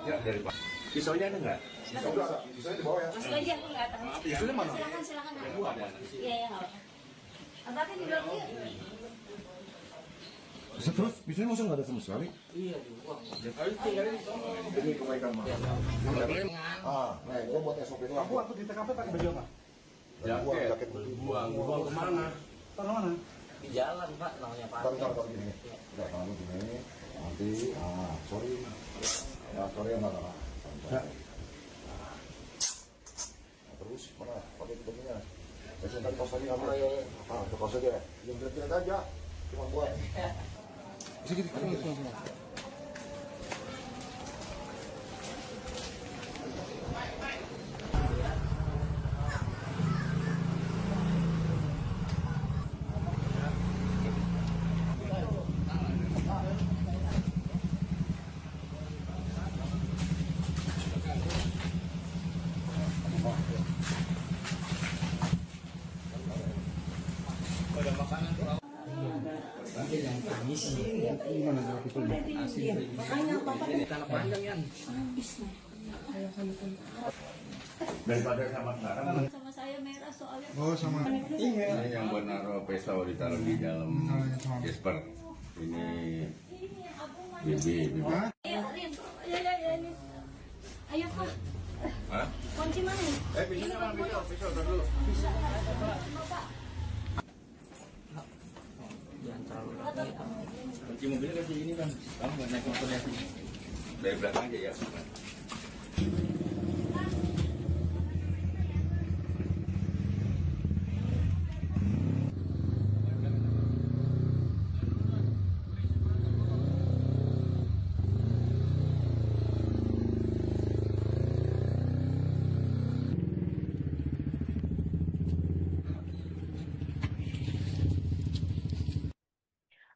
Ya, dari Pak. Pisaunya ada nggak? Pisaunya di bawah ya. Masuk aja, aku nggak tahu. Pisaunya mana? Silakan. Iya, ya. Abangnya di belakang yuk. Terus pisaunya masa nggak ada sama sekali? Iya, di bawah. Ini kebaikan mah. Nah, gua buat SOP doang. Aku waktu di TKP pakai baju apa? Jaket. Buang kemana? Taruh mana? Di jalan, Pak, namanya Pak. Taruh gini. Udah, tangan lu gini. Nanti, sorry. Ya, sorry ya, nggak apa-apa. Nah, terus, mana? Pakai begininya. Biasanya tadi pas tadi ngambil. Ke kos aja. Yang jelek-jelek aja. Cuma buat. Sedikit. Makanya Bapak Tanah panjang yan. Daripada sama sekarang. sama saya merah soalnya. Oh, sama. Ini yang buat naruh pisau ditaruh di dalam Jasper. Ini Bibi. Ayo, Rin. Ya. Ayo, Pak. Hah? Kunci mana? Pisaunya mana? Pisau dulu. Bapak. Kunci mobilnya kasih ini kan. Kamu nggak naik motornya sini. Dari belakang aja ya.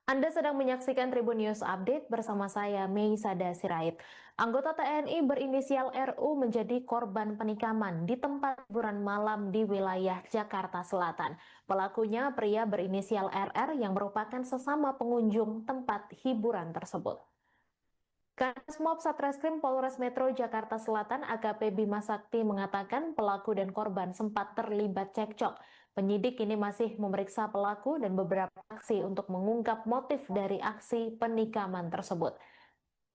Anda sedang menyaksikan Tribun News Update bersama saya, Meisada Sirait. Anggota TNI berinisial RU menjadi korban penikaman di tempat hiburan malam di wilayah Jakarta Selatan. Pelakunya pria berinisial RR yang merupakan sesama pengunjung tempat hiburan tersebut. Kasmob Satreskrim Polres Metro Jakarta Selatan AKP Bima Sakti mengatakan pelaku dan korban sempat terlibat cekcok. Penyidik kini masih memeriksa pelaku dan beberapa saksi untuk mengungkap motif dari aksi penikaman tersebut.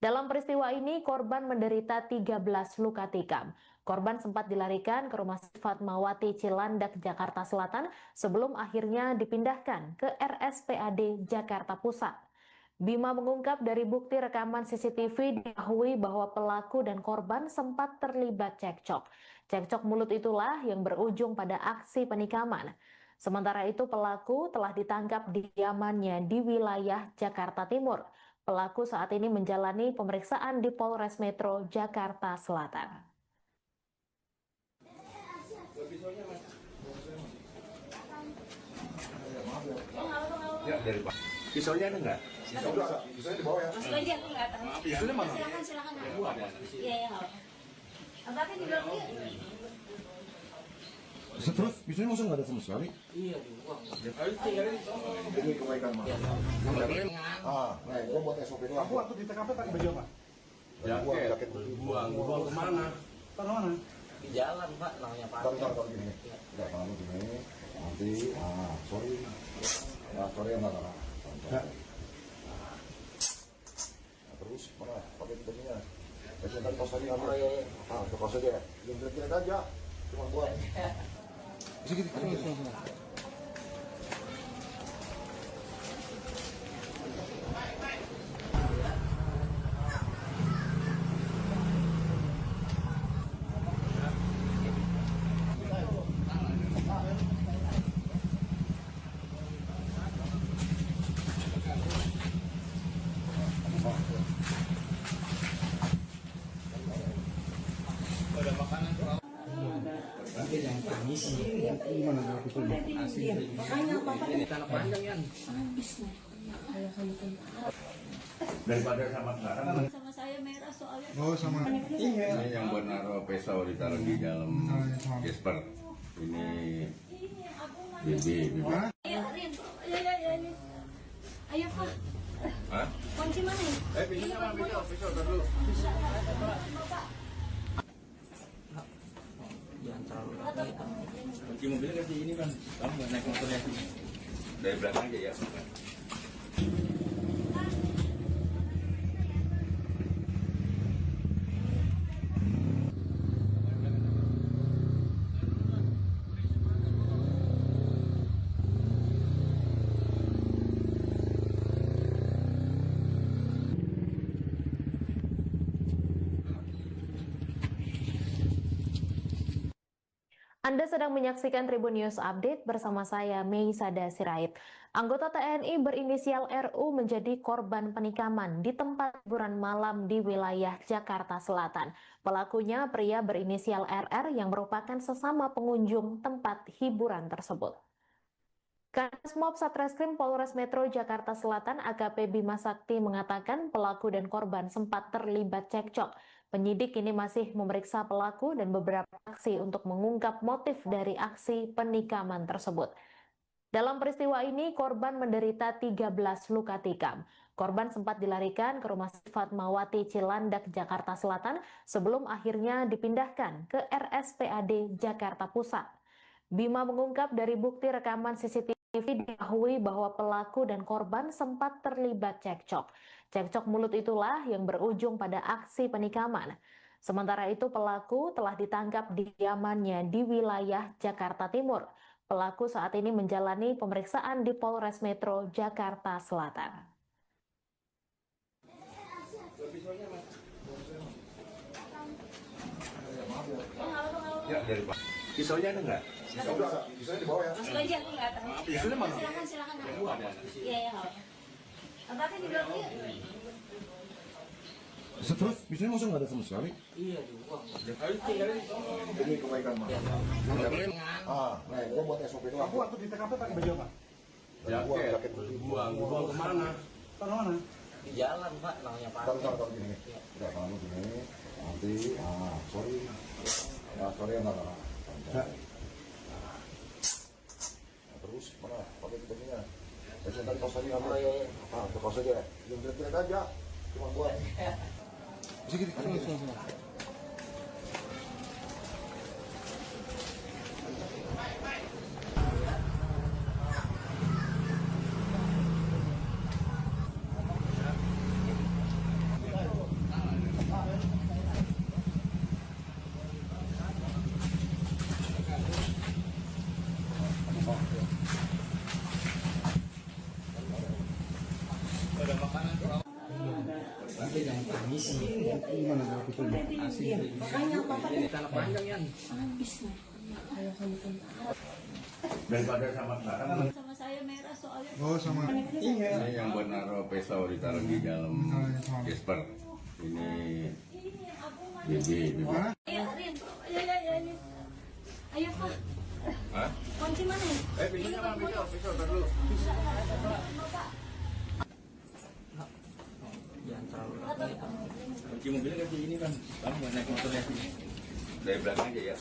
Dalam peristiwa ini, korban menderita 13 luka tikam. Korban sempat dilarikan ke Rumah Sakit Fatmawati Cilandak, Jakarta Selatan sebelum akhirnya dipindahkan ke RSPAD Jakarta Pusat. Bima mengungkap dari bukti rekaman CCTV diketahui bahwa pelaku dan korban sempat terlibat cekcok. Cekcok mulut itulah yang berujung pada aksi penikaman. Sementara itu pelaku telah ditangkap di kediamannya di wilayah Jakarta Timur. Pelaku saat ini menjalani pemeriksaan di Polres Metro Jakarta Selatan. Ya, dari Pak. Pisaunya ada nggak? Pisaunya di bawah ya. Masuk aja, aku nggak tahu. Pisaunya mana? Silakan. Iya, ya. Abangnya di belakang yuk. Terus pisaunya masa nggak ada sama sekali? Iya, di bawah. Ini kebaikan mah. Nah, gua buat SOP doang. Aku waktu di TKP pakai baju apa? Jaket. Buang kemana? Taruh mana? Di jalan, Pak, namanya Pak. Taruh gini. Udah, tangan lu gini. Nanti, sorry. Ya, sorry ya, nggak apa-apa. Nah, terus, mana? Pakai begininya. Biasanya tadi pas tadi ngambil. Ke kos aja. Yang jelek-jelek aja. Cuma buat. Sedikit. Makanya Bapak Tanah panjang yan. Daripada sama sekarang. sama saya merah soalnya. Oh, sama. Ini yang buat naruh pisau ditaruh di dalam Jasper. Ini Bibi. Ayo, Rin. Ya. Ayo, Pak. mana ya? Pisaunya mana? Pisau, tar dulu. Kunci mobilnya kasih ini kan, kamu nggak naik motornya sini. Dari belakang aja ya. Anda sedang menyaksikan Tribun News Update bersama saya, Mei Sada Sirait. Anggota TNI berinisial RU menjadi korban penikaman di tempat hiburan malam di wilayah Jakarta Selatan. Pelakunya pria berinisial RR yang merupakan sesama pengunjung tempat hiburan tersebut. Kasmob Satreskrim Polres Metro Jakarta Selatan AKP Bima Sakti mengatakan pelaku dan korban sempat terlibat cekcok. Penyidik kini masih memeriksa pelaku dan beberapa saksi untuk mengungkap motif dari aksi penikaman tersebut. Dalam peristiwa ini, korban menderita 13 luka tikam. Korban sempat dilarikan ke Rumah Sakit Fatmawati Cilandak, Jakarta Selatan sebelum akhirnya dipindahkan ke RSPAD Jakarta Pusat. Bima mengungkap dari bukti rekaman CCTV diketahui bahwa pelaku dan korban sempat terlibat cekcok. Cekcok mulut itulah yang berujung pada aksi penikaman. Sementara itu pelaku telah ditangkap di kediamannya di wilayah Jakarta Timur. Pelaku saat ini menjalani pemeriksaan di Polres Metro Jakarta Selatan. Ya, dari Pak. Pisaunya ada nggak? Pisaunya di bawah ya. Masuk aja, aku nggak tahu. Pisaunya mana? Silakan. Iya, iya, nggak apa-apa. Tempatnya di belakang yuk. Terus, pisaunya masuk nggak ada sama sekali? Demi kebaikan mah. Nah, gua buat SOP doang. Aku waktu di TKP pakai baju apa? Jaket. Buang kemana? Taruh mana? Di jalan Pak, namanya Pak. Taruh gini. Udah, kalau gini. Nanti, sorry. Ya, sorry enggak. Terus, mana? Pakai kitanya. Saya tadi kos tadi ngambil. Ke kos aja. Yang jelek-jelek aja. Cuma buat. Bisa gini. Jangan tangis sih. Gimana kalau itu? Makanya apa-apa tanah panjang yang Habis nih. Ayo kamu kan. Daripada sama sekarang. Sama saya merah soalnya. Oh, sama. Ini yang buat naruh pisau ditaruh di dalam Jasper. Ini Bibi. Ayo, Rin. Ayo. Ayo, Pak. Hah? Kunci mana ya? Pisaunya mana? Pisau, tar dulu. jangan terlalu lama. Kunci mobilnya kasih ini kan, kamu nggak naik motornya sini. Dari belakang aja ya.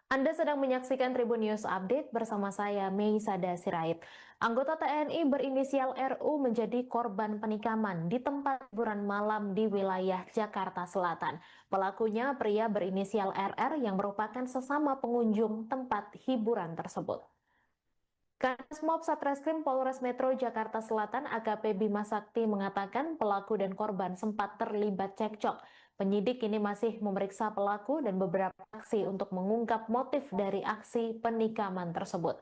Anda sedang menyaksikan Tribun News Update bersama saya, Mei Sada Sirait. Anggota TNI berinisial RU menjadi korban penikaman di tempat hiburan malam di wilayah Jakarta Selatan. Pelakunya pria berinisial RR yang merupakan sesama pengunjung tempat hiburan tersebut. Kasmob Satreskrim Polres Metro Jakarta Selatan AKP Bima Sakti mengatakan pelaku dan korban sempat terlibat cekcok. Penyidik kini masih memeriksa pelaku dan beberapa saksi untuk mengungkap motif dari aksi penikaman tersebut.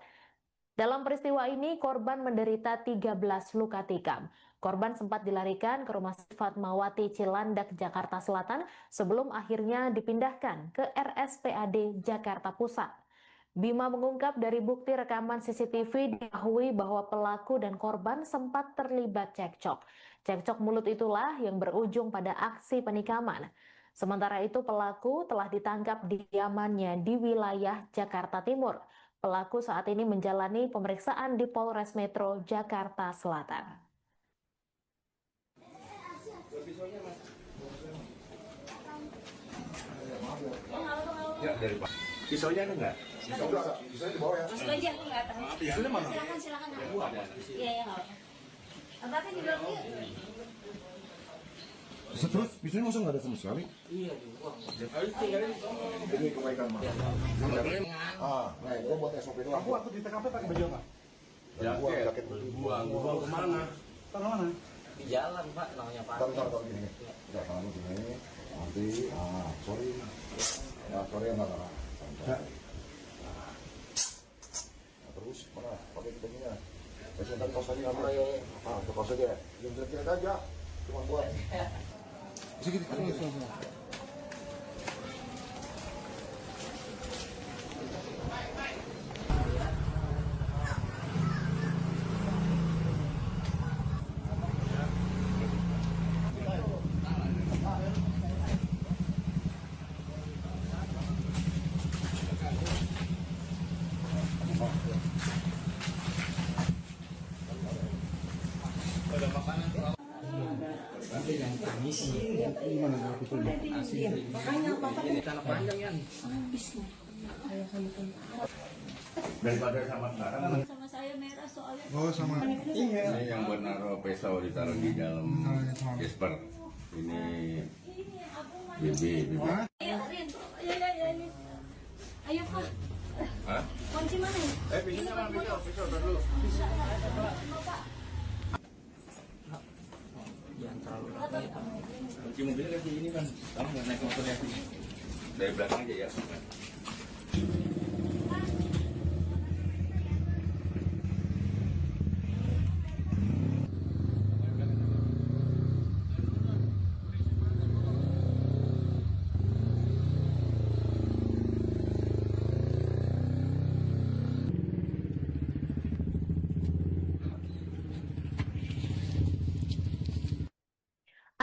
Dalam peristiwa ini, korban menderita 13 luka tikam. Korban sempat dilarikan ke Rumah Sakit Fatmawati Cilandak, Jakarta Selatan sebelum akhirnya dipindahkan ke RSPAD Jakarta Pusat. Bima mengungkap dari bukti rekaman CCTV diketahui bahwa pelaku dan korban sempat terlibat cekcok. Cekcok mulut itulah yang berujung pada aksi penikaman. Sementara itu pelaku telah ditangkap di kediamannya di wilayah Jakarta Timur. Pelaku saat ini menjalani pemeriksaan di Polres Metro Jakarta Selatan. Ya dari Pak. Pisaunya ada nggak? Pisau udah ada, pisaunya di bawah ya. Masuk aja aku nggak tahu. Pisaunya mana? Silakan silakan. Iya ya nggak apa. Abah kan juga yuk. Terus pisaunya masa nggak ada sama sekali? Iya dibuang. Ini kebaikan mah. Nah itu buat SOP doang. Aku di TKP pakai baju apa? Jaket. Buang kemana? Taruh mana? Di jalan pak, namanya Taruh gini. Udah tangan gini. Nanti, sorry. Ya sorry enggak apa. Terus mana? Pakai kitanya. Saya tadi kaos tadi ngambil ya. Itu kaos aja. Yang jelek-jelek aja. Cuma buat. Sedikit. Itu yang tangis sih. Gimana cara pistolnya? Makanya bapak ini tanah panjang ya. Daripada sama sekarang. Sama saya merah soalnya. Oh sama. Ini yang buat naruh pisau ditaruh di dalam Jasper. Ini Bibi. Ayo Rin. Ayo. Ayo Pak. Hah? Kunci mana ya? Pisaunya mana? Pisau dulu. Jangan terlalu ramai. Kunci mobilnya kasih ini kan. Kamu nggak naik motornya sini. Dari belakang aja ya.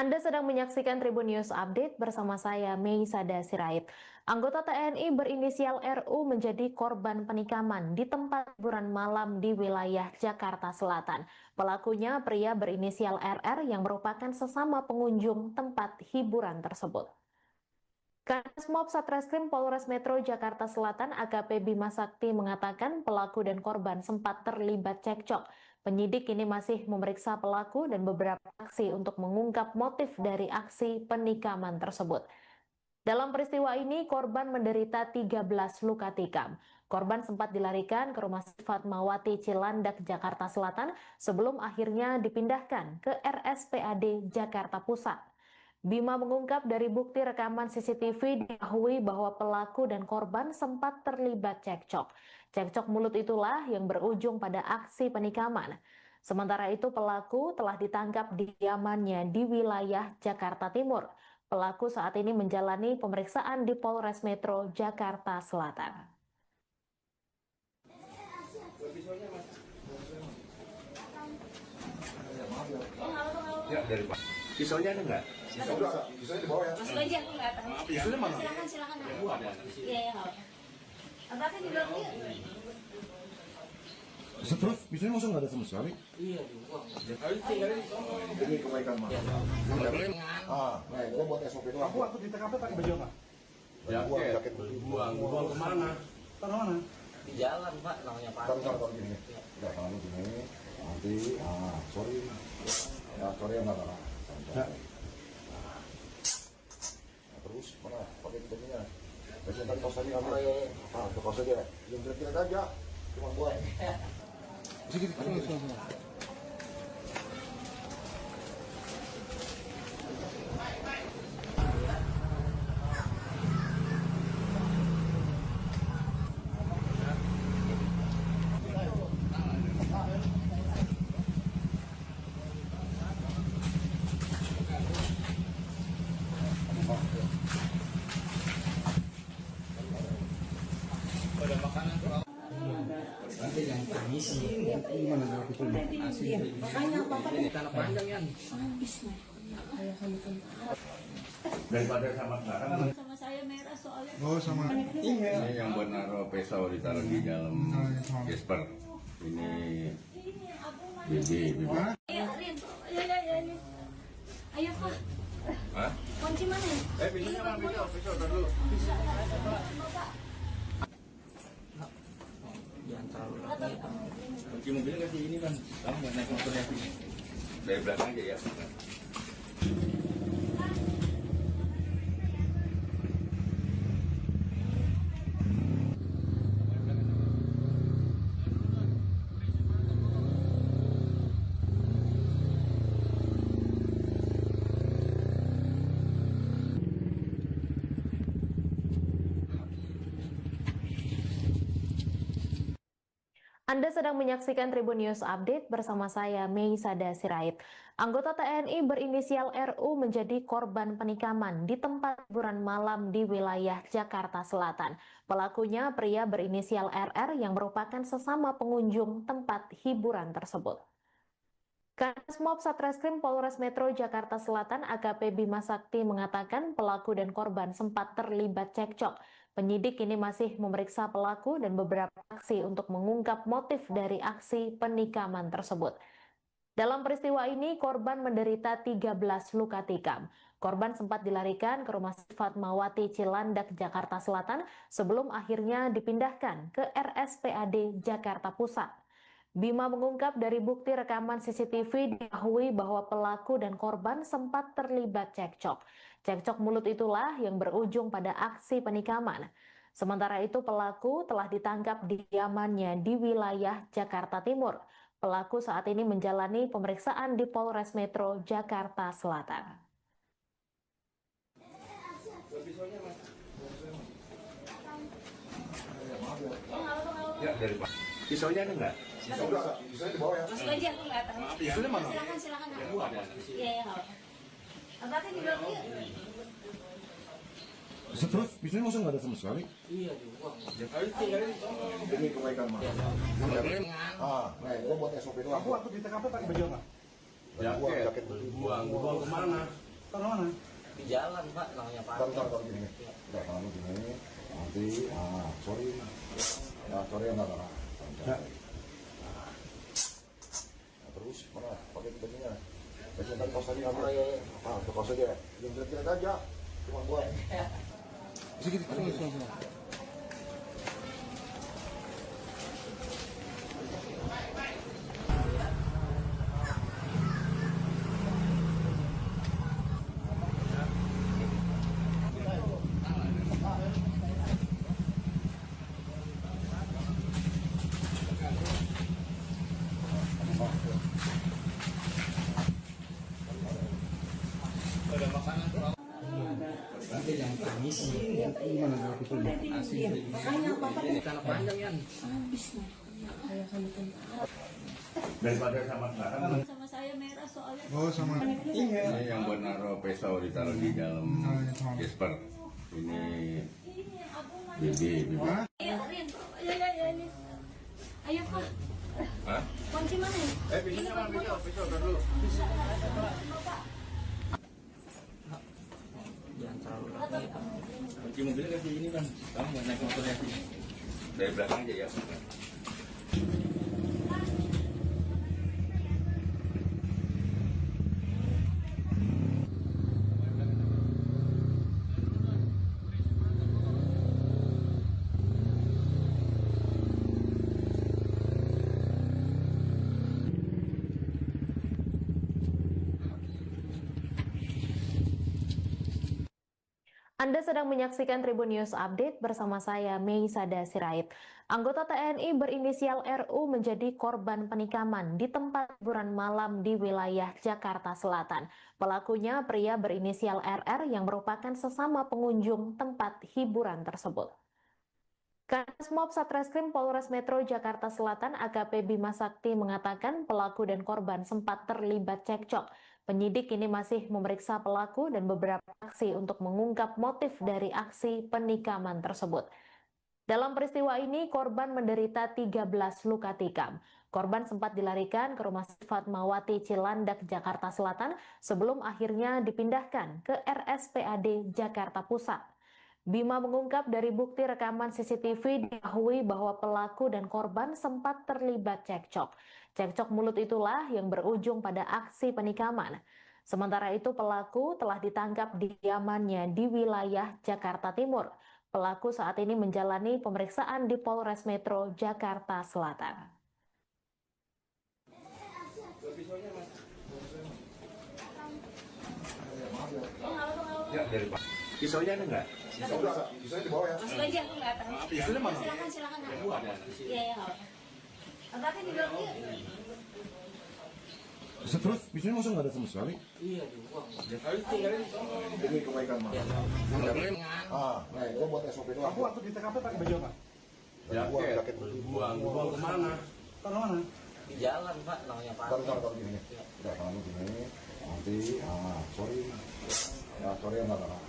Anda sedang menyaksikan Tribun News Update bersama saya, Meisada Sirait. Anggota TNI berinisial RU menjadi korban penikaman di tempat hiburan malam di wilayah Jakarta Selatan. Pelakunya pria berinisial RR yang merupakan sesama pengunjung tempat hiburan tersebut. Kasmob Satreskrim Polres Metro Jakarta Selatan AKP Bima Sakti mengatakan pelaku dan korban sempat terlibat cekcok. Penyidik kini masih memeriksa pelaku dan beberapa saksi untuk mengungkap motif dari aksi penikaman tersebut. Dalam peristiwa ini, korban menderita 13 luka tikam. Korban sempat dilarikan ke Rumah Sakit Fatmawati Cilandak, Jakarta Selatan sebelum akhirnya dipindahkan ke RSPAD Jakarta Pusat. Bima mengungkap dari bukti rekaman CCTV diketahui bahwa pelaku dan korban sempat terlibat cekcok. Cekcok mulut itulah yang berujung pada aksi penikaman. Sementara itu pelaku telah ditangkap di kediamannya di wilayah Jakarta Timur. Pelaku saat ini menjalani pemeriksaan di Polres Metro Jakarta Selatan. Ya dari Pak. Pisaunya ada nggak? Pisau udah ada, pisaunya di bawah ya. Masuk aja aku nggak tahu. Pisaunya mana? Silakan. Iya ya nggak apa. Abah kan juga yuk. Terus pisaunya masa nggak ada sama sekali? Iya dibuang. Ini kebaikan mah. Nah itu buat SOP doang. Aku di TKP pakai baju apa? Jaket. Buang kemana? Taruh mana? Di jalan pak, namanya panjang. Taruh gini. Udah tangan gini. Nanti, sorry. Ya sorry enggak apa. Terus mana? Pakai kitanya. Saya tadi kaos tadi ngambil ya. Itu kaos aja. Yang jelek-jelek aja. Cuma buat. Sedikit. Itu yang tangis sih. Gimana cara pistolnya? Makanya bapak ini tanah panjang ya. Habis nih. Daripada sama sekarang, Sama saya merah soalnya. Oh, sama. Iya. ini yang buat naruh pisau ditaruh di dalam Jasper. Ini Bibi. Ayo, Rin. Ayo. Ayo, Pak. Hah? Kunci mana ya? Pisaunya mana? Pisau dulu. Jangan terlalu lagi. Kunci mobilnya kasih ini kan. Kamu nggak naik motornya sini. Dari belakang aja ya. Anda sedang menyaksikan Tribun News Update bersama saya, Meisada Sirait. Anggota TNI berinisial RU menjadi korban penikaman di tempat hiburan malam di wilayah Jakarta Selatan. Pelakunya pria berinisial RR yang merupakan sesama pengunjung tempat hiburan tersebut. Kasmob Satreskrim Polres Metro Jakarta Selatan AKP Bima Sakti mengatakan pelaku dan korban sempat terlibat cekcok. Penyidik ini masih memeriksa pelaku dan beberapa saksi untuk mengungkap motif dari aksi penikaman tersebut. Dalam peristiwa ini, korban menderita 13 luka tikam. Korban sempat dilarikan ke Rumah Sakit Fatmawati Cilandak, Jakarta Selatan sebelum akhirnya dipindahkan ke RSPAD Jakarta Pusat. Bima mengungkap dari bukti rekaman CCTV diketahui bahwa pelaku dan korban sempat terlibat cekcok. Cekcok mulut itulah yang berujung pada aksi penikaman. Sementara itu pelaku telah ditangkap di kediamannya di wilayah Jakarta Timur. Pelaku saat ini menjalani pemeriksaan di Polres Metro Jakarta Selatan. Ya, dari Pak. Pisaunya ada nggak? Bisa di bawah ya. Masuk aja, aku nggak tahu. Pisaunya mana? Silakan. Iya, ya. Abah kan juga yuk. Terus, bisanya masa nggak ada sama sekali? Iya, dibuang. Ini kebaikan mah. Nah, gua buat SOP doang. Aku waktu di TKP pakai baju apa? Jaket Buang kemana? Taruh mana? Di jalan, Pak, namanya Pak. Taruh gini. Udah tangan lu gini. Nanti, sorry. Nah, sorry enggak. Terus mana? Pakai bajunya. Baju tadi kaos tadi ngambil. Tuh kaos aja. Yang jelek-jelek aja. Cuma buat. Sedikit. Kita jangan tangisin. Gimana kalau aku tulis? Tanah panjang ya. Daripada sama sekarang, Sama saya merah soalnya. Oh, sama. Iya. ini yang buat naruh pisau ditaruh di dalam Jasper. Ini Bibi. Ayo, Rin. Ayo. Ayo, Pak. Hah? Kunci mana ya? Pisaunya mana? Pisau dulu. Jangan terlalu lagi. Kunci mobilnya kasih ini kan. Kamu nggak naik motornya sini. Dari belakang aja ya. Anda sedang menyaksikan Tribun News Update bersama saya, Meisada Sirait. Anggota TNI berinisial RU menjadi korban penikaman di tempat hiburan malam di wilayah Jakarta Selatan. Pelakunya pria berinisial RR yang merupakan sesama pengunjung tempat hiburan tersebut. Kasmob Satreskrim Polres Metro Jakarta Selatan AKP Bima Sakti mengatakan pelaku dan korban sempat terlibat cekcok. Penyidik ini masih memeriksa pelaku dan beberapa saksi untuk mengungkap motif dari aksi penikaman tersebut. Dalam peristiwa ini, korban menderita 13 luka tikam. Korban sempat dilarikan ke Rumah Sakit Fatmawati Cilandak, Jakarta Selatan sebelum akhirnya dipindahkan ke RSPAD Jakarta Pusat. Bima mengungkap dari bukti rekaman CCTV diketahui bahwa pelaku dan korban sempat terlibat cekcok. Cekcok mulut itulah yang berujung pada aksi penikaman. Sementara itu pelaku telah ditangkap di kediamannya di wilayah Jakarta Timur. Pelaku saat ini menjalani pemeriksaan di Polres Metro Jakarta Selatan. Ya, dari Pak. Pisaunya ada nggak? Bisa di bawah ya. Masuk aja, aku nggak tahu. Pisaunya mana? Silakan. Iya, iya. Abah kan di blok yuk. Terus pisaunya masuk nggak ada sama sekali? Iya dibuang. Ini kebaikan mah. Nah itu buat SOP doang. Aku waktu di TKP pakai baju apa? Jaket. Buang kemana? Taruh mana? Di jalan pak, namanya Taruh gini. Udah tangan lu gini. Nanti, sorry. Ya sorry ya nggak.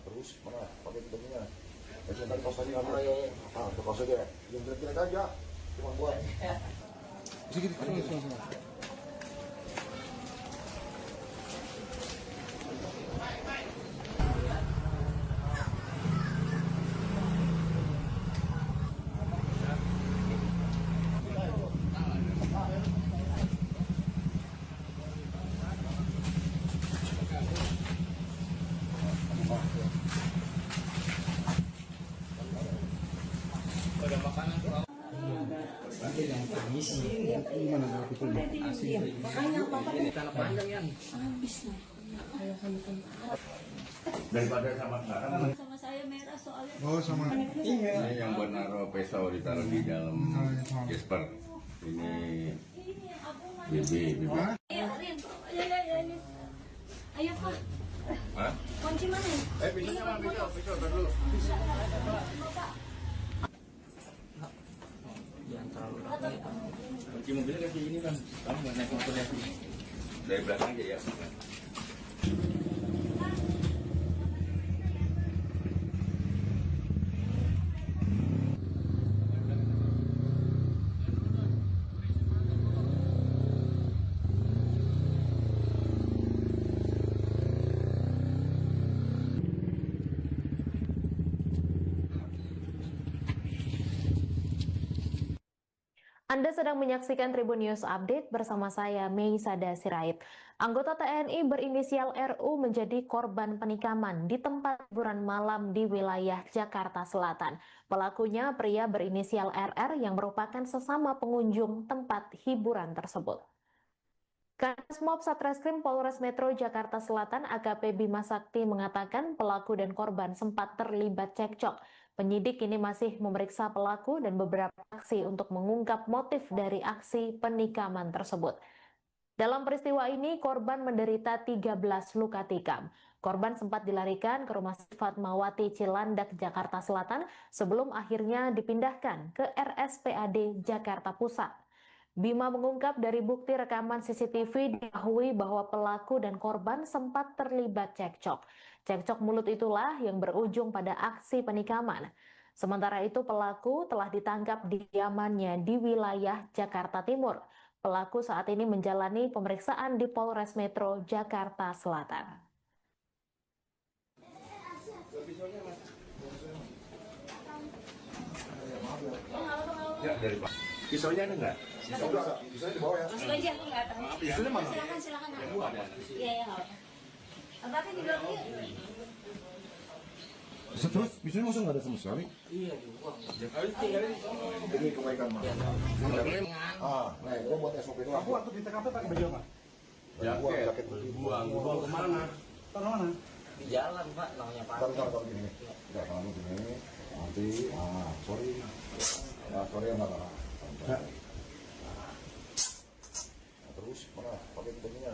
Terus mana? Pakai bajunya. Saya tadi kaos tadi ngambil. Ke kaos aja. Yang jelek-jelek aja. Cuma buat. Sedikit. Gimana kalau pistolnya? tanah panjang ya. Daripada sama sekarang. Sama saya merah soalnya. Oh sama. Ini yang buat naruh pisau ditaruh di dalam Jasper. Ini Bibi. Ayo, Rin. Ayo. Ayo, Pak. Hah? Kunci mana ya? Pisaunya mana? Pisau dulu. Jangan terlalu ramai. Kunci mobilnya kasih ini kan. Kamu nggak naik motornya sini. Dari belakang aja ya. Anda sedang menyaksikan Tribun News Update bersama saya, Meisada Sirait. Anggota TNI berinisial RU menjadi korban penikaman di tempat hiburan malam di wilayah Jakarta Selatan. Pelakunya pria berinisial RR yang merupakan sesama pengunjung tempat hiburan tersebut. Kasmob Satreskrim Polres Metro Jakarta Selatan AKP Bima Sakti mengatakan pelaku dan korban sempat terlibat cekcok. Penyidik kini masih memeriksa pelaku dan beberapa saksi untuk mengungkap motif dari aksi penikaman tersebut. Dalam peristiwa ini, korban menderita 13 luka tikam. Korban sempat dilarikan ke Rumah Sakit Fatmawati Cilandak, Jakarta Selatan sebelum akhirnya dipindahkan ke RSPAD Jakarta Pusat. Bima mengungkap dari bukti rekaman CCTV diketahui bahwa pelaku dan korban sempat terlibat cekcok. Cekcok mulut itulah yang berujung pada aksi penikaman. Sementara itu pelaku telah ditangkap di kediamannya di wilayah Jakarta Timur. Pelaku saat ini menjalani pemeriksaan di Polres Metro Jakarta Selatan. Ya, dari Pak. Pisaunya ada nggak? Bisa di bawah ya. Masuk aja, aku nggak tahu. Pisaunya mana? Silakan. Iya. Abah kan di blok yuk. Terus pisaunya masuk nggak ada sama sekali? Iya dibuang. Ini kebaikan mah. Nah itu buat SOP doang. Aku waktu di TKP pakai baju apa? Jaket. Buang kemana? Taruh mana? Di jalan pak, namanya Taruh gini. Udah tangan lu gini. Nanti, sorry. Ya sorry ya nggak. Terus mana? Pakai bajunya.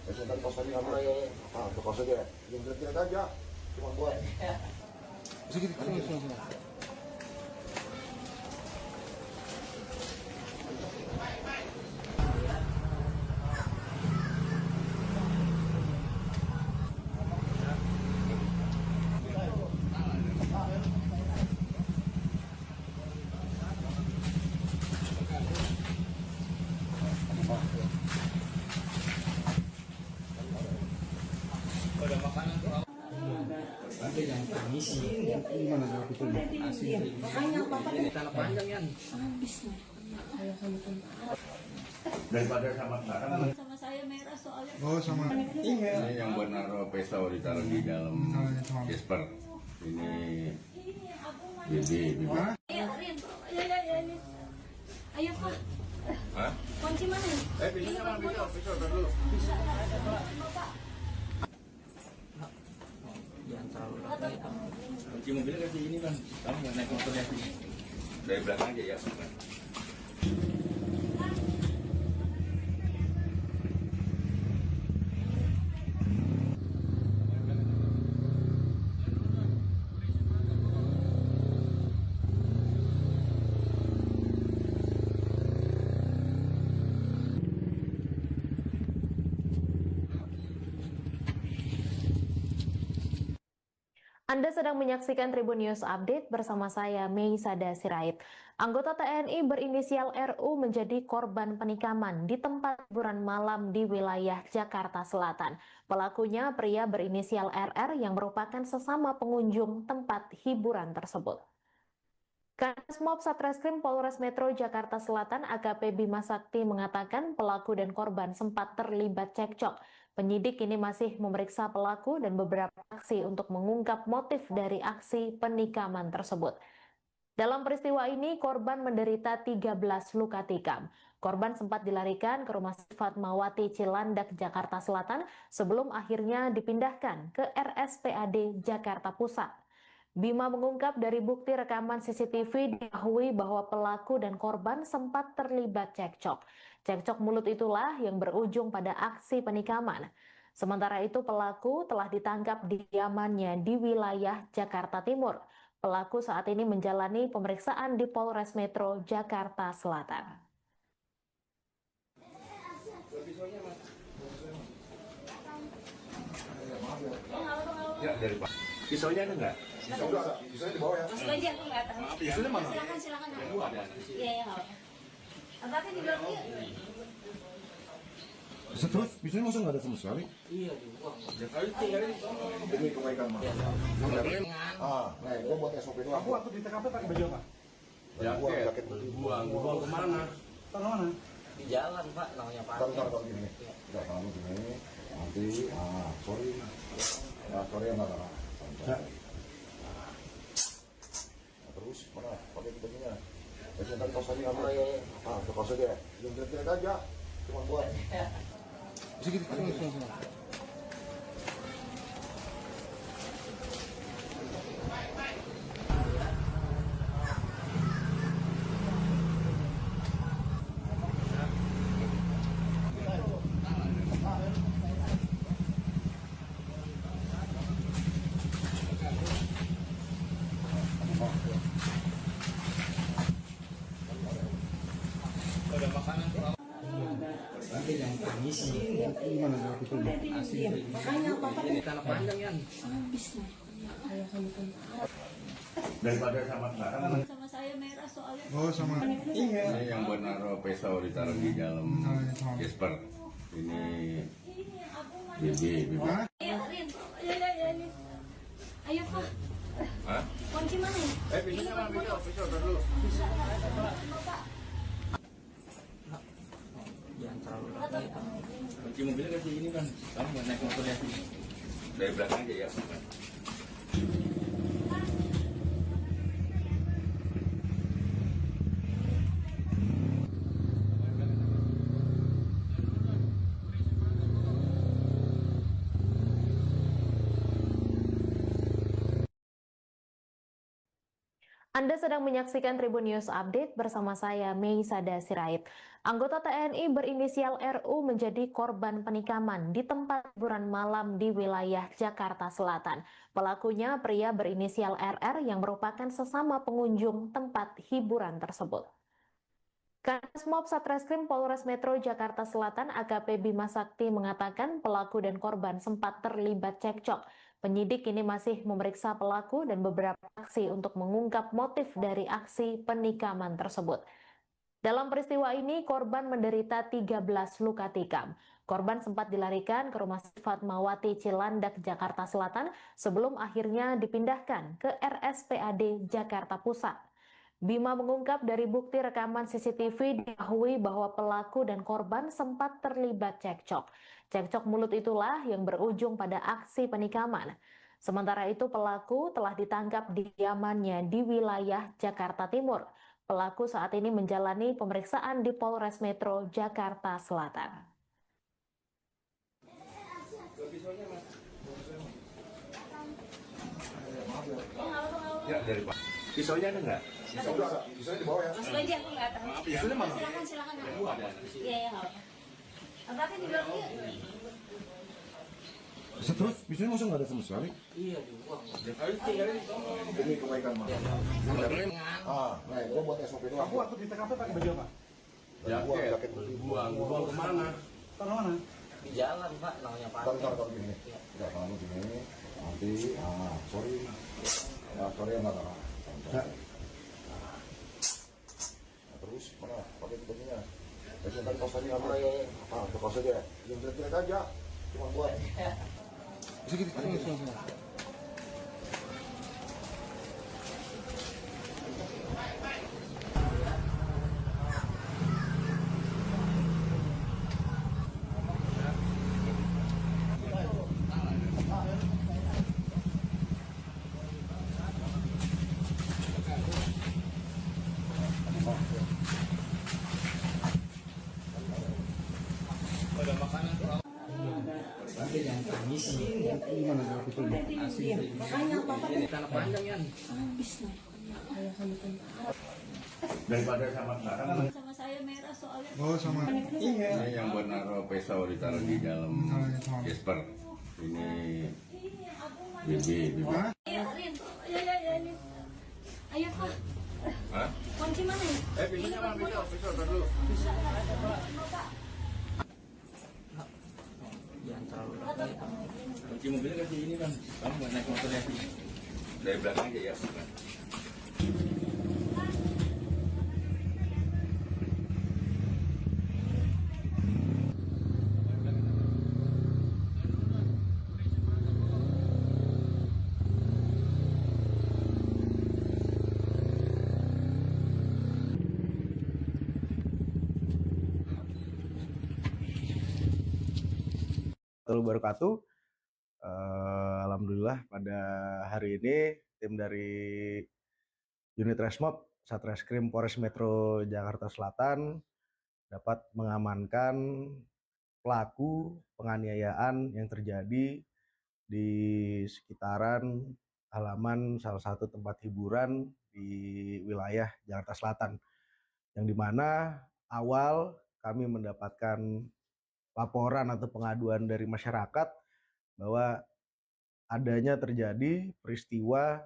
Saya tadi kaos tadi ngambil. Ke kaos aja. Yang jelek-jelek aja. Cuma buat. Sedikit. Tapi yang permisi. Gimana jawab itu? Makanya papa Ini tanah panjang yan. habis nih. Ayo sama Daripada sama sekarang, sama saya merah soalnya. Oh, sama. ini yang buat naruh pisau ditaruh di dalam Jasper. Ini Bibi. Ayo Rin, ayo. Ayo Pak, Hah? kunci mana? Pisaunya mana? Pisau dulu. Jangan terlalu dekat. Kunci mobilnya kasih ini kan. Kamu nggak naik motornya sini. Dari belakang aja ya. Anda sedang menyaksikan Tribun News Update bersama saya, Meisada Sirait. Anggota TNI berinisial RU menjadi korban penikaman di tempat hiburan malam di wilayah Jakarta Selatan. Pelakunya pria berinisial RR yang merupakan sesama pengunjung tempat hiburan tersebut. Kanit Mob Satreskrim Polres Metro Jakarta Selatan AKP Bima Sakti mengatakan pelaku dan korban sempat terlibat cekcok. Penyidik kini masih memeriksa pelaku dan beberapa saksi untuk mengungkap motif dari aksi penikaman tersebut. Dalam peristiwa ini, korban menderita 13 luka tikam. Korban sempat dilarikan ke Rumah Sakit Fatmawati Cilandak, Jakarta Selatan sebelum akhirnya dipindahkan ke RSPAD Jakarta Pusat. Bima mengungkap dari bukti rekaman CCTV diketahui bahwa pelaku dan korban sempat terlibat cekcok. Cekcok mulut itulah yang berujung pada aksi penikaman. Sementara itu pelaku telah ditangkap di kediamannya di wilayah Jakarta Timur. Pelaku saat ini menjalani pemeriksaan di Polres Metro Jakarta Selatan. Ya, dari Pak. Pisaunya ada nggak? Bisa di bawah ya. Masuk aja, aku nggak tahu. Pisaunya mana? Silakan. Iya, ya. Abangnya di belakang yuk. Bisa terus, pisaunya masa nggak ada sama sekali? Iya dibuang. Demi kebaikan mah. Nah, gua buat SOP doang. Aku di TKP pakai baju apa? Jaket. Buang kemana? Taruh mana? Di jalan Pak, namanya Taruh panjang. gini. Udah taruh gini. Nanti, sorry. Ya, sorry ya nggak apa. Terus mana? Pakai bajunya. Biasanya tadi kaos tadi ngambil. Ke kaos aja. Yang jelek-jelek aja. Cuma buat. Sedikit. Tapi yang permisi. Gimana jawab itu? Makanya papa Ini tanah panjang yan. habis nih. Ayo sama Daripada sama sekarang, sama saya merah soalnya. Oh, sama. ini yang buat naruh pisau ditaruh di dalam Jasper. Ini Bibi. Ayo Rin, ayo. Ayo Pak, Hah? kunci mana? Pisaunya mana? Pisau dulu. Jangan terlalu dekat. Kunci mobilnya kasih ini kan. Kamu nggak naik motornya sini. Dari belakang aja ya. Anda sedang menyaksikan Tribun News Update bersama saya, Meisada Sirait. Anggota TNI berinisial RU menjadi korban penikaman di tempat hiburan malam di wilayah Jakarta Selatan. Pelakunya pria berinisial RR yang merupakan sesama pengunjung tempat hiburan tersebut. Kanit Mob Satreskrim Polres Metro Jakarta Selatan AKP Bima Sakti mengatakan pelaku dan korban sempat terlibat cekcok. Penyidik kini masih memeriksa pelaku dan beberapa saksi untuk mengungkap motif dari aksi penikaman tersebut. Dalam peristiwa ini, korban menderita 13 luka tikam. Korban sempat dilarikan ke Rumah Sakit Fatmawati Cilandak, Jakarta Selatan sebelum akhirnya dipindahkan ke RSPAD Jakarta Pusat. Bima mengungkap dari bukti rekaman CCTV diketahui bahwa pelaku dan korban sempat terlibat cekcok. Cekcok mulut itulah yang berujung pada aksi penikaman. Sementara itu pelaku telah ditangkap di kediamannya di wilayah Jakarta Timur. Pelaku saat ini menjalani pemeriksaan di Polres Metro Jakarta Selatan. Ya dari Pak. Pisaunya ada nggak? Pisau udah ada, pisaunya di bawah ya. Masuk aja, aku nggak tahu. Pisaunya mana? Silakan. Iya, iya, nggak apa-apa. Abang kan di luar yuk. Terus, pisaunya masa nggak ada sama sekali? Iya, dibuang. Demi kebaikan mah. Nah, gua buat SOP doang. Aku waktu di TKP pakai baju apa? Jaket. Buang kemana? Taruh mana? Di jalan, Pak, namanya Pak. Taruh gini. Enggak, kalau gini. Nanti, sorry. Ya, sorry ya, enggak. Terus, mana? Pakai bajunya. Biasanya tadi kaos tadi ngambil. Itu kaos aja. Yang jelek-jelek aja. Cuma buat. Udah jangan tangisin. Gimana kalau pitulnya? Makanya apa-apa Tanah panjang ya. habis nah. Ayah kamu kan Daripada sama sekarang. sama saya merah soalnya. Oh, sama. Ini yang buat naruh pisau ditaruh di dalam Jasper. Ini Bibi. Ayo, Rin. Ayo. Ayo, Pak. Hah? Kunci mana ya? Pisaunya mana? Pisau dulu. Jangan terlalu lagi. Kunci mobilnya kasih ini kan. Kamu nggak naik motornya sih. Dari belakang aja ya. Warahmatullahi wabarakatuh. Alhamdulillah pada hari ini tim dari Unit Resmob Satreskrim Polres Metro Jakarta Selatan dapat mengamankan pelaku penganiayaan yang terjadi di sekitaran halaman salah satu tempat hiburan di wilayah Jakarta Selatan, yang dimana awal kami mendapatkan laporan atau pengaduan dari masyarakat bahwa adanya terjadi peristiwa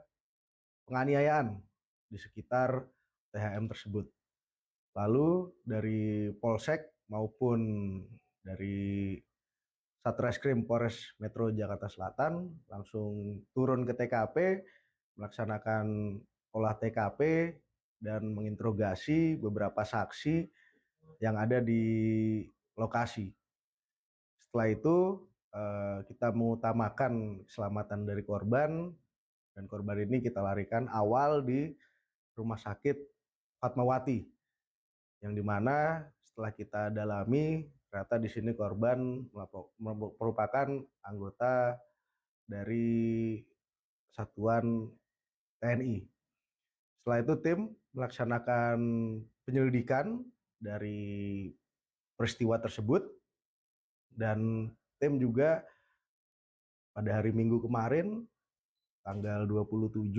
penganiayaan di sekitar THM tersebut. Lalu dari Polsek maupun dari Satreskrim Polres Metro Jakarta Selatan langsung turun ke TKP, melaksanakan olah TKP dan menginterogasi beberapa saksi yang ada di lokasi. Setelah itu kita mengutamakan keselamatan dari korban, dan korban ini kita larikan awal di Rumah Sakit Fatmawati, yang dimana setelah kita dalami ternyata di sini korban merupakan anggota dari satuan TNI. Setelah itu tim melaksanakan penyelidikan dari peristiwa tersebut, dan tim juga pada hari Minggu kemarin tanggal 27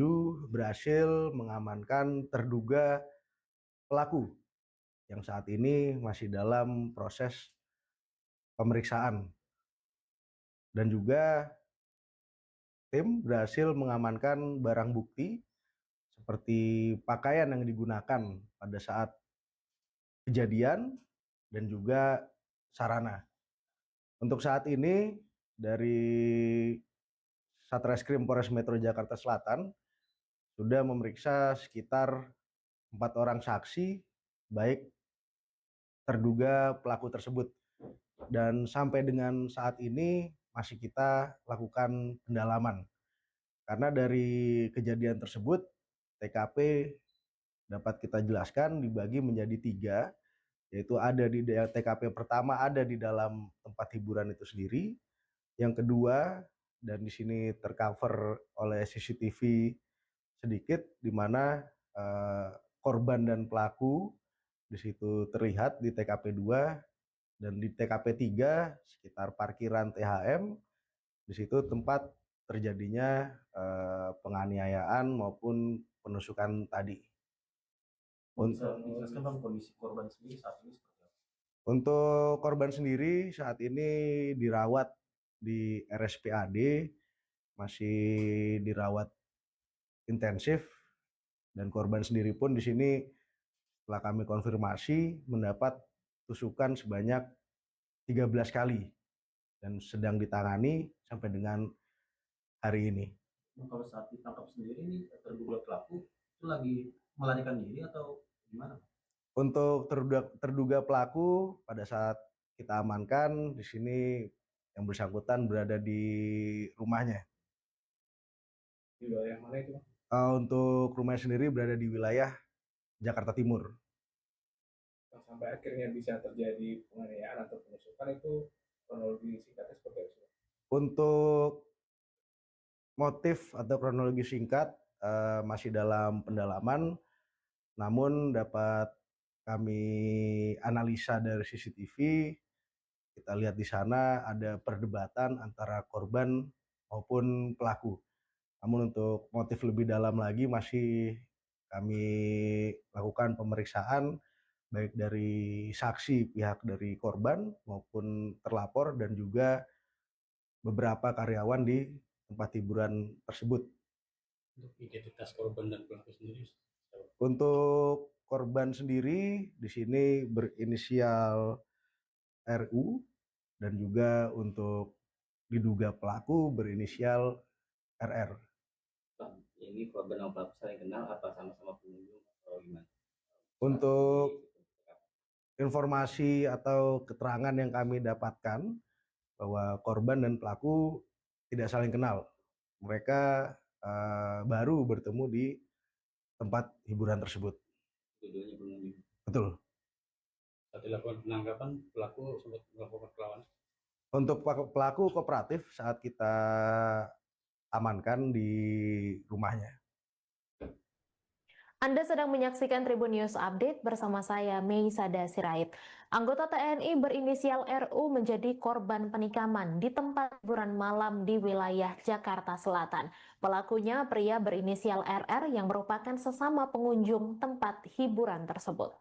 berhasil mengamankan terduga pelaku yang saat ini masih dalam proses pemeriksaan. Dan juga tim berhasil mengamankan barang bukti seperti pakaian yang digunakan pada saat kejadian dan juga sarana. Untuk saat ini dari Satreskrim Polres Metro Jakarta Selatan sudah memeriksa sekitar 4 orang saksi, baik terduga pelaku tersebut. dan sampai dengan saat ini masih kita lakukan pendalaman. Karena dari kejadian tersebut TKP dapat kita jelaskan dibagi menjadi 3, yaitu ada di TKP pertama ada di dalam tempat hiburan itu sendiri, yang kedua dan di sini tercover oleh CCTV sedikit di mana korban dan pelaku di situ terlihat di TKP 2, dan di TKP 3 sekitar parkiran THM di situ tempat terjadinya penganiayaan maupun penusukan tadi. Bisa dijelaskan Bang kondisi korban sendiri saat ini seperti apa? Untuk korban sendiri saat ini dirawat di RSPAD, masih dirawat intensif, dan korban sendiri pun di sini setelah kami konfirmasi mendapat tusukan sebanyak 13 kali dan sedang ditangani sampai dengan hari ini. Kalau saat ditangkap sendiri ini terduga pelaku itu lagi melarikan diri atau gimana? Untuk terduga pelaku pada saat kita amankan di sini yang bersangkutan berada di rumahnya. Di wilayah mana itu? Untuk rumahnya sendiri berada di wilayah Jakarta Timur. Sampai akhirnya bisa terjadi penganiayaan atau penusukan itu kronologi singkatnya seperti apa? Untuk motif atau kronologi singkat masih dalam pendalaman, namun dapat kami analisa dari CCTV. Kita lihat di sana ada perdebatan antara korban maupun pelaku. Namun untuk motif lebih dalam lagi masih kami lakukan pemeriksaan baik dari saksi pihak dari korban maupun terlapor dan juga beberapa karyawan di tempat hiburan tersebut. Untuk identitas korban dan pelaku sendiri? Untuk korban sendiri di sini berinisial RU dan juga untuk diduga pelaku berinisial RR. Ini korban dan pelaku saling kenal apa sama-sama pengunjung atau gimana? Untuk informasi atau keterangan yang kami dapatkan bahwa korban dan pelaku tidak saling kenal. Mereka baru bertemu di tempat hiburan tersebut. Keduanya pengunjung. Betul. Saat dilakukan penangkapan, pelaku sempat melakukan perlawanan? Untuk pelaku kooperatif saat kita amankan di rumahnya. Anda sedang menyaksikan Tribun News Update bersama saya, Meisada Sirait. Anggota TNI berinisial RU menjadi korban penikaman di tempat hiburan malam di wilayah Jakarta Selatan. Pelakunya pria berinisial RR yang merupakan sesama pengunjung tempat hiburan tersebut.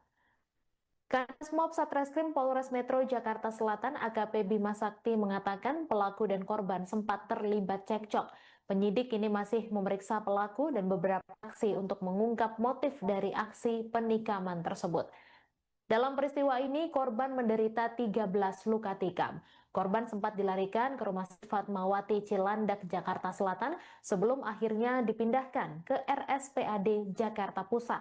Kasmob Satreskrim Polres Metro Jakarta Selatan AKP Bima Sakti mengatakan pelaku dan korban sempat terlibat cekcok. Penyidik kini masih memeriksa pelaku dan beberapa saksi untuk mengungkap motif dari aksi penikaman tersebut. Dalam peristiwa ini, korban menderita 13 luka tikam. Korban sempat dilarikan ke Rumah Sakit Fatmawati Cilandak, Jakarta Selatan sebelum akhirnya dipindahkan ke RSPAD Jakarta Pusat.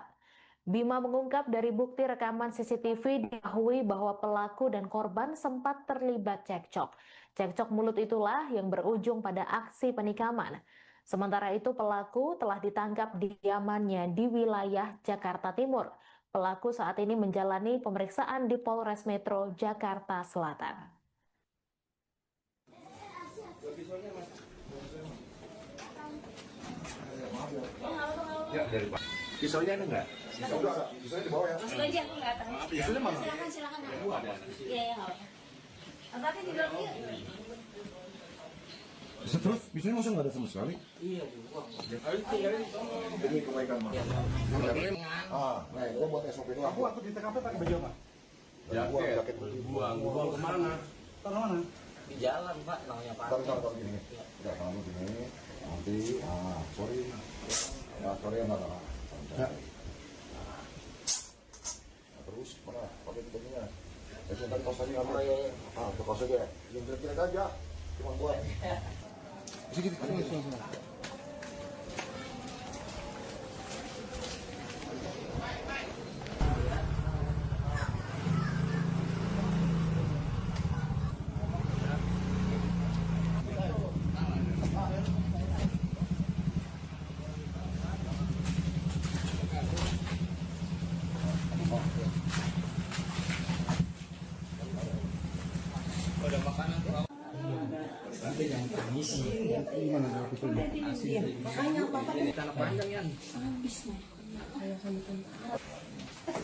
Bima mengungkap dari bukti rekaman CCTV diketahui bahwa pelaku dan korban sempat terlibat cekcok. Cekcok mulut itulah yang berujung pada aksi penikaman. Sementara itu pelaku telah ditangkap di kediamannya di wilayah Jakarta Timur. Pelaku saat ini menjalani pemeriksaan di Polres Metro Jakarta Selatan. Ya, dari Pak. Pisaunya ada nggak? Bisa di bawah ya. Masuk aja, aku nggak tahu. Pisaunya mana? Silakan. Iya, iya, nggak apa-apa. Abangnya di dalam yuk. Terus bisanya masa nggak ada sama sekali? Iya, buang. Demi kebaikan mah. Nah itu buat SOP doang. Aku waktu di TKP pakai baju apa? Jaket. Buang kemana? Taruh mana? Di jalan Pak, namanya Pak. Taruh gini. Udah tangan lu gini. Nanti, sorry. Sorry ya nggak. Terus mana? Pakai begininya. Saya tadi kaos tadi ngambil ya. Tuh kaos aja. Yang jelek-jelek aja. Cuma buat. Sini.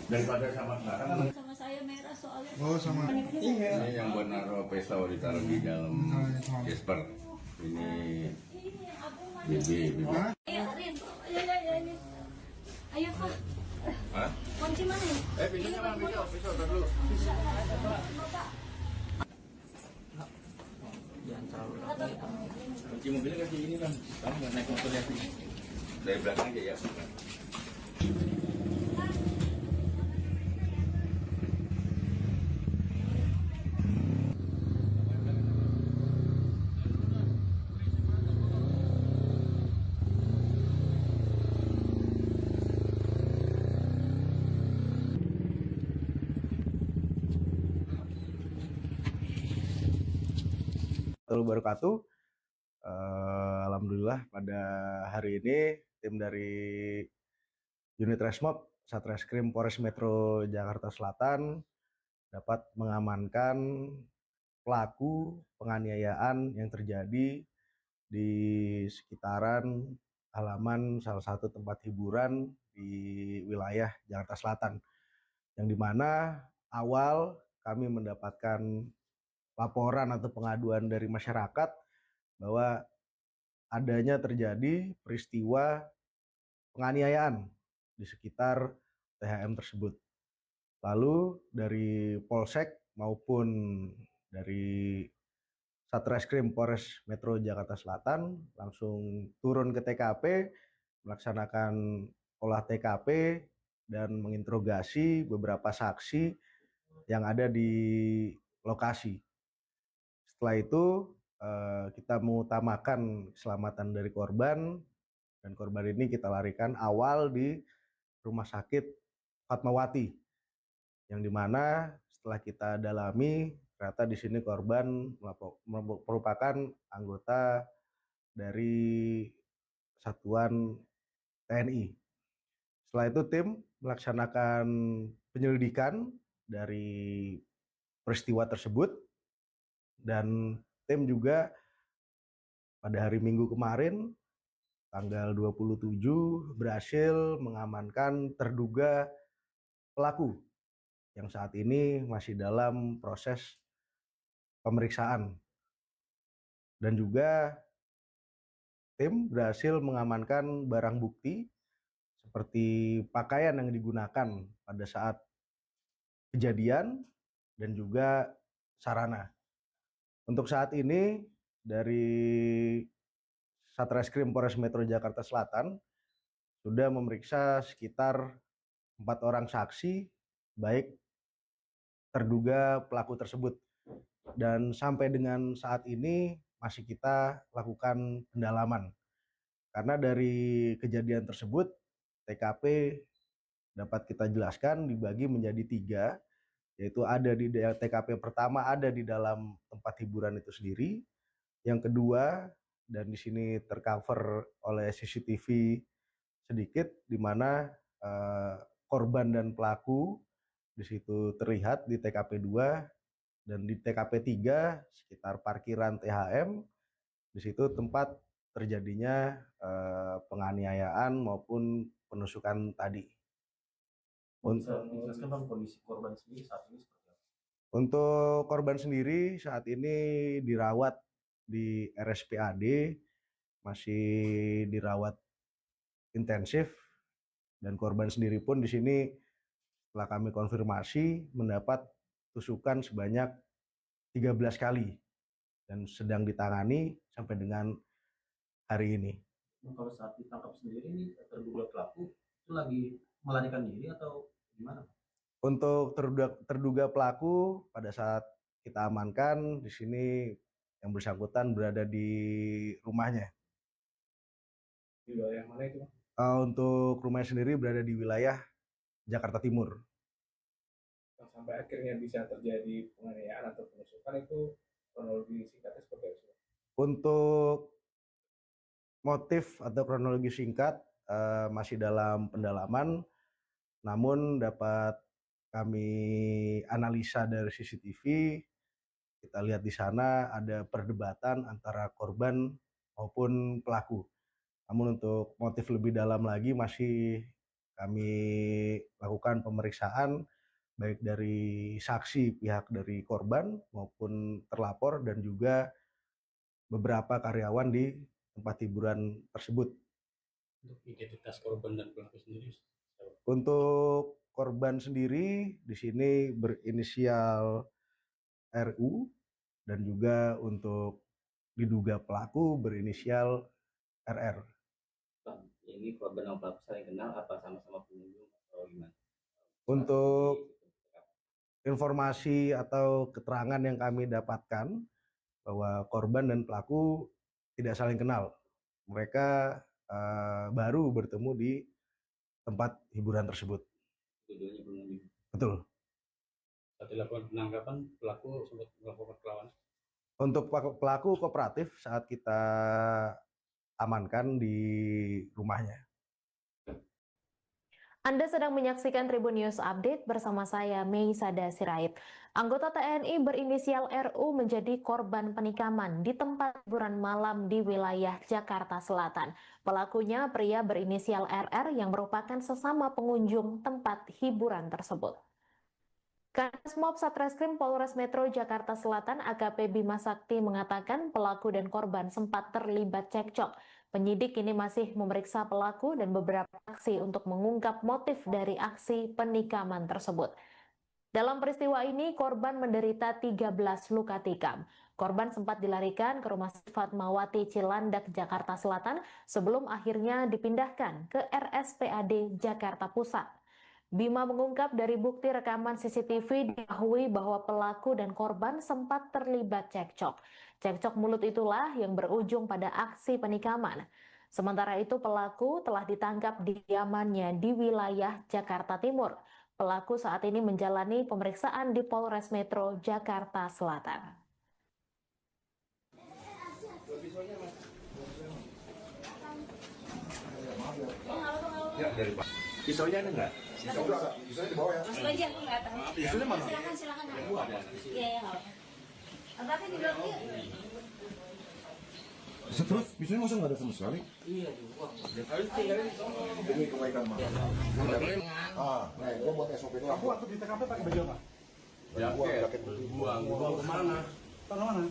Daripada sama sekarang Sama saya merah soalnya. ini yang buat naruh pisau ditaruh di dalam Jasper. Ini bibi. Ayo, Rin. Ayo. Ayo, Pak. Hah? Kunci mana ya? Pisaunya mana? Pisau tar dulu. Kunci mobilnya kasih ini bang. Kamu nggak naik motor ya? Dari belakang aja ya. Warahmatullahi wabarakatuh. Alhamdulillah pada hari ini tim dari unit Resmob Satreskrim Polres Metro Jakarta Selatan dapat mengamankan pelaku penganiayaan yang terjadi di sekitaran halaman salah satu tempat hiburan di wilayah Jakarta Selatan, yang dimana awal kami mendapatkan laporan atau pengaduan dari masyarakat bahwa adanya terjadi peristiwa penganiayaan di sekitar THM tersebut. Lalu dari Polsek maupun dari Satreskrim Polres Metro Jakarta Selatan langsung turun ke TKP, melaksanakan olah TKP dan menginterogasi beberapa saksi yang ada di lokasi. Setelah itu kita mengutamakan keselamatan dari korban, dan korban ini kita larikan awal di Rumah Sakit Fatmawati, yang dimana setelah kita dalami ternyata di sini korban merupakan anggota dari satuan TNI. Setelah itu tim melaksanakan penyelidikan dari peristiwa tersebut, dan tim juga pada hari Minggu kemarin tanggal 27 berhasil mengamankan terduga pelaku yang saat ini masih dalam proses pemeriksaan, dan juga tim berhasil mengamankan barang bukti seperti pakaian yang digunakan pada saat kejadian dan juga sarana. Untuk saat ini dari Satreskrim Polres Metro Jakarta Selatan sudah memeriksa sekitar 4 orang saksi baik terduga pelaku tersebut, dan sampai dengan saat ini masih kita lakukan pendalaman karena dari kejadian tersebut TKP dapat kita jelaskan dibagi menjadi 3, yaitu ada di TKP pertama ada di dalam tempat hiburan itu sendiri, yang kedua dan di sini tercover oleh CCTV sedikit di mana korban dan pelaku di situ terlihat di TKP 2, dan di TKP 3 sekitar parkiran THM di situ tempat terjadinya penganiayaan maupun penusukan tadi. Menjelaskan bang kondisi korban sendiri saat ini seperti apa? Untuk korban sendiri saat ini dirawat di RSPAD, masih dirawat intensif, dan korban sendiri pun di sini setelah kami konfirmasi mendapat tusukan sebanyak 13 kali dan sedang ditangani sampai dengan hari ini. Kalau saat ditangkap sendiri ini terduga pelaku itu lagi melarikan diri atau gimana? Untuk terduga pelaku pada saat kita amankan di sini yang bersangkutan berada di rumahnya. Di wilayah mana itu? Untuk rumahnya sendiri berada di wilayah Jakarta Timur. Yang sampai akhirnya bisa terjadi penganiayaan atau penusukan itu kronologi singkatnya seperti apa? Untuk motif atau kronologi singkat masih dalam pendalaman, namun dapat kami analisa dari CCTV kita lihat di sana ada perdebatan antara korban maupun pelaku. Namun untuk motif lebih dalam lagi masih kami lakukan pemeriksaan baik dari saksi pihak dari korban maupun terlapor dan juga beberapa karyawan di tempat hiburan tersebut. Untuk identitas korban dan pelaku sendiri. Untuk korban sendiri di sini berinisial RU dan juga untuk diduga pelaku berinisial RR. Ini korban dan pelaku saling kenal apa sama-sama pengunjung atau gimana? Untuk informasi atau keterangan yang kami dapatkan bahwa korban dan pelaku tidak saling kenal. Mereka baru bertemu di tempat hiburan tersebut. Tujuannya pengunjung. Betul. Saat dilakukan penangkapan, pelaku sempat melakukan perlawanan. Untuk pelaku kooperatif saat kita amankan di rumahnya. Anda sedang menyaksikan Tribun News Update bersama saya, Meisada Sirait. Anggota TNI berinisial RU menjadi korban penikaman di tempat hiburan malam di wilayah Jakarta Selatan. Pelakunya pria berinisial RR yang merupakan sesama pengunjung tempat hiburan tersebut. Kasmob Satreskrim Polres Metro Jakarta Selatan AKP Bima Sakti mengatakan pelaku dan korban sempat terlibat cekcok. Penyidik ini masih memeriksa pelaku dan beberapa saksi untuk mengungkap motif dari aksi penikaman tersebut. Dalam peristiwa ini, korban menderita 13 luka tikam. Korban sempat dilarikan ke Rumah Sakit Fatmawati Cilandak, Jakarta Selatan sebelum akhirnya dipindahkan ke RSPAD Jakarta Pusat. Bima mengungkap dari bukti rekaman CCTV diketahui bahwa pelaku dan korban sempat terlibat cekcok. Cekcok mulut itulah yang berujung pada aksi penikaman. Sementara itu pelaku telah ditangkap di kediamannya di wilayah Jakarta Timur. Pelaku saat ini menjalani pemeriksaan di Polres Metro Jakarta Selatan. Ya, dari Pak. Pisaunya ada nggak? Bisa di bawah ya. Masuk aja, aku nggak tahu. Pisaunya mana? Silakan. Iya, ya, nggak apa. Abang kan di blok yuk. Terus bisanya masa nggak ada sama sekali? Iya, dibuang. Demi kebaikan mah. Nah, gua buat SOP doang. Aku waktu di TKP pakai baju apa? Jaket putih. Buang kemana? Taruh mana?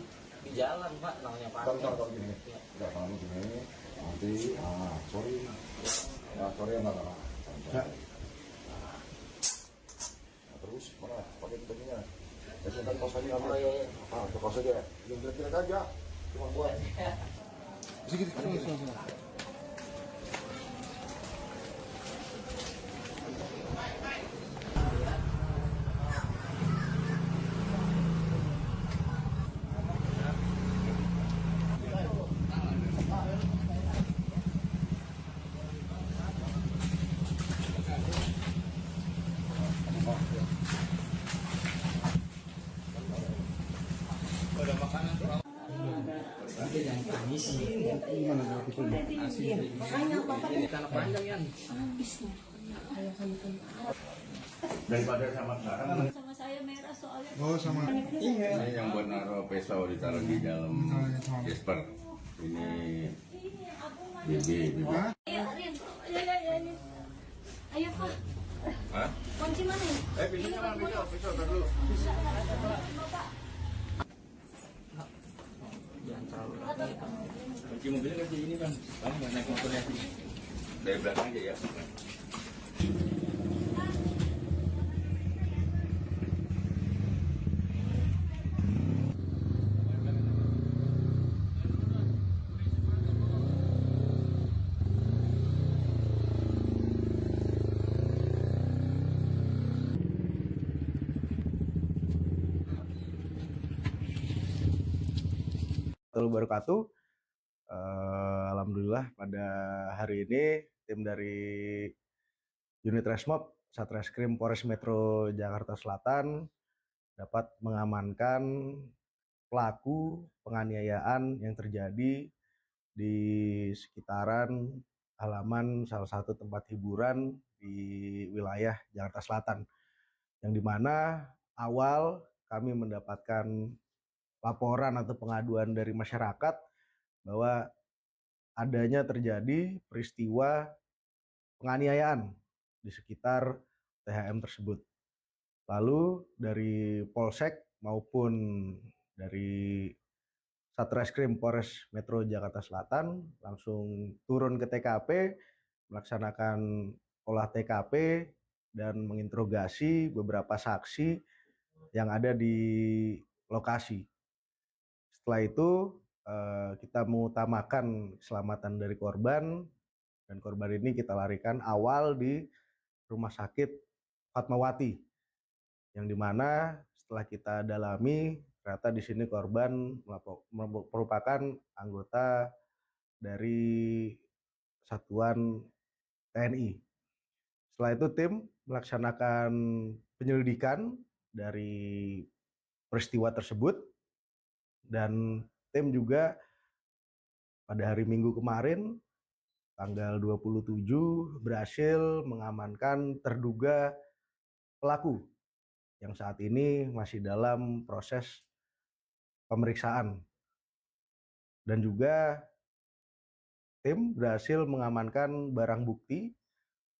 Di jalan, Pak, namanya Pak. Taruh gini. Enggak tangan lu gini. Nanti, sorry. Ya, sorry ya, enggak. Terus mana? Pakai bajunya. Biasanya tadi kaos tadi ngambil. Ke kaos aja. Yang jelek-jelek aja. Cuma buat. Sedikit. Daripada sama sekarang. Sama saya merah soalnya. Oh, sama. Ini yang buat naruh pisau ditaruh di dalam Jasper. Ini Bibi. Ayo, Rin. Ayo. Ayo, Pak. Hah? Kunci mana ya? Pisaunya mana? Pisau dulu. Kunci mobilnya kasih ini bang. Kamu nggak naik motornya sini. Dari belakang aja ya. Wabarakatuh. Alhamdulillah pada hari ini tim dari unit Resmob Satreskrim Polres Metro Jakarta Selatan dapat mengamankan pelaku penganiayaan yang terjadi di sekitaran halaman salah satu tempat hiburan di wilayah Jakarta Selatan, yang dimana awal kami mendapatkan laporan atau pengaduan dari masyarakat bahwa adanya terjadi peristiwa penganiayaan di sekitar THM tersebut. Lalu dari Polsek maupun dari Satreskrim Polres Metro Jakarta Selatan langsung turun ke TKP, melaksanakan olah TKP dan menginterogasi beberapa saksi yang ada di lokasi. Setelah itu kita mengutamakan keselamatan dari korban, dan korban ini kita larikan awal di Rumah Sakit Fatmawati, yang dimana setelah kita dalami ternyata di sini korban merupakan anggota dari satuan TNI. Setelah itu tim melaksanakan penyelidikan dari peristiwa tersebut, dan tim juga pada hari Minggu kemarin tanggal 27 berhasil mengamankan terduga pelaku yang saat ini masih dalam proses pemeriksaan. Dan juga tim berhasil mengamankan barang bukti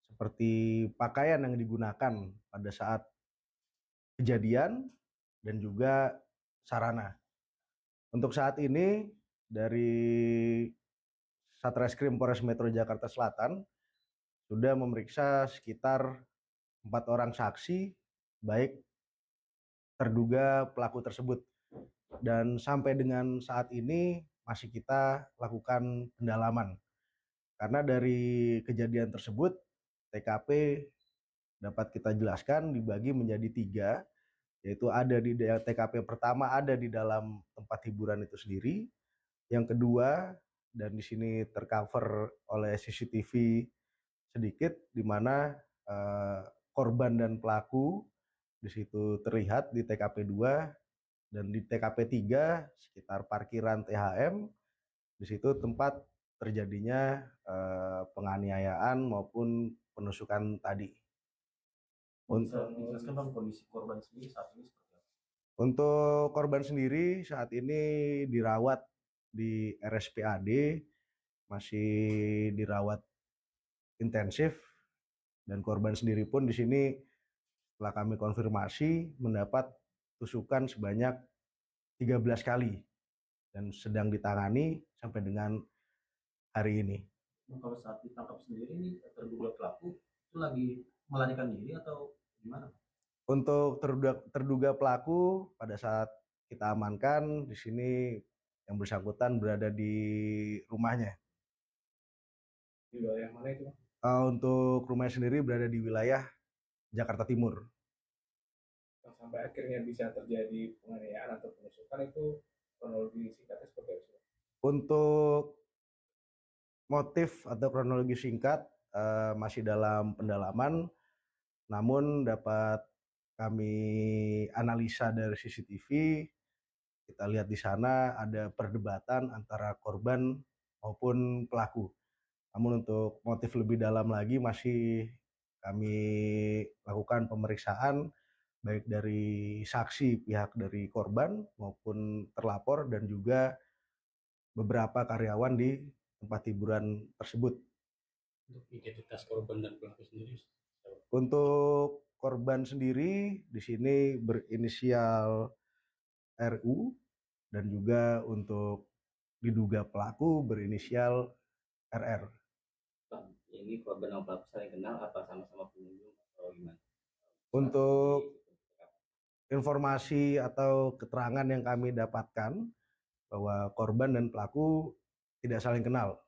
seperti pakaian yang digunakan pada saat kejadian dan juga sarana. Untuk saat ini dari Satreskrim Polres Metro Jakarta Selatan sudah memeriksa sekitar 4 orang saksi baik terduga pelaku tersebut, dan sampai dengan saat ini masih kita lakukan pendalaman karena dari kejadian tersebut TKP dapat kita jelaskan dibagi menjadi 3, yaitu ada di TKP pertama ada di dalam tempat hiburan itu sendiri, yang kedua dan di sini tercover oleh CCTV sedikit di mana korban dan pelaku di situ terlihat di TKP 2, dan di TKP 3 sekitar parkiran THM, di situ tempat terjadinya penganiayaan maupun penusukan tadi. Bisa dijelaskan Bang kondisi korban sendiri saat ini seperti apa? Untuk korban sendiri saat ini dirawat di RSPAD, masih dirawat intensif, dan korban sendiri pun di sini setelah kami konfirmasi mendapat tusukan sebanyak 13 kali dan sedang ditangani sampai dengan hari ini. Kalau saat ditangkap sendiri ini terduga pelaku itu lagi melarikan diri atau gimana? Untuk terduga pelaku pada saat kita amankan di sini yang bersangkutan berada di rumahnya. Di wilayah mana itu? Untuk rumahnya sendiri berada di wilayah Jakarta Timur. Sampai akhirnya bisa terjadi penganiayaan atau penusukan itu kronologi singkatnya seperti apa? Untuk motif atau kronologi singkat masih dalam pendalaman, namun dapat kami analisa dari CCTV, kita lihat di sana ada perdebatan antara korban maupun pelaku. Namun untuk motif lebih dalam lagi masih kami lakukan pemeriksaan baik dari saksi pihak dari korban maupun terlapor dan juga beberapa karyawan di tempat hiburan tersebut. Untuk identitas korban dan pelaku sendiri? Untuk korban sendiri di sini berinisial RU, dan juga untuk diduga pelaku berinisial RR. Ini korban dan pelaku saling kenal apa sama-sama pengunjung atau gimana? Untuk informasi atau keterangan yang kami dapatkan bahwa korban dan pelaku tidak saling kenal.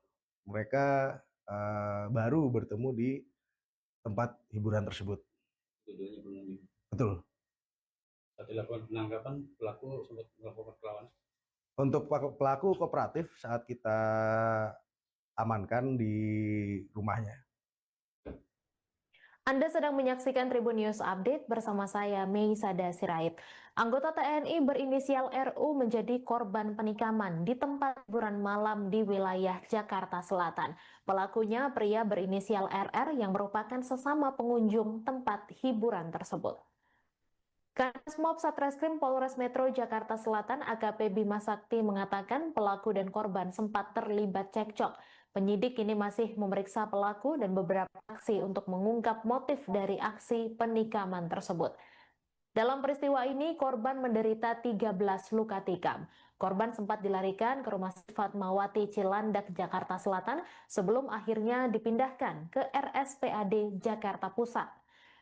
Mereka baru bertemu di tempat hiburan tersebut. Tujuannya pengunjung. Betul. Saat dilakukan penangkapan, pelaku sempat melakukan perlawanan? Untuk pelaku kooperatif saat kita amankan di rumahnya. Anda sedang menyaksikan Tribun News Update bersama saya, Meisada Sirait. Anggota TNI berinisial RU menjadi korban penikaman di tempat hiburan malam di wilayah Jakarta Selatan. Pelakunya pria berinisial RR yang merupakan sesama pengunjung tempat hiburan tersebut. Kasmob Satreskrim Polres Metro Jakarta Selatan AKP Bima Sakti mengatakan pelaku dan korban sempat terlibat cekcok. Penyidik kini masih memeriksa pelaku dan beberapa saksi untuk mengungkap motif dari aksi penikaman tersebut. Dalam peristiwa ini, korban menderita 13 luka tikam. Korban sempat dilarikan ke Rumah Sakit Fatmawati Cilandak, Jakarta Selatan sebelum akhirnya dipindahkan ke RSPAD Jakarta Pusat.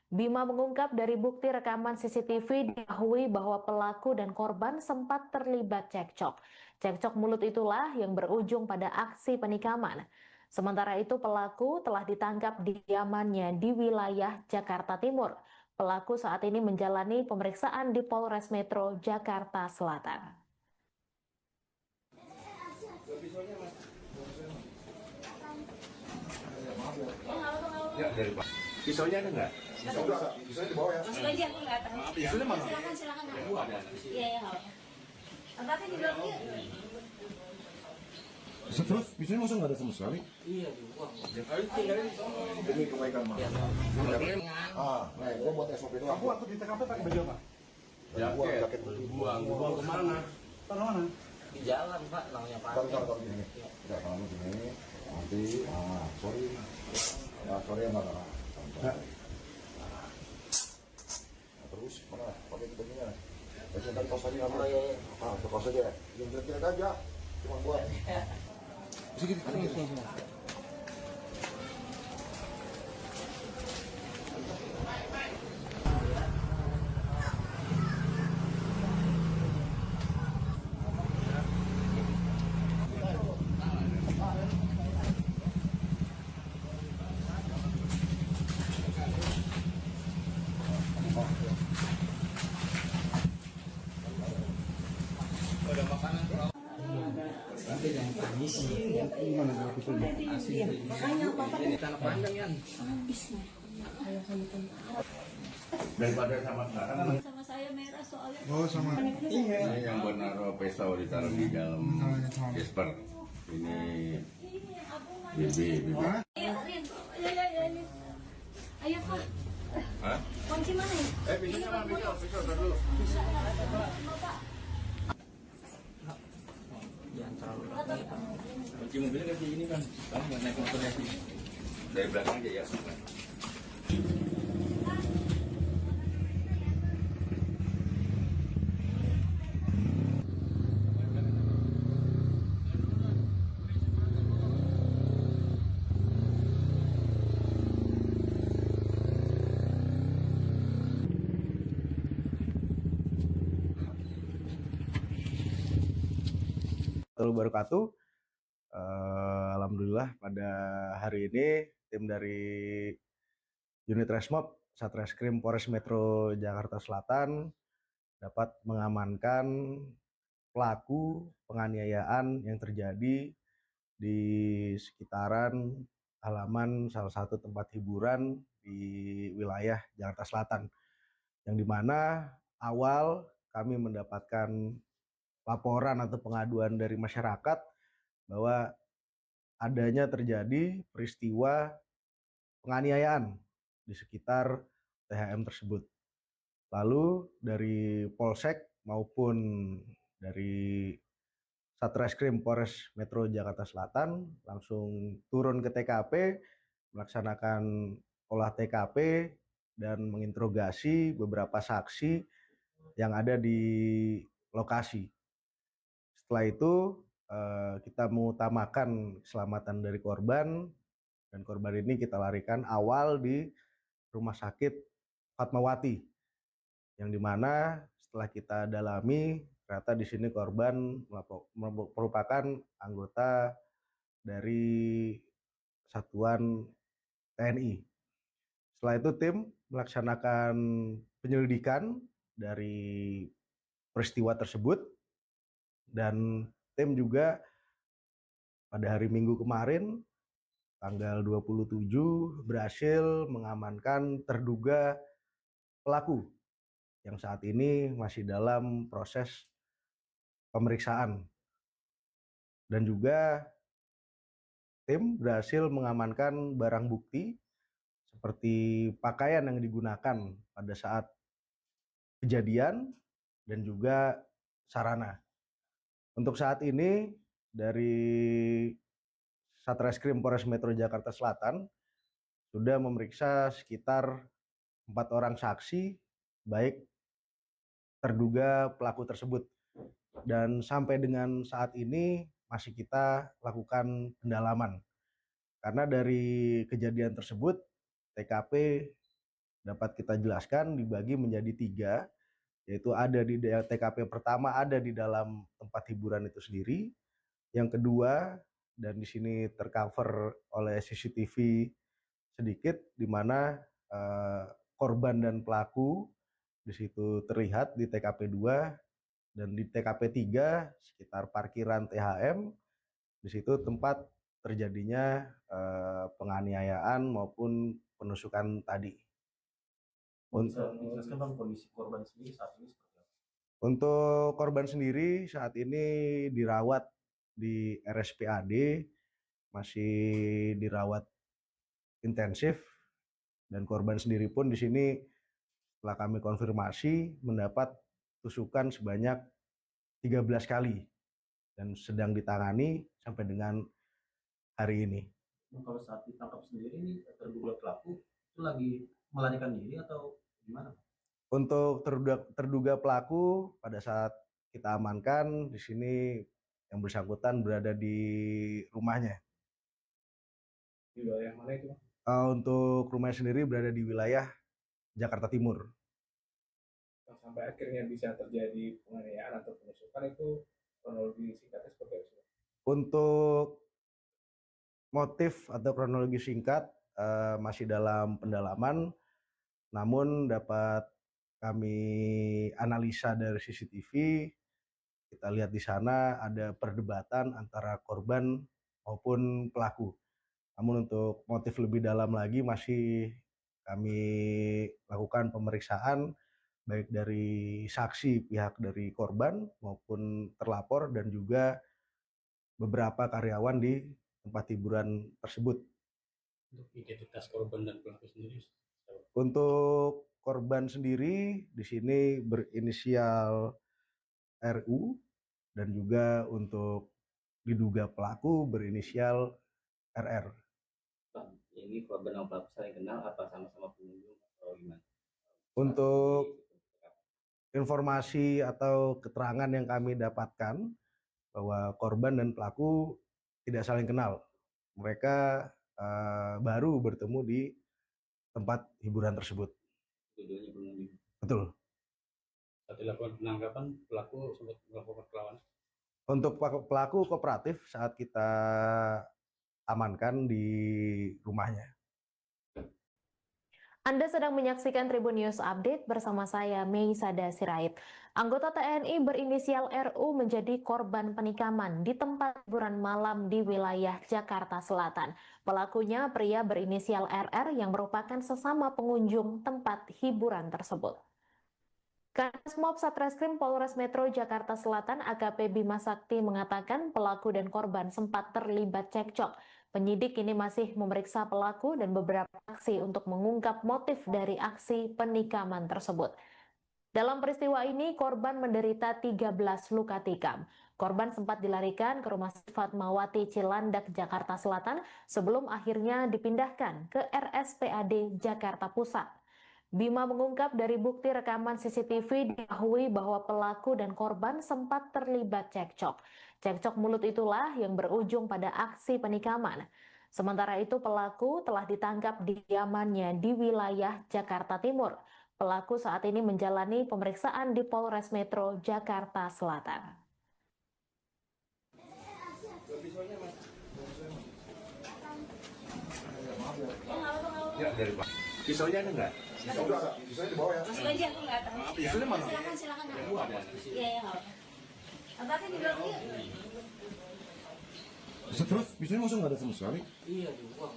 Bima mengungkap dari bukti rekaman CCTV diketahui bahwa pelaku dan korban sempat terlibat cekcok. Cekcok mulut itulah yang berujung pada aksi penikaman. Sementara itu pelaku telah ditangkap di kediamannya di wilayah Jakarta Timur. Pelaku saat ini menjalani pemeriksaan di Polres Metro Jakarta Selatan. Ya, dari Pak. Pisaunya ada nggak? Bisa di bawah ya. Masuk aja, aku nggak tahu. Pisaunya mana? Silakan. Iya, iya. Tapi di blok yuk. Terus pisaunya masa nggak ada sama sekali? Iya, dibuang. Demi kebaikan mah. Nah, gua buat SOP doang. Aku waktu di TKP pakai baju apa? Jaket. Buang kemana? Taruh mana? Di jalan, Pak, namanya Pak. Taruh gini. Enggak, kalau gini. Nanti, sorry. Ya, sorry ya, Mbak. Terus, mana? Pakai begininya. Saya tadi kos tadi ngambil. Kos aja. Yang jelek-jelek aja. Cuma buat. Sedikit. Daripada sama sekarang. Sama saya merah soalnya. Oh, sama. Ini yang buat naruh pisau ditaruh di dalam Jasper. Ini Bibi. Ayo, Rin. Ayo. Ayo, Pak. Hah? Kunci mana ya? Pisaunya mana? Pisau dulu. Jangan terlalu lama. Kunci mobilnya kan kayak gini kan. Kamu nggak naik motornya sih. Dari belakang aja ya. Wabarakatuh. Alhamdulillah pada hari ini tim dari unit Resmob Satreskrim Polres Metro Jakarta Selatan dapat mengamankan pelaku penganiayaan yang terjadi di sekitaran halaman salah satu tempat hiburan di wilayah Jakarta Selatan, yang dimana awal kami mendapatkan laporan atau pengaduan dari masyarakat bahwa adanya terjadi peristiwa penganiayaan di sekitar THM tersebut. Lalu dari Polsek maupun dari Satreskrim Polres Metro Jakarta Selatan langsung turun ke TKP, melaksanakan olah TKP dan menginterogasi beberapa saksi yang ada di lokasi. Setelah itu kita mengutamakan keselamatan dari korban, dan korban ini kita larikan awal di Rumah Sakit Fatmawati, yang dimana setelah kita dalami ternyata di sini korban merupakan anggota dari satuan TNI. Setelah itu tim melaksanakan penyelidikan dari peristiwa tersebut, dan tim juga pada hari Minggu kemarin tanggal 27 berhasil mengamankan terduga pelaku yang saat ini masih dalam proses pemeriksaan. Dan juga tim berhasil mengamankan barang bukti seperti pakaian yang digunakan pada saat kejadian dan juga sarana. Untuk saat ini dari Satreskrim Polres Metro Jakarta Selatan sudah memeriksa sekitar 4 orang saksi, baik terduga pelaku tersebut. Dan sampai dengan saat ini masih kita lakukan pendalaman. Karena dari kejadian tersebut, TKP dapat kita jelaskan dibagi menjadi 3, yaitu ada di TKP pertama ada di dalam tempat hiburan itu sendiri. Yang kedua, dan di sini tercover oleh CCTV sedikit, di mana korban dan pelaku di situ terlihat di TKP 2, dan di TKP 3 sekitar parkiran THM, di situ tempat terjadinya penganiayaan maupun penusukan tadi. Bisa dijelaskan Bang kondisi korban sendiri saat ini seperti apa? Untuk korban sendiri saat ini dirawat di RSPAD, masih dirawat intensif, dan korban sendiri pun di sini setelah kami konfirmasi mendapat tusukan sebanyak 13 kali dan sedang ditangani sampai dengan hari ini. Kalau saat ditangkap sendiri ini terduga pelaku itu lagi melarikan diri atau gimana? Untuk terduga pelaku pada saat kita amankan di sini yang bersangkutan berada di rumahnya. Di wilayah mana itu, Bang? Untuk rumahnya sendiri berada di wilayah Jakarta Timur. Yang sampai akhirnya bisa terjadi penganiayaan atau penusukan itu kronologi singkatnya seperti apa? Untuk motif atau kronologi singkat masih dalam pendalaman, namun dapat kami analisa dari CCTV, kita lihat di sana ada perdebatan antara korban maupun pelaku. Namun untuk motif lebih dalam lagi masih kami lakukan pemeriksaan baik dari saksi pihak dari korban maupun terlapor dan juga beberapa karyawan di tempat hiburan tersebut. Untuk identitas korban dan pelaku sendiri? Untuk korban sendiri di sini berinisial RU, dan juga untuk diduga pelaku berinisial RR. Bang, ini korban dan pelaku saling kenal apa sama-sama pengunjung atau gimana? Untuk informasi atau keterangan yang kami dapatkan bahwa korban dan pelaku tidak saling kenal. Mereka baru bertemu di tempat hiburan tersebut. Tujuannya pengunjung. Betul. Saat dilakukan penangkapan, pelaku sempat melakukan perlawanan? Untuk pelaku kooperatif saat kita amankan di rumahnya. Anda sedang menyaksikan Tribun News Update bersama saya, Meisada Sirait. Anggota TNI berinisial RU menjadi korban penikaman di tempat hiburan malam di wilayah Jakarta Selatan. Pelakunya pria berinisial RR yang merupakan sesama pengunjung tempat hiburan tersebut. Kasmob Satreskrim Polres Metro Jakarta Selatan AKP Bima Sakti mengatakan pelaku dan korban sempat terlibat cekcok. Penyidik ini masih memeriksa pelaku dan beberapa saksi untuk mengungkap motif dari aksi penikaman tersebut. Dalam peristiwa ini, korban menderita 13 luka tikam. Korban sempat dilarikan ke Rumah Sakit Fatmawati Cilandak, Jakarta Selatan sebelum akhirnya dipindahkan ke RSPAD Jakarta Pusat. Bima mengungkap dari bukti rekaman CCTV diketahui bahwa pelaku dan korban sempat terlibat cekcok. Cekcok mulut itulah yang berujung pada aksi penikaman. Sementara itu pelaku telah ditangkap di kediamannya di wilayah Jakarta Timur. Pelaku saat ini menjalani pemeriksaan di Polres Metro Jakarta Selatan. Ya, dari Pak. Pisaunya ada nggak? Pisaunya di bawah ya. Masuk aja, aku nggak tahu. Pisaunya mana? Silakan. Iya, nggak apa-apa. Abangnya di belakang yuk. Terus pisaunya masuk nggak ada sama sekali? Iya, dibuang.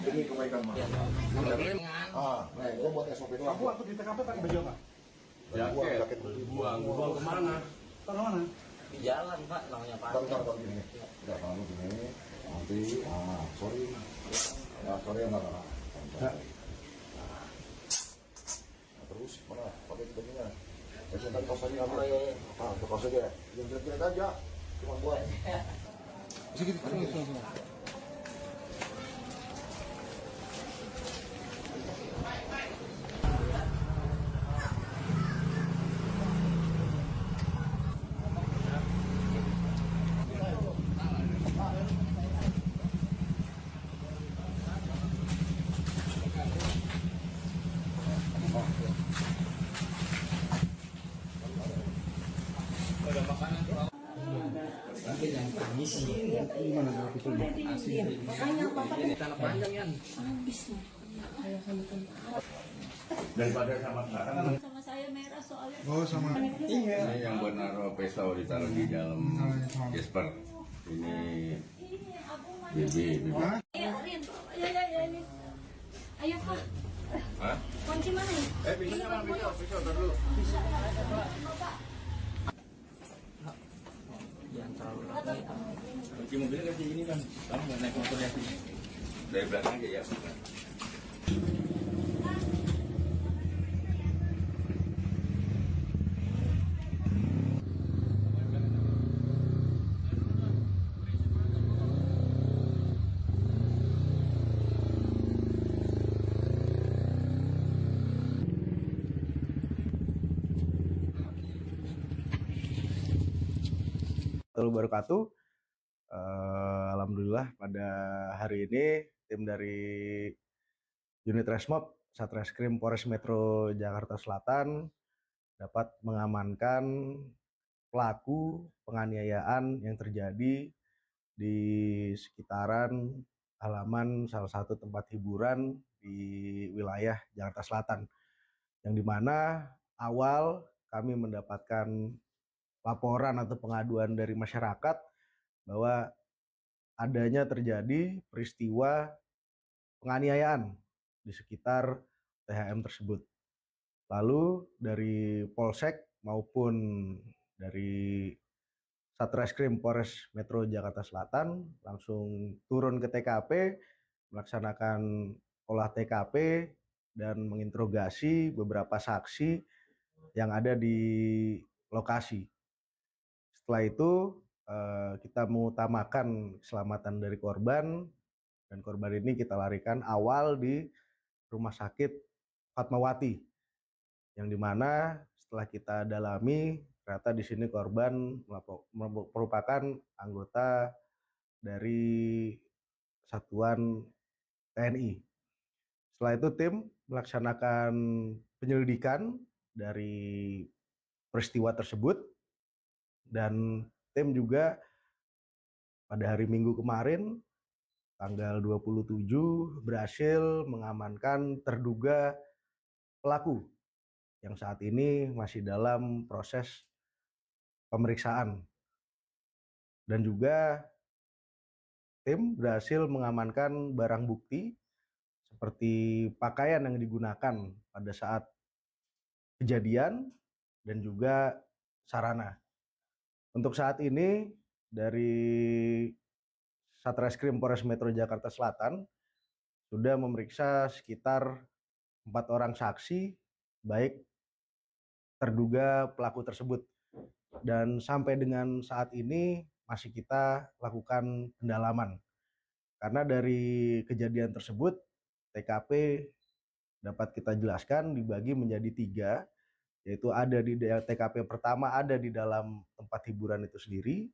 Demi kebaikan mah. Nah, gua buat SOP doang. Aku waktu di TKP pakai baju apa? Jaket. Buang kemana? Taruh mana? Di jalan Pak, namanya Pak. Taruh gini. Udah taruh gini. Nanti, sorry. Ya, sorry ya, enggak. Terus mana? jelek-jelek aja, cuma buat. Daripada sama sekarang Sama saya merah soalnya. Oh, sama. ini yang buat naruh pisau ditaruh di dalam Jasper. Ini Bibi. Ayo, Rin. Ya, ini. Ayo, Pak. Hah? Kunci mana ya? Pisau mana pisau dulu. Kunci mobilnya kayak gini kan. Kamu nggak naik motor dari sini. Dari belakang aja ya. Warahmatullahi wabarakatuh. Alhamdulillah pada hari ini tim dari unit Resmob Satreskrim Polres Metro Jakarta Selatan dapat mengamankan pelaku penganiayaan yang terjadi di sekitaran halaman salah satu tempat hiburan di wilayah Jakarta Selatan, yang dimana awal kami mendapatkan laporan atau pengaduan dari masyarakat bahwa adanya terjadi peristiwa penganiayaan di sekitar THM tersebut. Lalu dari Polsek maupun dari Satreskrim Polres Metro Jakarta Selatan langsung turun ke TKP, melaksanakan olah TKP dan menginterogasi beberapa saksi yang ada di lokasi. Setelah itu kita mengutamakan keselamatan dari korban, dan korban ini kita larikan awal di Rumah Sakit Fatmawati, yang dimana setelah kita dalami ternyata di sini korban merupakan anggota dari satuan TNI. Setelah itu tim melaksanakan penyelidikan dari peristiwa tersebut, dan tim juga pada hari Minggu kemarin tanggal 27 berhasil mengamankan terduga pelaku yang saat ini masih dalam proses pemeriksaan. Dan juga tim berhasil mengamankan barang bukti seperti pakaian yang digunakan pada saat kejadian dan juga sarana. Untuk saat ini dari Satreskrim Polres Metro Jakarta Selatan sudah memeriksa sekitar 4 orang saksi baik terduga pelaku tersebut, dan sampai dengan saat ini masih kita lakukan pendalaman karena dari kejadian tersebut TKP dapat kita jelaskan dibagi menjadi 3, yaitu ada di TKP pertama ada di dalam tempat hiburan itu sendiri,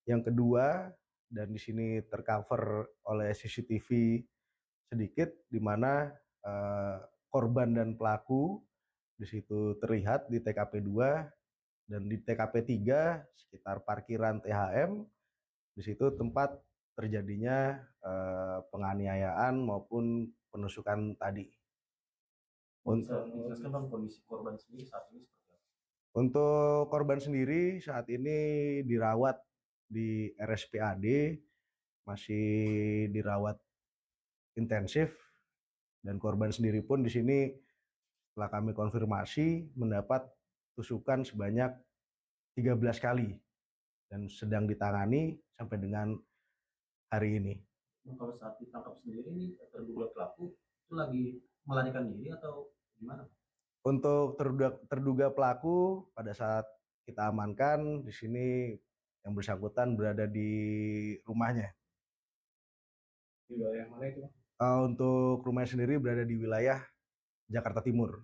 yang kedua dan di sini tercover oleh CCTV sedikit di mana korban dan pelaku di situ terlihat di TKP 2, dan di TKP 3 sekitar parkiran THM di situ tempat terjadinya penganiayaan maupun penusukan tadi. Menjelaskan bang kondisi korban sendiri saat ini seperti apa? Untuk korban sendiri saat ini dirawat di RSPAD, masih dirawat intensif, dan korban sendiri pun di sini setelah kami konfirmasi mendapat tusukan sebanyak 13 kali dan sedang ditangani sampai dengan hari ini. Kalau saat ditangkap sendiri ini terduga pelaku itu lagi melarikan diri atau gimana? Untuk terduga pelaku pada saat kita amankan di sini yang bersangkutan berada di rumahnya. Di wilayah mana itu, Bang? Untuk rumahnya sendiri berada di wilayah Jakarta Timur.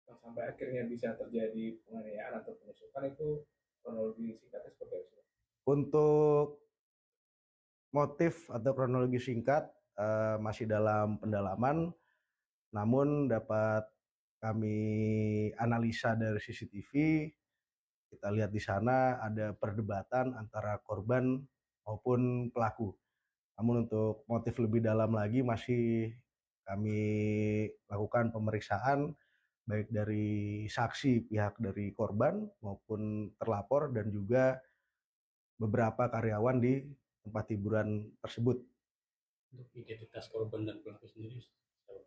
Yang sampai akhirnya bisa terjadi penganiayaan atau penusukan itu kronologi singkatnya seperti apa, Bang? Untuk motif atau kronologi singkat masih dalam pendalaman, namun dapat kami analisa dari CCTV. Kita lihat di sana ada perdebatan antara korban maupun pelaku. Namun untuk motif lebih dalam lagi masih kami lakukan pemeriksaan baik dari saksi pihak dari korban maupun terlapor dan juga beberapa karyawan di tempat hiburan tersebut. Untuk identitas korban dan pelaku sendiri.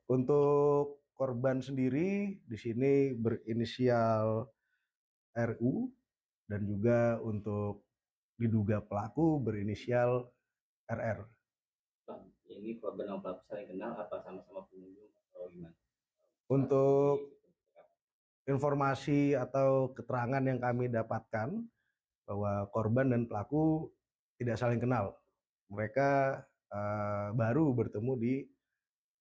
Untuk korban sendiri di sini berinisial RU dan juga untuk diduga pelaku berinisial RR. Bang, ini korban sama pelaku saling kenal apa sama-sama pengunjung atau gimana? Untuk informasi atau keterangan yang kami dapatkan bahwa korban dan pelaku tidak saling kenal. Mereka baru bertemu di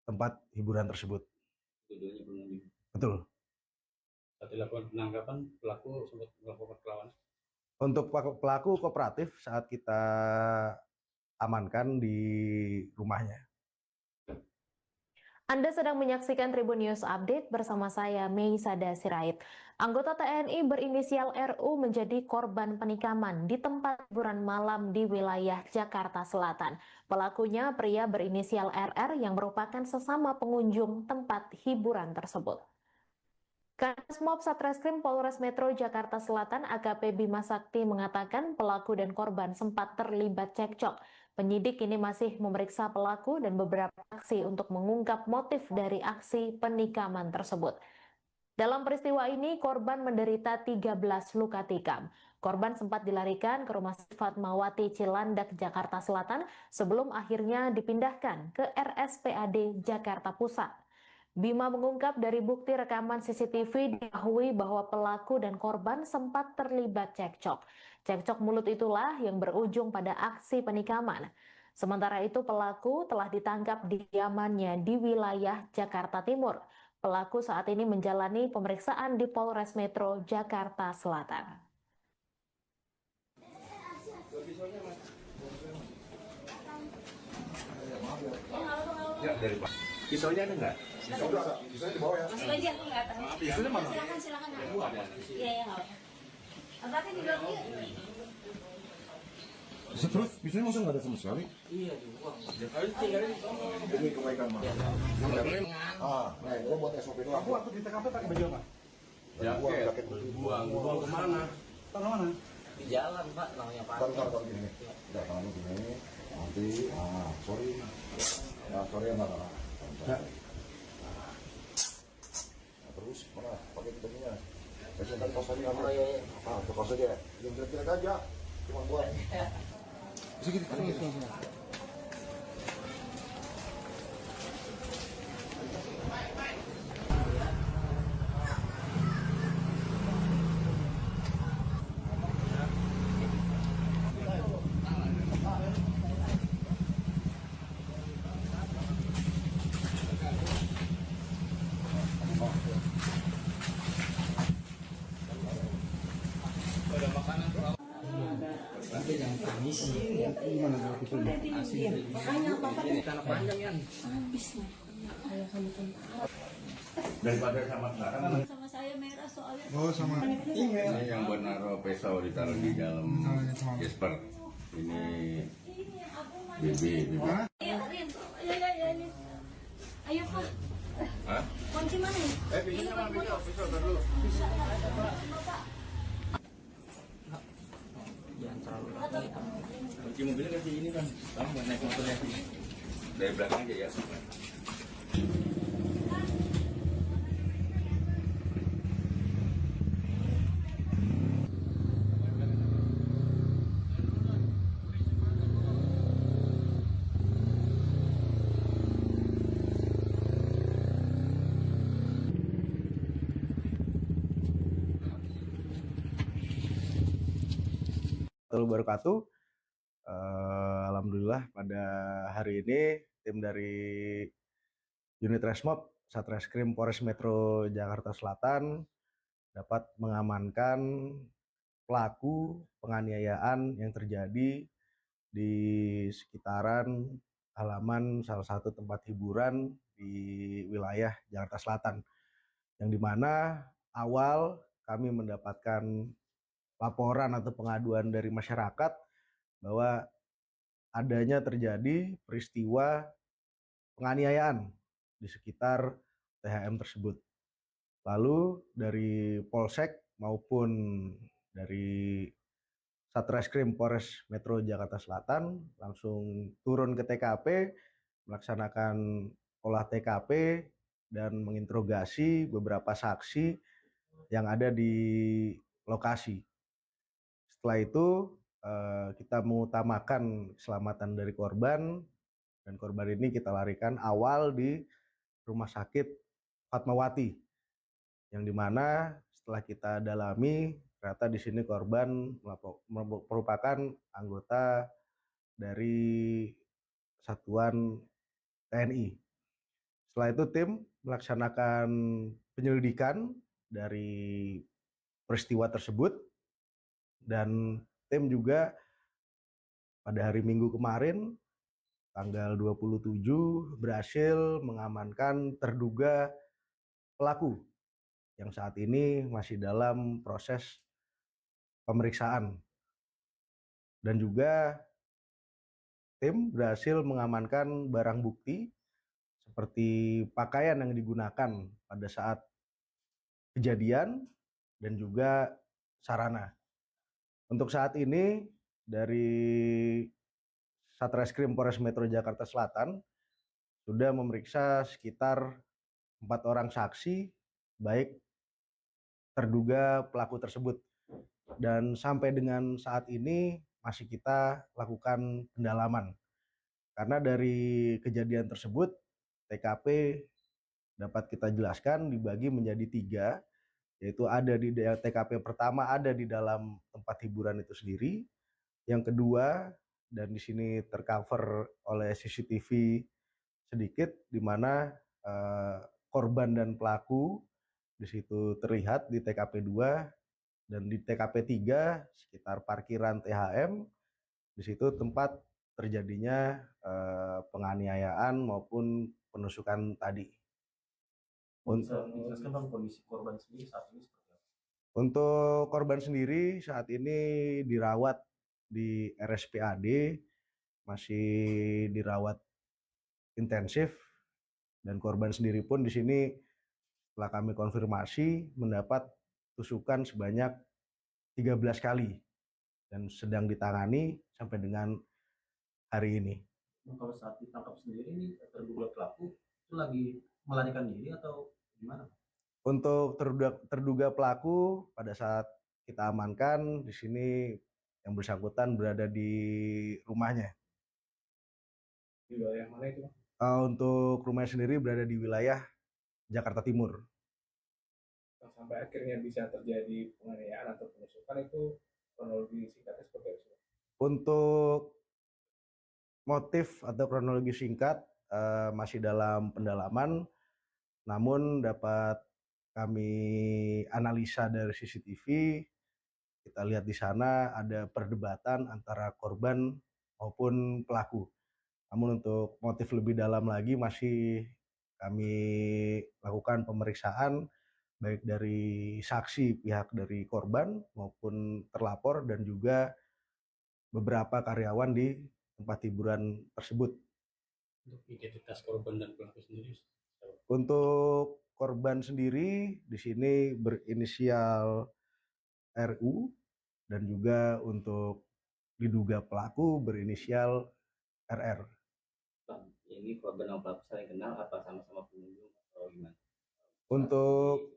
tempat hiburan tersebut. Tujuannya pengunjung. Betul. Saat dilakukan penangkapan, pelaku sempat melakukan perlawanan. Untuk pelaku kooperatif saat kita amankan di rumahnya. Anda sedang menyaksikan Tribun News Update bersama saya, Meisada Sirait. Anggota TNI berinisial RU menjadi korban penikaman di tempat hiburan malam di wilayah Jakarta Selatan. Pelakunya pria berinisial RR yang merupakan sesama pengunjung tempat hiburan tersebut. Kanit Mob Satreskrim Polres Metro Jakarta Selatan AKP Bima Sakti mengatakan pelaku dan korban sempat terlibat cekcok. Penyidik kini masih memeriksa pelaku dan beberapa saksi untuk mengungkap motif dari aksi penikaman tersebut. Dalam peristiwa ini, korban menderita 13 luka tikam. Korban sempat dilarikan ke Rumah Sakit Fatmawati Cilandak, Jakarta Selatan sebelum akhirnya dipindahkan ke RSPAD Jakarta Pusat. Bima mengungkap dari bukti rekaman CCTV diketahui bahwa pelaku dan korban sempat terlibat cekcok. Cekcok mulut itulah yang berujung pada aksi penikaman. Sementara itu pelaku telah ditangkap di kediamannya di wilayah Jakarta Timur. Pelaku saat ini menjalani pemeriksaan di Polres Metro Jakarta Selatan. Ya, dari Pak. Pisaunya ada nggak? Bisa di bawah ya. Masuk aja, aku nggak tahu. Pisaunya mana? Silakan. Iya, ya, nggak apa. Abangnya di blok yuk. Terus pisaunya masa nggak ada sama sekali? Iya, dibuang. Demi kebaikan mah. Nah, gua buat SOP doang. Aku di TKP pakai baju apa? Jaket. Buang kemana? Tahu mana? Di jalan, Pak, namanya Pak. Bentar gini. Udah tangan lu gini. Nanti, sorry. Ya, sorry ya nggak. Terus mana? Pakai bajunya. Biasanya tadi kaos tadi kamu. Ke kaos aja. Yang jelek-jelek aja. Cuma buat. Sini. Daripada sama sekarang. Sama saya merah soalnya. Oh, sama. Ini yang buat naruh pisau ditaruh di dalam Jesper. Ini Bibi. Ayo, Rin. Ayo. Ayo, Pak. Hah? Kunci mana ya? Pisaunya mana? Pisau dulu. Kunci mobilnya kasih ini kan. Kamu buat naik motornya sini. Dari belakang aja ya. wabarakatuh. Alhamdulillah pada hari ini tim dari unit Resmob Satreskrim Polres Metro Jakarta Selatan dapat mengamankan pelaku penganiayaan yang terjadi di sekitaran halaman salah satu tempat hiburan di wilayah Jakarta Selatan, yang dimana awal kami mendapatkan laporan atau pengaduan dari masyarakat bahwa adanya terjadi peristiwa penganiayaan di sekitar THM tersebut. Lalu dari Polsek maupun dari Satreskrim Polres Metro Jakarta Selatan langsung turun ke TKP, melaksanakan olah TKP dan menginterogasi beberapa saksi yang ada di lokasi. Setelah itu kita mengutamakan keselamatan dari korban, dan korban ini kita larikan awal di Rumah Sakit Fatmawati, yang dimana setelah kita dalami ternyata di sini korban merupakan anggota dari satuan TNI. Setelah itu tim melaksanakan penyelidikan dari peristiwa tersebut, dan tim juga pada hari Minggu kemarin tanggal 27 berhasil mengamankan terduga pelaku yang saat ini masih dalam proses pemeriksaan. Dan juga tim berhasil mengamankan barang bukti seperti pakaian yang digunakan pada saat kejadian dan juga sarana. Untuk saat ini dari Satreskrim Polres Metro Jakarta Selatan sudah memeriksa sekitar 4 orang saksi baik terduga pelaku tersebut, dan sampai dengan saat ini masih kita lakukan pendalaman karena dari kejadian tersebut TKP dapat kita jelaskan dibagi menjadi 3, yaitu ada di TKP pertama ada di dalam tempat hiburan itu sendiri, yang kedua dan di sini tercover oleh CCTV sedikit di mana korban dan pelaku di situ terlihat di TKP 2, dan di TKP 3 sekitar parkiran THM di situ tempat terjadinya penganiayaan maupun penusukan tadi. Bisa dijelaskan bang kondisi korban sendiri saat ini seperti apa? Untuk korban sendiri saat ini dirawat di RSPAD, masih dirawat intensif, dan korban sendiri pun di sini setelah kami konfirmasi mendapat tusukan sebanyak 13 kali dan sedang ditangani sampai dengan hari ini. Kalau saat ditangkap sendiri ini terduga pelaku itu lagi melarikan diri atau gimana? Untuk terduga pelaku pada saat kita amankan di sini yang bersangkutan berada di rumahnya. Di wilayah mana itu? Untuk rumahnya sendiri berada di wilayah Jakarta Timur. Sampai akhirnya bisa terjadi penganiayaan atau penusukan itu kronologi singkatnya seperti apa? Untuk motif atau kronologi singkat masih dalam pendalaman, namun dapat kami analisa dari CCTV, kita lihat di sana ada perdebatan antara korban maupun pelaku. Namun untuk motif lebih dalam lagi masih kami lakukan pemeriksaan baik dari saksi pihak dari korban maupun terlapor dan juga beberapa karyawan di tempat hiburan tersebut. Untuk identitas korban dan pelaku sendiri? Untuk korban sendiri di sini berinisial RU, dan juga untuk diduga pelaku berinisial RR. Bang, ini korban dan pelaku saling kenal apa sama-sama pengunjung atau gimana? Untuk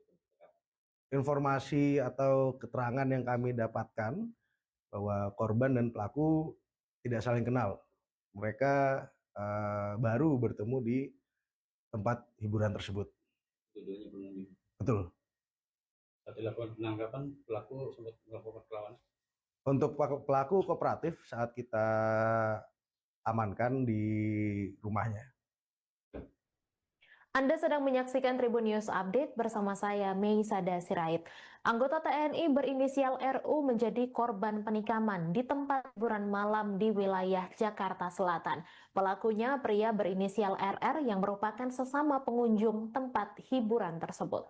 informasi atau keterangan yang kami dapatkan bahwa korban dan pelaku tidak saling kenal. Mereka baru bertemu di tempat hiburan tersebut. Keduanya pengunjung. Betul. Saat dilakukan penangkapan, pelaku sempat melakukan perlawanan? Untuk pelaku kooperatif saat kita amankan di rumahnya. Anda sedang menyaksikan Tribun News Update bersama saya, Mei Sada Sirait. Anggota TNI berinisial RU menjadi korban penikaman di tempat hiburan malam di wilayah Jakarta Selatan. Pelakunya pria berinisial RR yang merupakan sesama pengunjung tempat hiburan tersebut.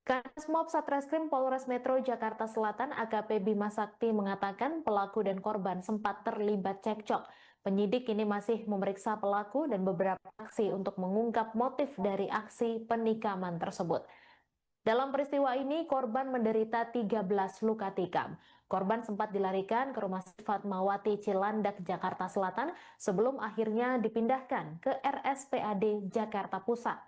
Kasmob Satreskrim Polres Metro Jakarta Selatan AKP Bima Sakti mengatakan pelaku dan korban sempat terlibat cekcok. Penyidik kini masih memeriksa pelaku dan beberapa saksi untuk mengungkap motif dari aksi penikaman tersebut. Dalam peristiwa ini, korban menderita 13 luka tikam. Korban sempat dilarikan ke Rumah Sakit Fatmawati Cilandak, Jakarta Selatan sebelum akhirnya dipindahkan ke RSPAD Jakarta Pusat.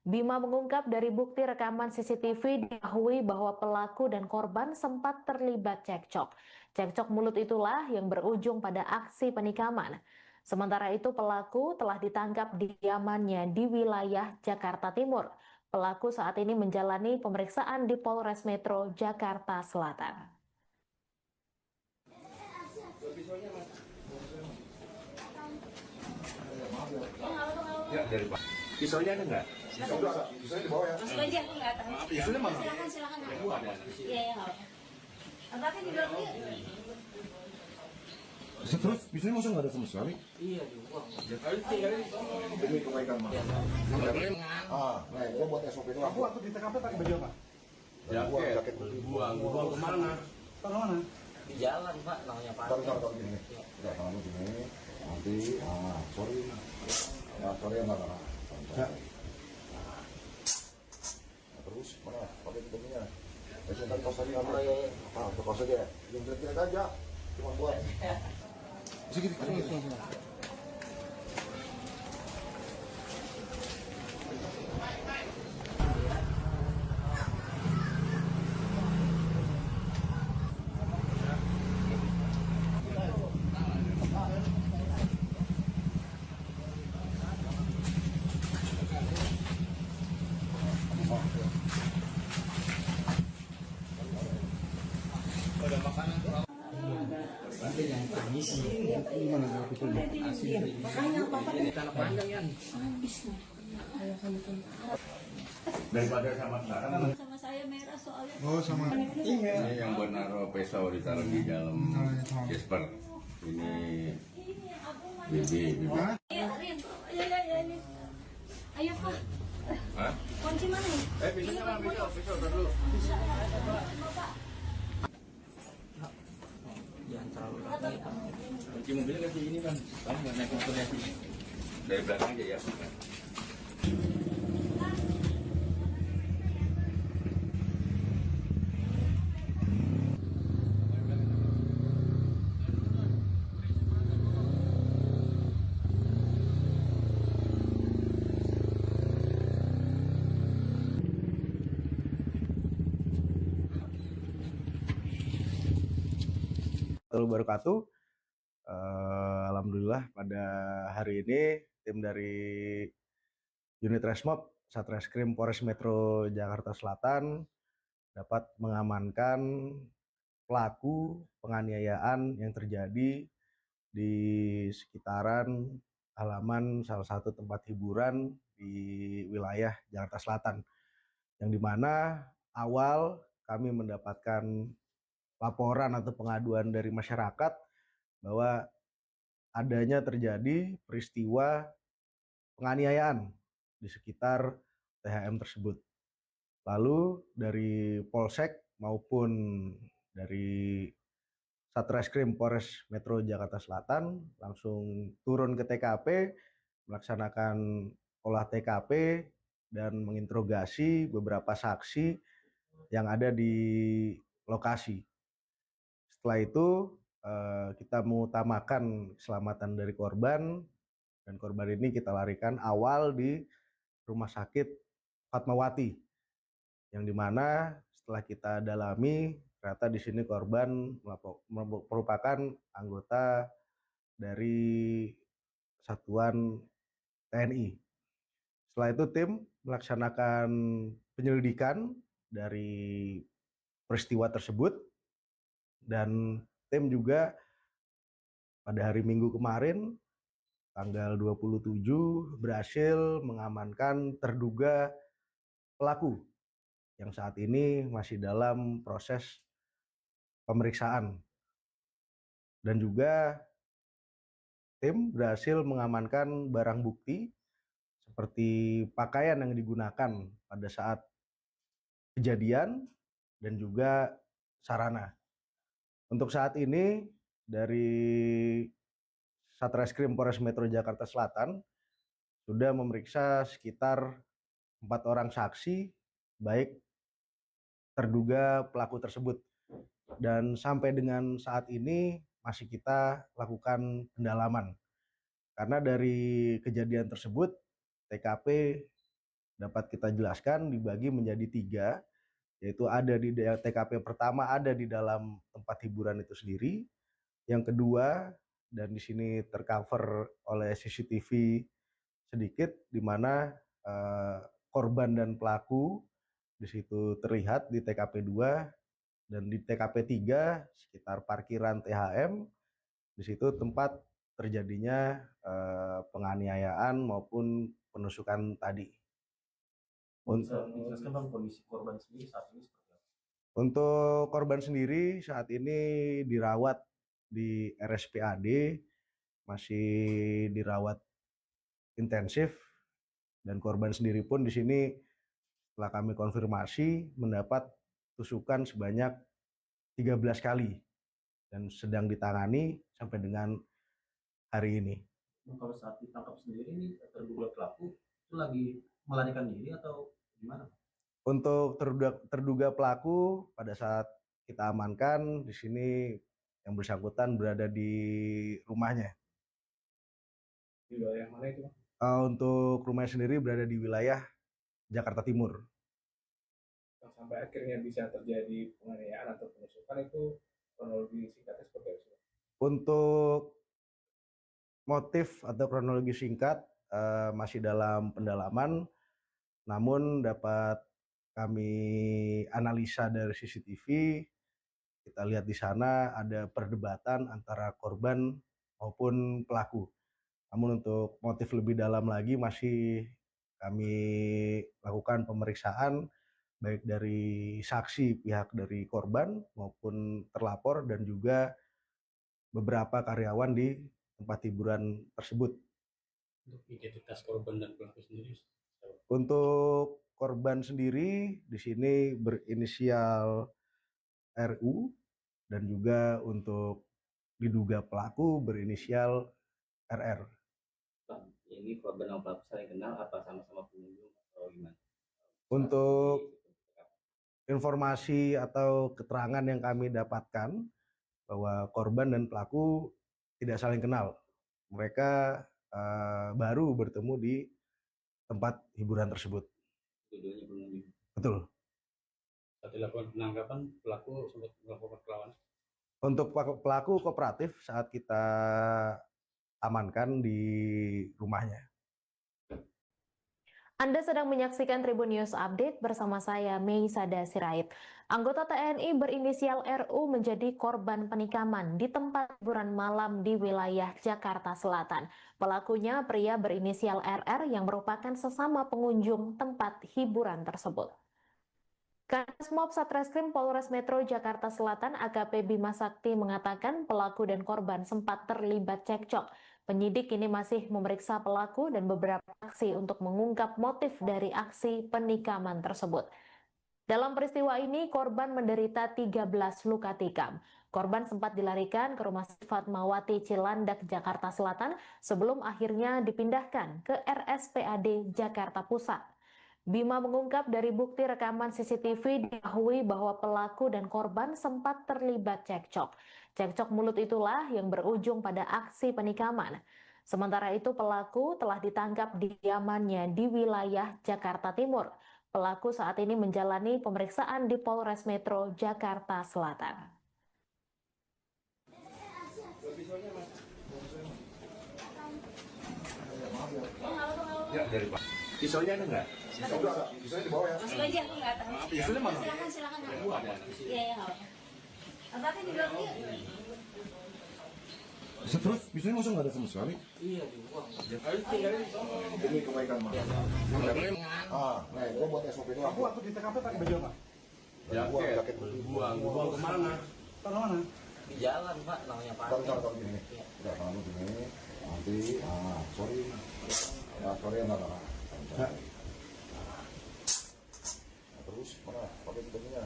Bima mengungkap dari bukti rekaman CCTV diketahui bahwa pelaku dan korban sempat terlibat cekcok. Cekcok mulut itulah yang berujung pada aksi penikaman. Sementara itu pelaku telah ditangkap di kediamannya di wilayah Jakarta Timur. Pelaku saat ini menjalani pemeriksaan di Polres Metro Jakarta Selatan. Ya, dari Pak. Pisaunya ada nggak? Pisaunya di bawah ya. Masuk aja, aku nggak tahu. Pisaunya mana? Silakan. Iya, iya, nggak apa-apa. Abangnya di dalam yuk. Terus pisaunya masa nggak ada sama sekali? Iya juga. Demi kebaikan mah. Nah ini buat SOP doang. Aku waktu di TKP pakai baju apa? Jaket. Buang kemana? Taruh mana? Di jalan Pak, namanya Pak. Taruh gini. Udah tanganmu gini. Nanti, sorry. Ya, sorry ya nggak karena. Terus mana? Pakai tutupnya. Biasanya kan kos aja nggak boleh. Kos aja. Yang jelek-jelek aja. Cuma buat. Sedikit. Daripada sama sekarang. Sama saya merah soalnya. Oh, sama. Ini yang buat naruh pisau ditaruh di dalam Jasper. Ini Bibi. Ayo, Rin. Ayo. Ayo, Pak. Hah? Kunci mana ya? Pisaunya mana? Pisau dulu. Jangan terlalu Kunci mobilnya kasih ini kan. Kamu nggak naik motornya sini. Dari belakang aja ya. Wabarakatuh. Alhamdulillah pada hari ini tim dari unit Resmob Satreskrim Polres Metro Jakarta Selatan dapat mengamankan pelaku penganiayaan yang terjadi di sekitaran halaman salah satu tempat hiburan di wilayah Jakarta Selatan, yang dimana awal kami mendapatkan laporan atau pengaduan dari masyarakat bahwa adanya terjadi peristiwa penganiayaan di sekitar THM tersebut. Lalu dari Polsek maupun dari Satreskrim Polres Metro Jakarta Selatan langsung turun ke TKP, melaksanakan olah TKP dan menginterogasi beberapa saksi yang ada di lokasi. Setelah itu kita mengutamakan keselamatan dari korban, dan korban ini kita larikan awal di Rumah Sakit Fatmawati, yang dimana setelah kita dalami ternyata di sini korban merupakan anggota dari satuan TNI. Setelah itu tim melaksanakan penyelidikan dari peristiwa tersebut Dan tim juga pada hari Minggu kemarin tanggal 27 berhasil mengamankan terduga pelaku yang saat ini masih dalam proses pemeriksaan. Dan juga tim berhasil mengamankan barang bukti seperti pakaian yang digunakan pada saat kejadian dan juga sarana. Untuk saat ini dari Satreskrim Polres Metro Jakarta Selatan sudah memeriksa sekitar 4 orang saksi baik terduga pelaku tersebut, dan sampai dengan saat ini masih kita lakukan pendalaman karena dari kejadian tersebut TKP dapat kita jelaskan dibagi menjadi 3, yaitu ada di TKP pertama ada di dalam tempat hiburan itu sendiri, yang kedua dan di sini tercover oleh CCTV sedikit di mana korban dan pelaku di situ terlihat di TKP 2, dan di TKP 3 sekitar parkiran THM di situ tempat terjadinya penganiayaan maupun penusukan tadi. Bisa dijelaskan bang kondisi korban sendiri saat ini seperti apa? Untuk korban sendiri saat ini dirawat di RSPAD, masih dirawat intensif, dan korban sendiri pun di sini setelah kami konfirmasi mendapat tusukan sebanyak 13 kali dan sedang ditangani sampai dengan hari ini. Kalau saat ditangkap sendiri ini terduga pelaku itu lagi melarikan diri atau gimana? Untuk terduga pelaku pada saat kita amankan di sini yang bersangkutan berada di rumahnya. Di wilayah mana itu? Untuk rumahnya sendiri berada di wilayah Jakarta Timur. Yang sampai akhirnya bisa terjadi penganiayaan atau penusukan itu kronologi singkatnya seperti apa? Untuk motif atau kronologi singkat masih dalam pendalaman, namun dapat kami analisa dari CCTV, kita lihat di sana ada perdebatan antara korban maupun pelaku. Namun untuk motif lebih dalam lagi masih kami lakukan pemeriksaan baik dari saksi pihak dari korban maupun terlapor dan juga beberapa karyawan di tempat hiburan tersebut. Untuk identitas korban dan pelaku sendiri? Untuk korban sendiri di sini berinisial RU, dan juga untuk diduga pelaku berinisial RR. Bang, ini korban sama pelaku saling kenal apa sama-sama pengunjung atau gimana? Untuk informasi atau keterangan yang kami dapatkan bahwa korban dan pelaku tidak saling kenal. Mereka baru bertemu di tempat hiburan tersebut. Keduanya pengunjung. Betul. Saat dilakukan penangkapan, pelaku sempat melakukan perlawanan? Untuk pelaku kooperatif saat kita amankan di rumahnya. Anda sedang menyaksikan Tribun News Update bersama saya, Meisada Sirait. Anggota TNI berinisial RU menjadi korban penikaman di tempat hiburan malam di wilayah Jakarta Selatan. Pelakunya pria berinisial RR yang merupakan sesama pengunjung tempat hiburan tersebut. Kasmob Satreskrim Polres Metro Jakarta Selatan AKP Bima Sakti mengatakan pelaku dan korban sempat terlibat cekcok. Penyidik kini masih memeriksa pelaku dan beberapa saksi untuk mengungkap motif dari aksi penikaman tersebut. Dalam peristiwa ini, korban menderita 13 luka tikam. Korban sempat dilarikan ke Rumah Sakit Fatmawati Cilandak, Jakarta Selatan sebelum akhirnya dipindahkan ke RSPAD Jakarta Pusat. Bima mengungkap dari bukti rekaman CCTV diketahui bahwa pelaku dan korban sempat terlibat cekcok. Cekcok mulut itulah yang berujung pada aksi penikaman. Sementara itu pelaku telah ditangkap di kediamannya di wilayah Jakarta Timur. Pelaku saat ini menjalani pemeriksaan di Polres Metro Jakarta Selatan. Ya, dari Pak. Pisaunya ada nggak? Pisaunya di bawah ya. Masuk aja, aku nggak tahu. Pisaunya mana? Silakan. Iya, nggak apa-apa. Abangnya dibilang yuk. Terus pisaunya masa nggak ada sama sekali? Iya, dibuang. Demi kebaikan mah. Nah, gua buat SOP doang. Aku waktu di TKP pakai baju apa? Jaket. Buang kemana? Taruh mana? Di jalan, Pak, namanya Pak. Taruh gini. Udah, tangan lu gini. Nanti, sorry. Sorry, enggak. Terus, mana? Pakai vitaminnya.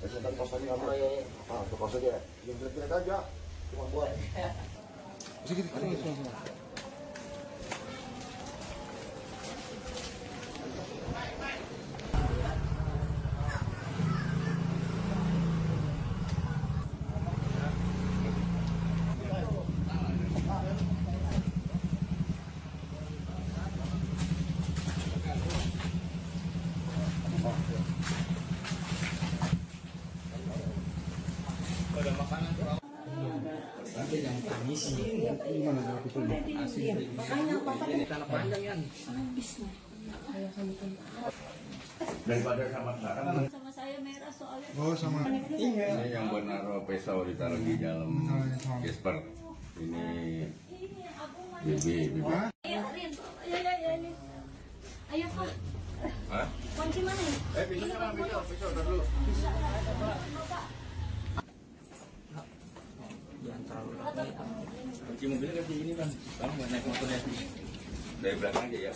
Tadi pas tadi ngambil. Tukar saja. Yang jelek-jelek aja. Cuma buat. Sedikit. Daripada sama sekarang. Sama saya merah soalnya. Oh, sama. Ini yang buat naruh pisau ditaruh di dalam Jasper. Ini Bibi. Ayo, Rin. Ayo. Ayo, Pak. Hah? Kunci mana ya? Pisau mana? Pisau dulu. Jangan terlalu Kunci mobilnya kasih ini kan. Kamu nggak naik motornya dari belakang aja ya.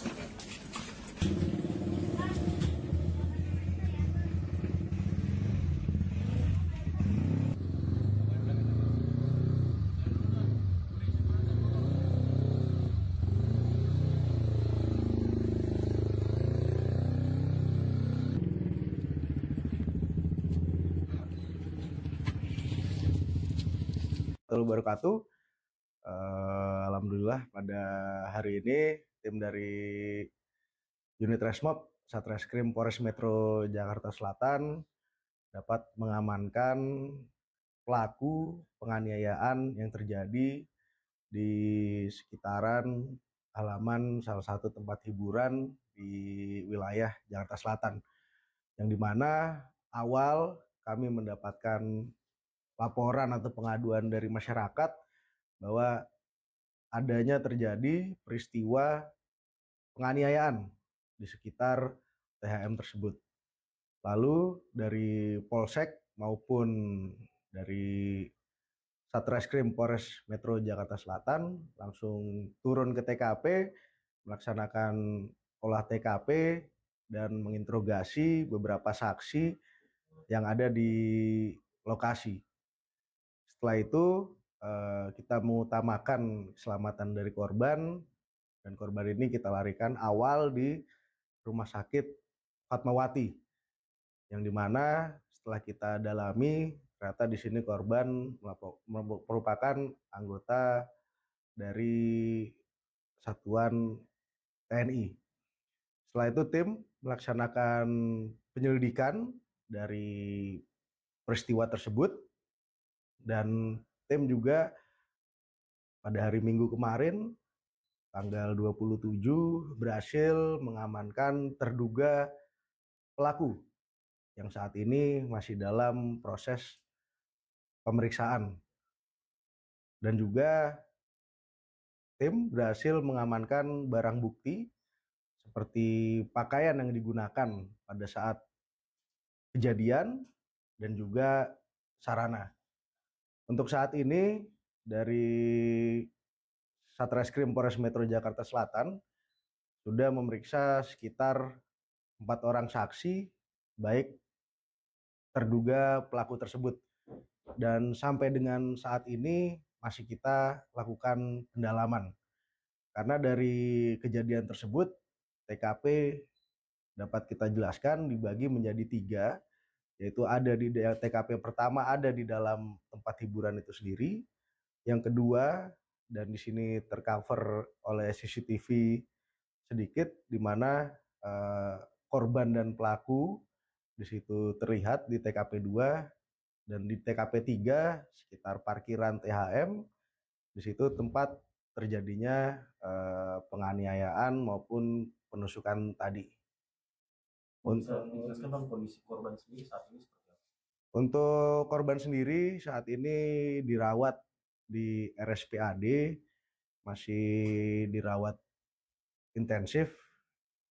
Wabarakatuh. Alhamdulillah pada hari ini tim dari unit Resmob Satreskrim Polres Metro Jakarta Selatan dapat mengamankan pelaku penganiayaan yang terjadi di sekitaran halaman salah satu tempat hiburan di wilayah Jakarta Selatan, yang dimana awal kami mendapatkan laporan atau pengaduan dari masyarakat bahwa adanya terjadi peristiwa penganiayaan di sekitar THM tersebut. Lalu dari Polsek maupun dari Satreskrim Polres Metro Jakarta Selatan langsung turun ke TKP, melaksanakan olah TKP dan menginterogasi beberapa saksi yang ada di lokasi. Setelah itu kita mengutamakan keselamatan dari korban, dan korban ini kita larikan awal di Rumah Sakit Fatmawati, yang dimana setelah kita dalami ternyata di sini korban merupakan anggota dari satuan TNI. Setelah itu tim melaksanakan penyelidikan dari peristiwa tersebut, dan tim juga pada hari Minggu kemarin tanggal 27 berhasil mengamankan terduga pelaku yang saat ini masih dalam proses pemeriksaan. Dan juga tim berhasil mengamankan barang bukti seperti pakaian yang digunakan pada saat kejadian dan juga sarana. Untuk saat ini dari Satreskrim Polres Metro Jakarta Selatan sudah memeriksa sekitar 4 orang saksi baik terduga pelaku tersebut, dan sampai dengan saat ini masih kita lakukan pendalaman karena dari kejadian tersebut TKP dapat kita jelaskan dibagi menjadi 3, yaitu ada di TKP pertama ada di dalam tempat hiburan itu sendiri, yang kedua dan di sini tercover oleh CCTV sedikit di mana korban dan pelaku di situ terlihat di TKP 2, dan di TKP 3 sekitar parkiran THM di situ tempat terjadinya penganiayaan maupun penusukan tadi. Bisa menjelaskan bang kondisi korban sendiri saat ini seperti apa? Untuk korban sendiri saat ini dirawat di RSPAD, masih dirawat intensif,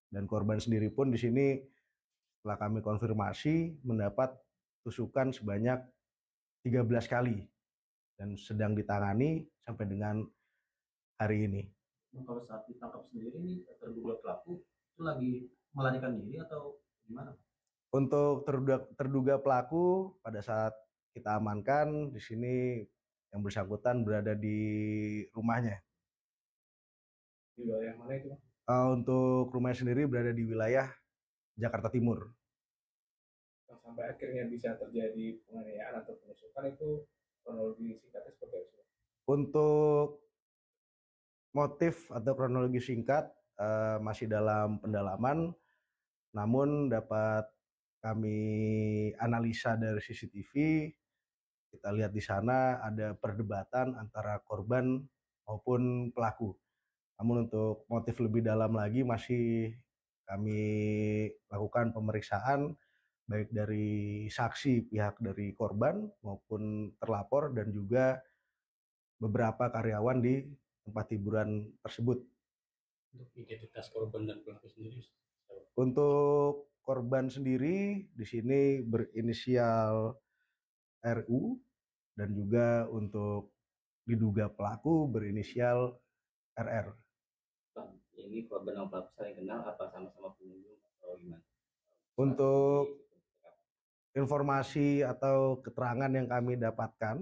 dan korban sendiri pun di sini setelah kami konfirmasi mendapat tusukan sebanyak 13 kali dan sedang ditangani sampai dengan hari ini. Kalau saat ditangkap sendiri ini terduga pelaku itu lagi melarikan diri atau gimana? Untuk terduga pelaku pada saat kita amankan di sini yang bersangkutan berada di rumahnya. Di wilayah mana itu, Bang? Untuk rumahnya sendiri berada di wilayah Jakarta Timur. Sampai akhirnya bisa terjadi penganiayaan atau penusukan itu kronologi singkatnya seperti apa? Untuk motif atau kronologi singkat masih dalam pendalaman, namun dapat kami analisa dari CCTV. Kita lihat di sana ada perdebatan antara korban maupun pelaku. Namun untuk motif lebih dalam lagi masih kami lakukan pemeriksaan baik dari saksi pihak dari korban maupun terlapor dan juga beberapa karyawan di tempat hiburan tersebut. Untuk identitas korban dan pelaku sendiri? Untuk korban sendiri di sini berinisial RU dan juga untuk diduga pelaku berinisial RR. Bang, ini korban sama pelaku saling kenal apa sama-sama pengunjung atau gimana? Untuk informasi atau keterangan yang kami dapatkan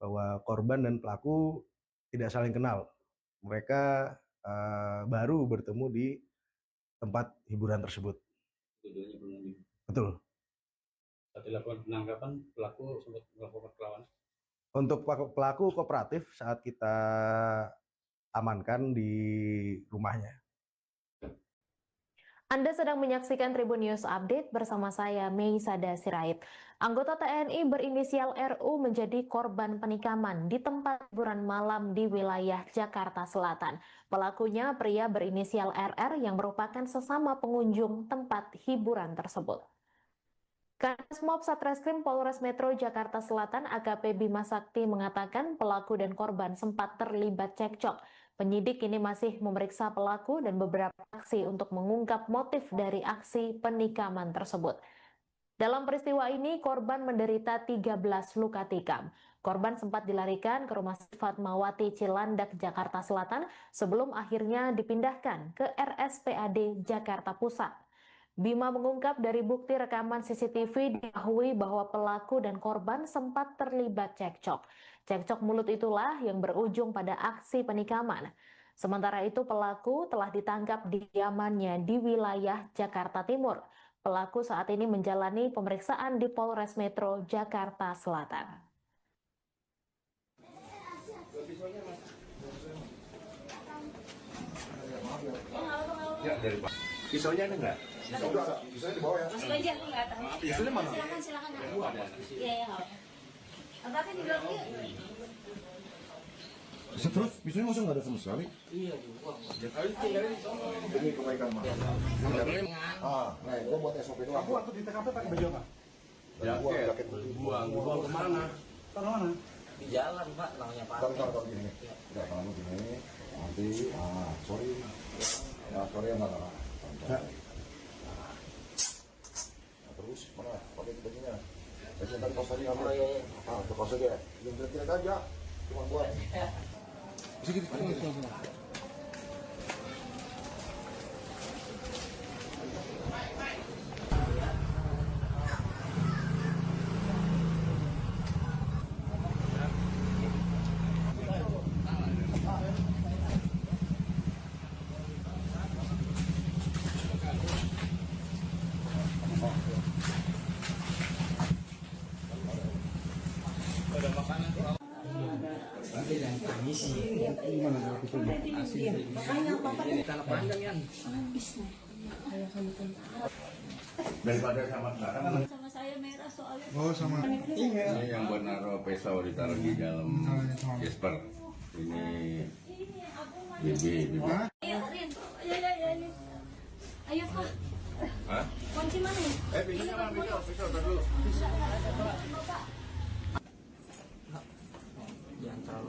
bahwa korban dan pelaku tidak saling kenal. Mereka baru bertemu di tempat hiburan tersebut. Tujuannya pengunjung. Betul. Saat dilakukan penangkapan, pelaku sempat melakukan perlawanan? Untuk pelaku kooperatif saat kita amankan di rumahnya. Anda sedang menyaksikan Tribun News Update bersama saya, Meisada Sirait. Anggota TNI berinisial RU menjadi korban penikaman di tempat hiburan malam di wilayah Jakarta Selatan. Pelakunya pria berinisial RR yang merupakan sesama pengunjung tempat hiburan tersebut. Kasmob Satreskrim Polres Metro Jakarta Selatan AKP Bima Sakti mengatakan pelaku dan korban sempat terlibat cekcok. Penyidik kini masih memeriksa pelaku dan beberapa saksi untuk mengungkap motif dari aksi penikaman tersebut. Dalam peristiwa ini, korban menderita 13 luka tikam. Korban sempat dilarikan ke Rumah Sakit Fatmawati Cilandak, Jakarta Selatan sebelum akhirnya dipindahkan ke RSPAD Jakarta Pusat. Bima mengungkap dari bukti rekaman CCTV diketahui bahwa pelaku dan korban sempat terlibat cekcok. Cekcok mulut itulah yang berujung pada aksi penikaman. Sementara itu pelaku telah ditangkap di kediamannya di wilayah Jakarta Timur. Pelaku saat ini menjalani pemeriksaan di Polres Metro Jakarta Selatan. Ya, dari Pak. Pisaunya ada nggak? Pisaunya di bawah ya. Masuk aja, aku nggak tahu. Pisaunya mana? Silakan. Iya, iya. Abangnya di belakang yuk. Terus pisaunya masa nggak ada sama sekali? Iya, Demi kebaikan mah. Nah, gua buat SOP doang. Aku waktu di TKP pakai baju apa? Jaket. Buang kemana? Taruh mana? di jalan Pak, namanya Pak. Bentar gini. Udah kamu gini. Nanti, sorry. Ya, sorry ya nggak. Terus mana? Pakai bajunya. Saya tadi kos tadi kamu. Ke kos aja. Yang jelek aja. Cuma buat. Sedikit. Daripada sama sekarang. Sama saya merah soalnya. Oh, sama. Ini yang buat naruh pisau ditaruh di dalam Jasper. Ini Bibi. Ayo, Rin. Ayo. Ayo, Pak. Hah? Mau kunci mana nih? Pisaunya mana? Pisau tar dulu. Jangan terlalu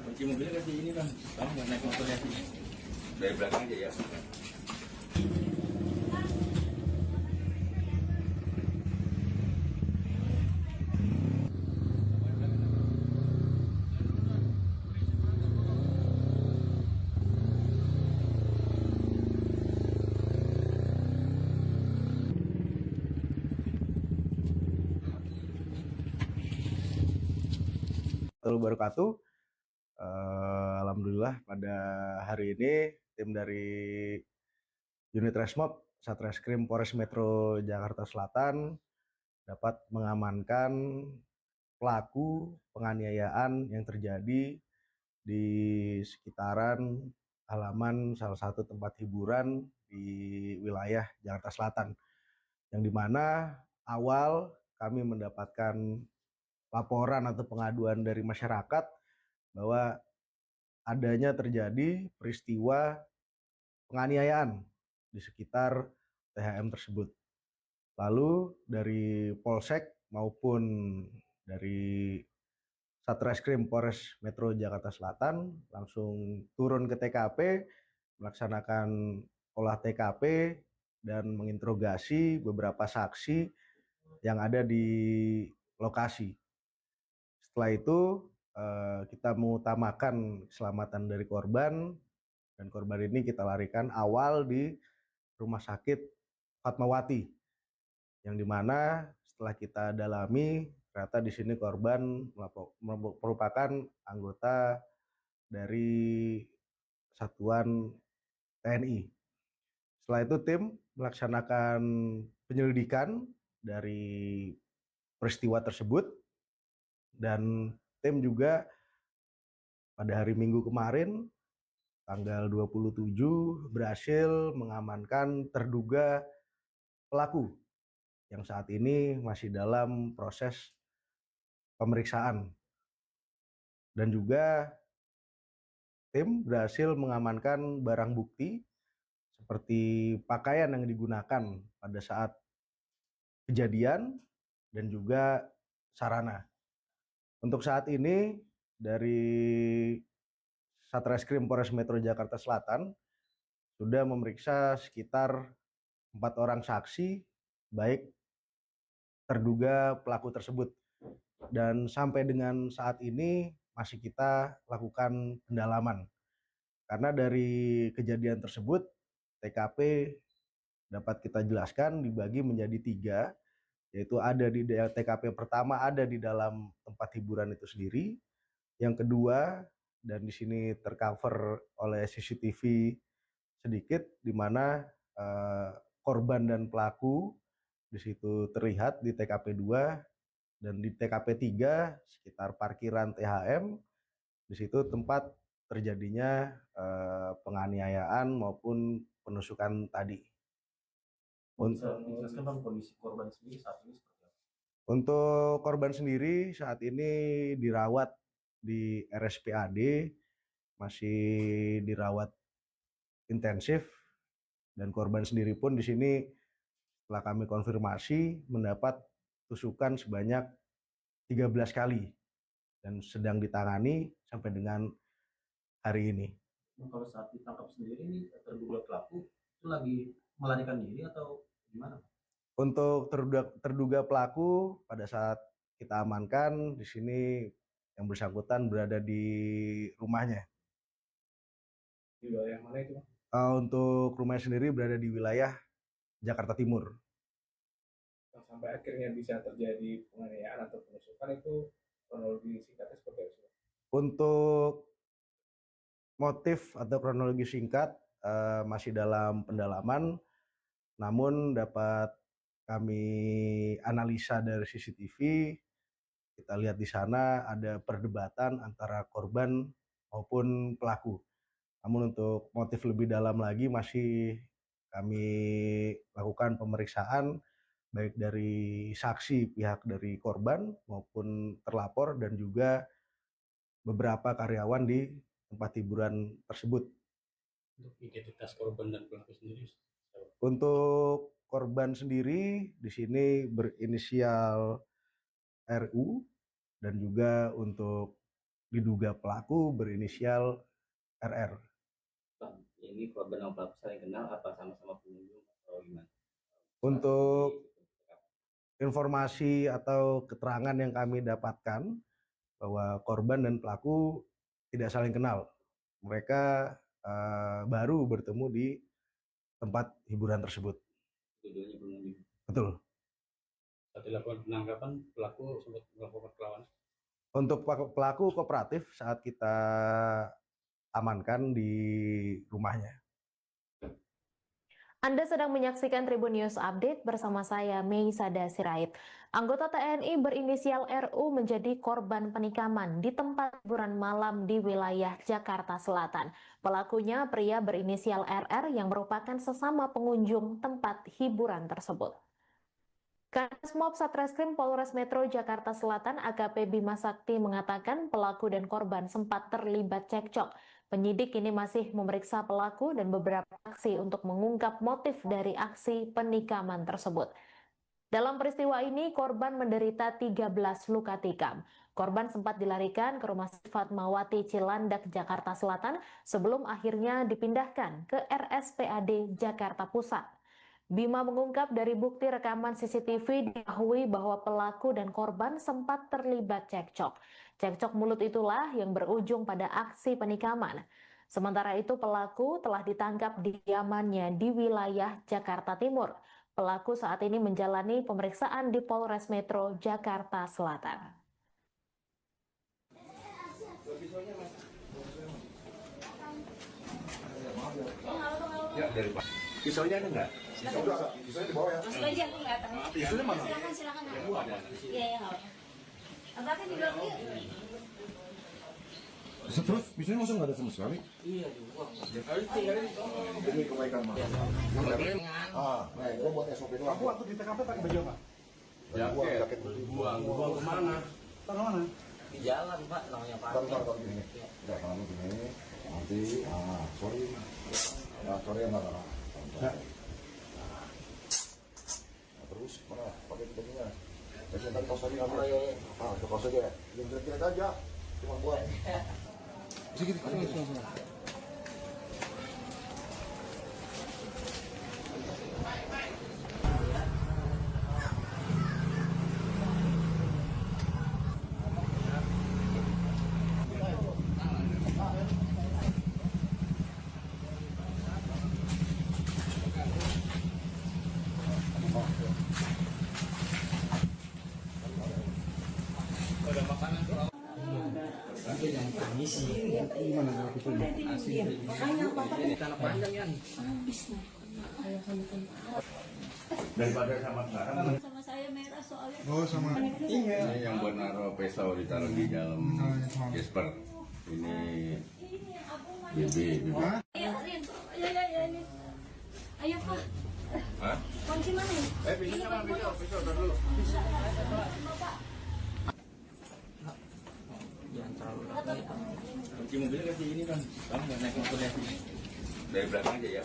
Kunci mobilnya kasih ini bang. Kamu nggak naik motornya sih? Dari belakang aja ya. Wabarakatuh. Alhamdulillah pada hari ini tim dari unit Resmob Satreskrim Polres Metro Jakarta Selatan dapat mengamankan pelaku penganiayaan yang terjadi di sekitaran halaman salah satu tempat hiburan di wilayah Jakarta Selatan, yang dimana awal kami mendapatkan laporan atau pengaduan dari masyarakat bahwa adanya terjadi peristiwa penganiayaan di sekitar THM tersebut. Lalu dari Polsek maupun dari Satreskrim Polres Metro Jakarta Selatan langsung turun ke TKP, melaksanakan olah TKP dan menginterogasi beberapa saksi yang ada di lokasi. Setelah itu kita mengutamakan keselamatan dari korban, dan korban ini kita larikan awal di Rumah Sakit Fatmawati, yang dimana setelah kita dalami ternyata di sini korban merupakan anggota dari satuan TNI. Setelah itu tim melaksanakan penyelidikan dari peristiwa tersebut, dan tim juga pada hari Minggu kemarin tanggal 27 berhasil mengamankan terduga pelaku yang saat ini masih dalam proses pemeriksaan. Dan juga tim berhasil mengamankan barang bukti seperti pakaian yang digunakan pada saat kejadian dan juga sarana. Untuk saat ini dari Satreskrim Polres Metro Jakarta Selatan sudah memeriksa sekitar 4 orang saksi baik terduga pelaku tersebut, dan sampai dengan saat ini masih kita lakukan pendalaman karena dari kejadian tersebut TKP dapat kita jelaskan dibagi menjadi 3, yaitu ada di TKP pertama ada di dalam tempat hiburan itu sendiri, yang kedua dan di sini tercover oleh CCTV sedikit di mana korban dan pelaku di situ terlihat di TKP 2, dan di TKP 3 sekitar parkiran THM di situ tempat terjadinya penganiayaan maupun penusukan tadi. Bisa dijelaskan bang kondisi korban sendiri saat ini seperti apa? Untuk korban sendiri saat ini dirawat di RSPAD, masih dirawat intensif, dan korban sendiri pun di sini setelah kami konfirmasi mendapat tusukan sebanyak 13 kali dan sedang ditangani sampai dengan hari ini. Kalau saat ditangkap sendiri ini terduga pelaku itu lagi melarikan diri atau gimana? Untuk terduga pelaku pada saat kita amankan di sini yang bersangkutan berada di rumahnya. Di wilayah mana itu? Untuk rumahnya sendiri berada di wilayah Jakarta Timur. Sampai akhirnya bisa terjadi penganiayaan atau penusukan itu kronologi singkatnya seperti apa? Untuk motif atau kronologi singkat masih dalam pendalaman, namun dapat kami analisa dari CCTV, kita lihat di sana ada perdebatan antara korban maupun pelaku. Namun untuk motif lebih dalam lagi masih kami lakukan pemeriksaan baik dari saksi pihak dari korban maupun terlapor dan juga beberapa karyawan di tempat hiburan tersebut. Untuk identitas korban dan pelaku sendiri? Untuk korban sendiri di sini berinisial RU dan juga untuk diduga pelaku berinisial RR. Bang, ini korban sama pelaku saling kenal apa sama-sama pengunjung atau gimana? Untuk informasi atau keterangan yang kami dapatkan bahwa korban dan pelaku tidak saling kenal. Mereka baru bertemu di tempat hiburan tersebut. Tujuannya pengunjung. Betul. Saat dilakukan penangkapan, pelaku sempat melakukan perlawanan. Untuk pelaku kooperatif saat kita amankan di rumahnya. Anda sedang menyaksikan Tribun News Update bersama saya, Meisada Sirait. Anggota TNI berinisial RU menjadi korban penikaman di tempat hiburan malam di wilayah Jakarta Selatan. Pelakunya pria berinisial RR yang merupakan sesama pengunjung tempat hiburan tersebut. Kasmob Satreskrim Polres Metro Jakarta Selatan AKP Bima Sakti mengatakan pelaku dan korban sempat terlibat cekcok. Penyidik kini masih memeriksa pelaku dan beberapa saksi untuk mengungkap motif dari aksi penikaman tersebut. Dalam peristiwa ini, korban menderita 13 luka tikam. Korban sempat dilarikan ke Rumah Sakit Fatmawati Cilandak, Jakarta Selatan sebelum akhirnya dipindahkan ke RSPAD Jakarta Pusat. Bima mengungkap dari bukti rekaman CCTV diketahui bahwa pelaku dan korban sempat terlibat cekcok. Cekcok mulut itulah yang berujung pada aksi penikaman. Sementara itu pelaku telah ditangkap di kediamannya di wilayah Jakarta Timur. Pelaku saat ini menjalani pemeriksaan di Polres Metro Jakarta Selatan. Ya, dari Pak. Pisaunya ada nggak? Pisau udah ada, pisaunya di bawah ya. Masuk aja, aku nggak tahu. Pisaunya mana? Silakan. Iya, iya, nggak apa-apa. Abang kan di belakang yuk. Terus pisaunya masa nggak ada sama sekali? Demi kebaikan mah. Nah, gua buat SOP doang. Aku waktu di TKP pakai baju apa? Jaket. Buang kemana? Taruh mana? Di jalan, Pak, namanya Pak. Taruh gini. Udah, tangan gini. Nanti, sorry. Ya, sorry ya, enggak. Terus, mana? Pakai bajunya. Biasanya tadi kaos tadi ngambil. Itu kaos aja. Yang jelek-jelek aja. Cuma buat. Sedikit. Daripada sama sekarang. Sama saya merah soalnya. Oh, sama. Ini yang buat naruh pisau ditaruh di dalam Jasper. Ini BB. Ayo, Rin. Ayo. Ayo, Pak. Hah? Kunci mana ya? Pisau sama pisau dulu. Jangan terlalu lama. Kunci mobilnya kasih ini kan. Kamu nggak naik motornya sih. Dari belakang aja ya.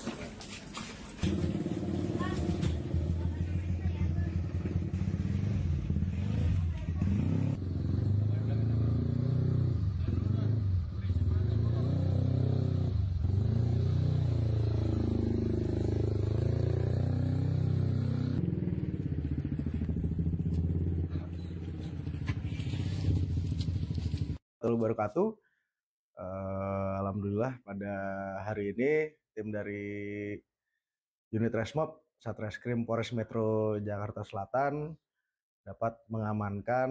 Wabarakatuh. Alhamdulillah pada hari ini tim dari unit Resmob Satreskrim Polres Metro Jakarta Selatan dapat mengamankan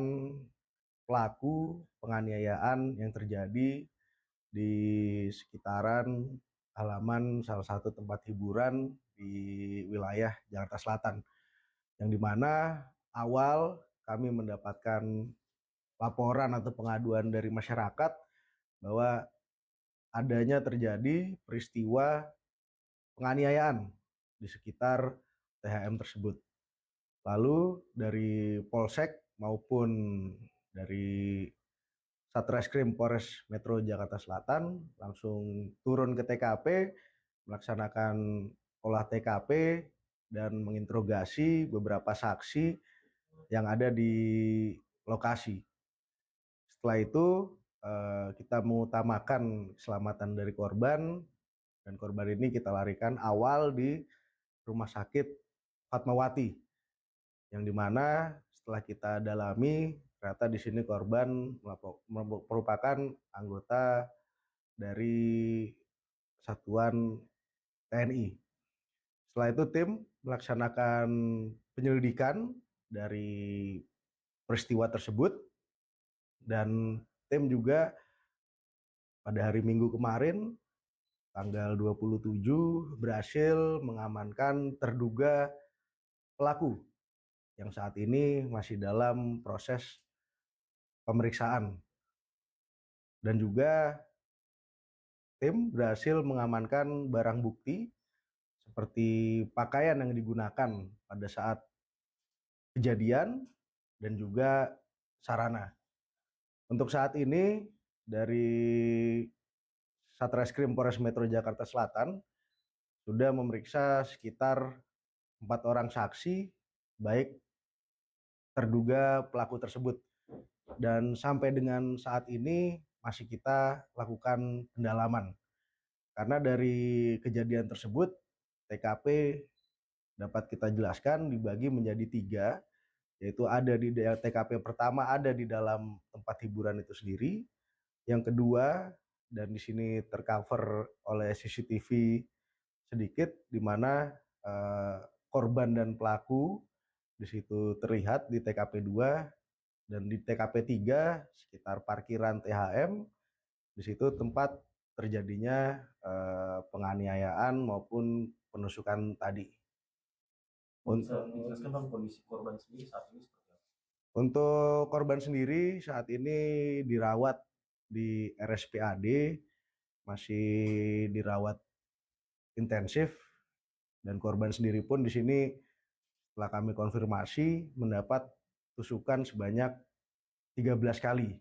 pelaku penganiayaan yang terjadi di sekitaran halaman salah satu tempat hiburan di wilayah Jakarta Selatan, yang dimana awal kami mendapatkan laporan atau pengaduan dari masyarakat bahwa adanya terjadi peristiwa penganiayaan di sekitar THM tersebut. Lalu dari Polsek maupun dari Satreskrim Polres Metro Jakarta Selatan langsung turun ke TKP, melaksanakan olah TKP dan menginterogasi beberapa saksi yang ada di lokasi. Setelah itu kita mengutamakan keselamatan dari korban, dan korban ini kita larikan awal di Rumah Sakit Fatmawati, yang dimana setelah kita dalami ternyata di sini korban merupakan anggota dari satuan TNI. Setelah itu tim melaksanakan penyelidikan dari peristiwa tersebut, dan tim juga pada hari Minggu kemarin tanggal 27 berhasil mengamankan terduga pelaku yang saat ini masih dalam proses pemeriksaan. Dan juga tim berhasil mengamankan barang bukti seperti pakaian yang digunakan pada saat kejadian dan juga sarana. Untuk saat ini dari Satreskrim Polres Metro Jakarta Selatan sudah memeriksa sekitar 4 orang saksi, baik terduga pelaku tersebut. Dan sampai dengan saat ini masih kita lakukan pendalaman. Karena dari kejadian tersebut, TKP dapat kita jelaskan dibagi menjadi 3, yaitu ada di TKP pertama ada di dalam tempat hiburan itu sendiri. Yang kedua, dan di sini tercover oleh CCTV sedikit, di mana korban dan pelaku di situ terlihat di TKP 2, dan di TKP 3 sekitar parkiran THM, di situ tempat terjadinya penganiayaan maupun penusukan tadi. Bisa dijelaskan Bang kondisi korban sendiri saat ini seperti apa? Untuk korban sendiri saat ini dirawat di RSPAD, masih dirawat intensif, dan korban sendiri pun di sini setelah kami konfirmasi mendapat tusukan sebanyak 13 kali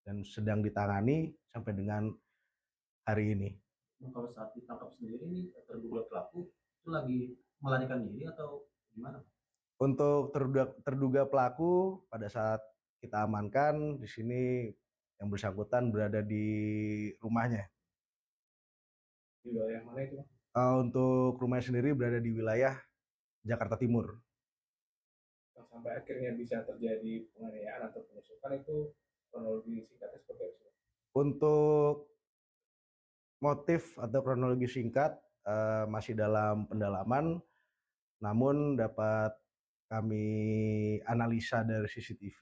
dan sedang ditangani sampai dengan hari ini. Kalau saat ditangkap sendiri ini terduga pelaku itu lagi melarikan diri atau gimana? Untuk terduga pelaku pada saat kita amankan di sini yang bersangkutan berada di rumahnya. Di wilayah mana itu? Untuk rumahnya sendiri berada di wilayah Jakarta Timur. Yang sampai akhirnya bisa terjadi penganiayaan atau penusukan itu kronologi singkatnya seperti apa? Untuk motif atau kronologi singkat masih dalam pendalaman, namun dapat kami analisa dari CCTV.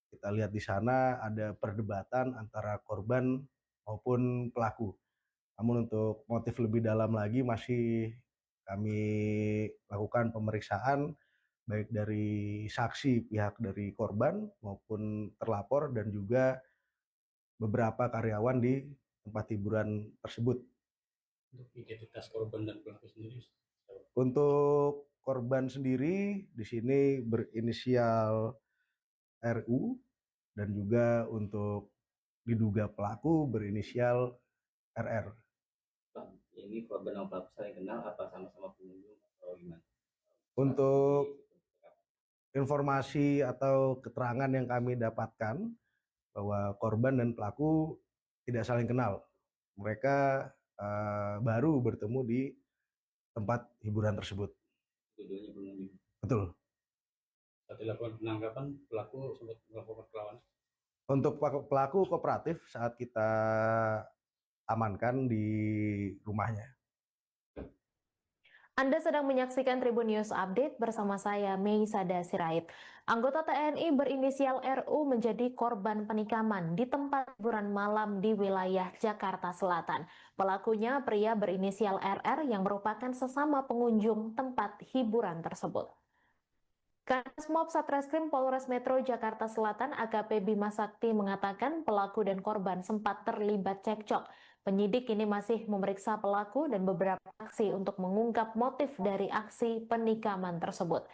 Kita lihat di sana ada perdebatan antara korban maupun pelaku. Namun untuk motif lebih dalam lagi masih kami lakukan pemeriksaan baik dari saksi pihak dari korban maupun terlapor dan juga beberapa karyawan di tempat hiburan tersebut. Untuk identitas korban dan pelaku sendiri? Untuk korban sendiri di sini berinisial RU, dan juga untuk diduga pelaku berinisial RR. Ini korban dan pelaku saling kenal apa sama-sama pengunjung atau gimana? Untuk informasi atau keterangan yang kami dapatkan bahwa korban dan pelaku tidak saling kenal. Mereka baru bertemu di tempat hiburan tersebut. Keduanya pengunjung. Betul. Saat dilakukan penangkapan, pelaku sempat melakukan perlawanan? Untuk pelaku kooperatif saat kita amankan di rumahnya. Anda sedang menyaksikan Tribun News Update bersama saya, Meisada Sirait. Anggota TNI berinisial RU menjadi korban penikaman di tempat hiburan malam di wilayah Jakarta Selatan. Pelakunya pria berinisial RR yang merupakan sesama pengunjung tempat hiburan tersebut. Kasmob Satreskrim Polres Metro Jakarta Selatan AKP Bima Sakti mengatakan pelaku dan korban sempat terlibat cekcok. Penyidik kini masih memeriksa pelaku dan beberapa saksi untuk mengungkap motif dari aksi penikaman tersebut.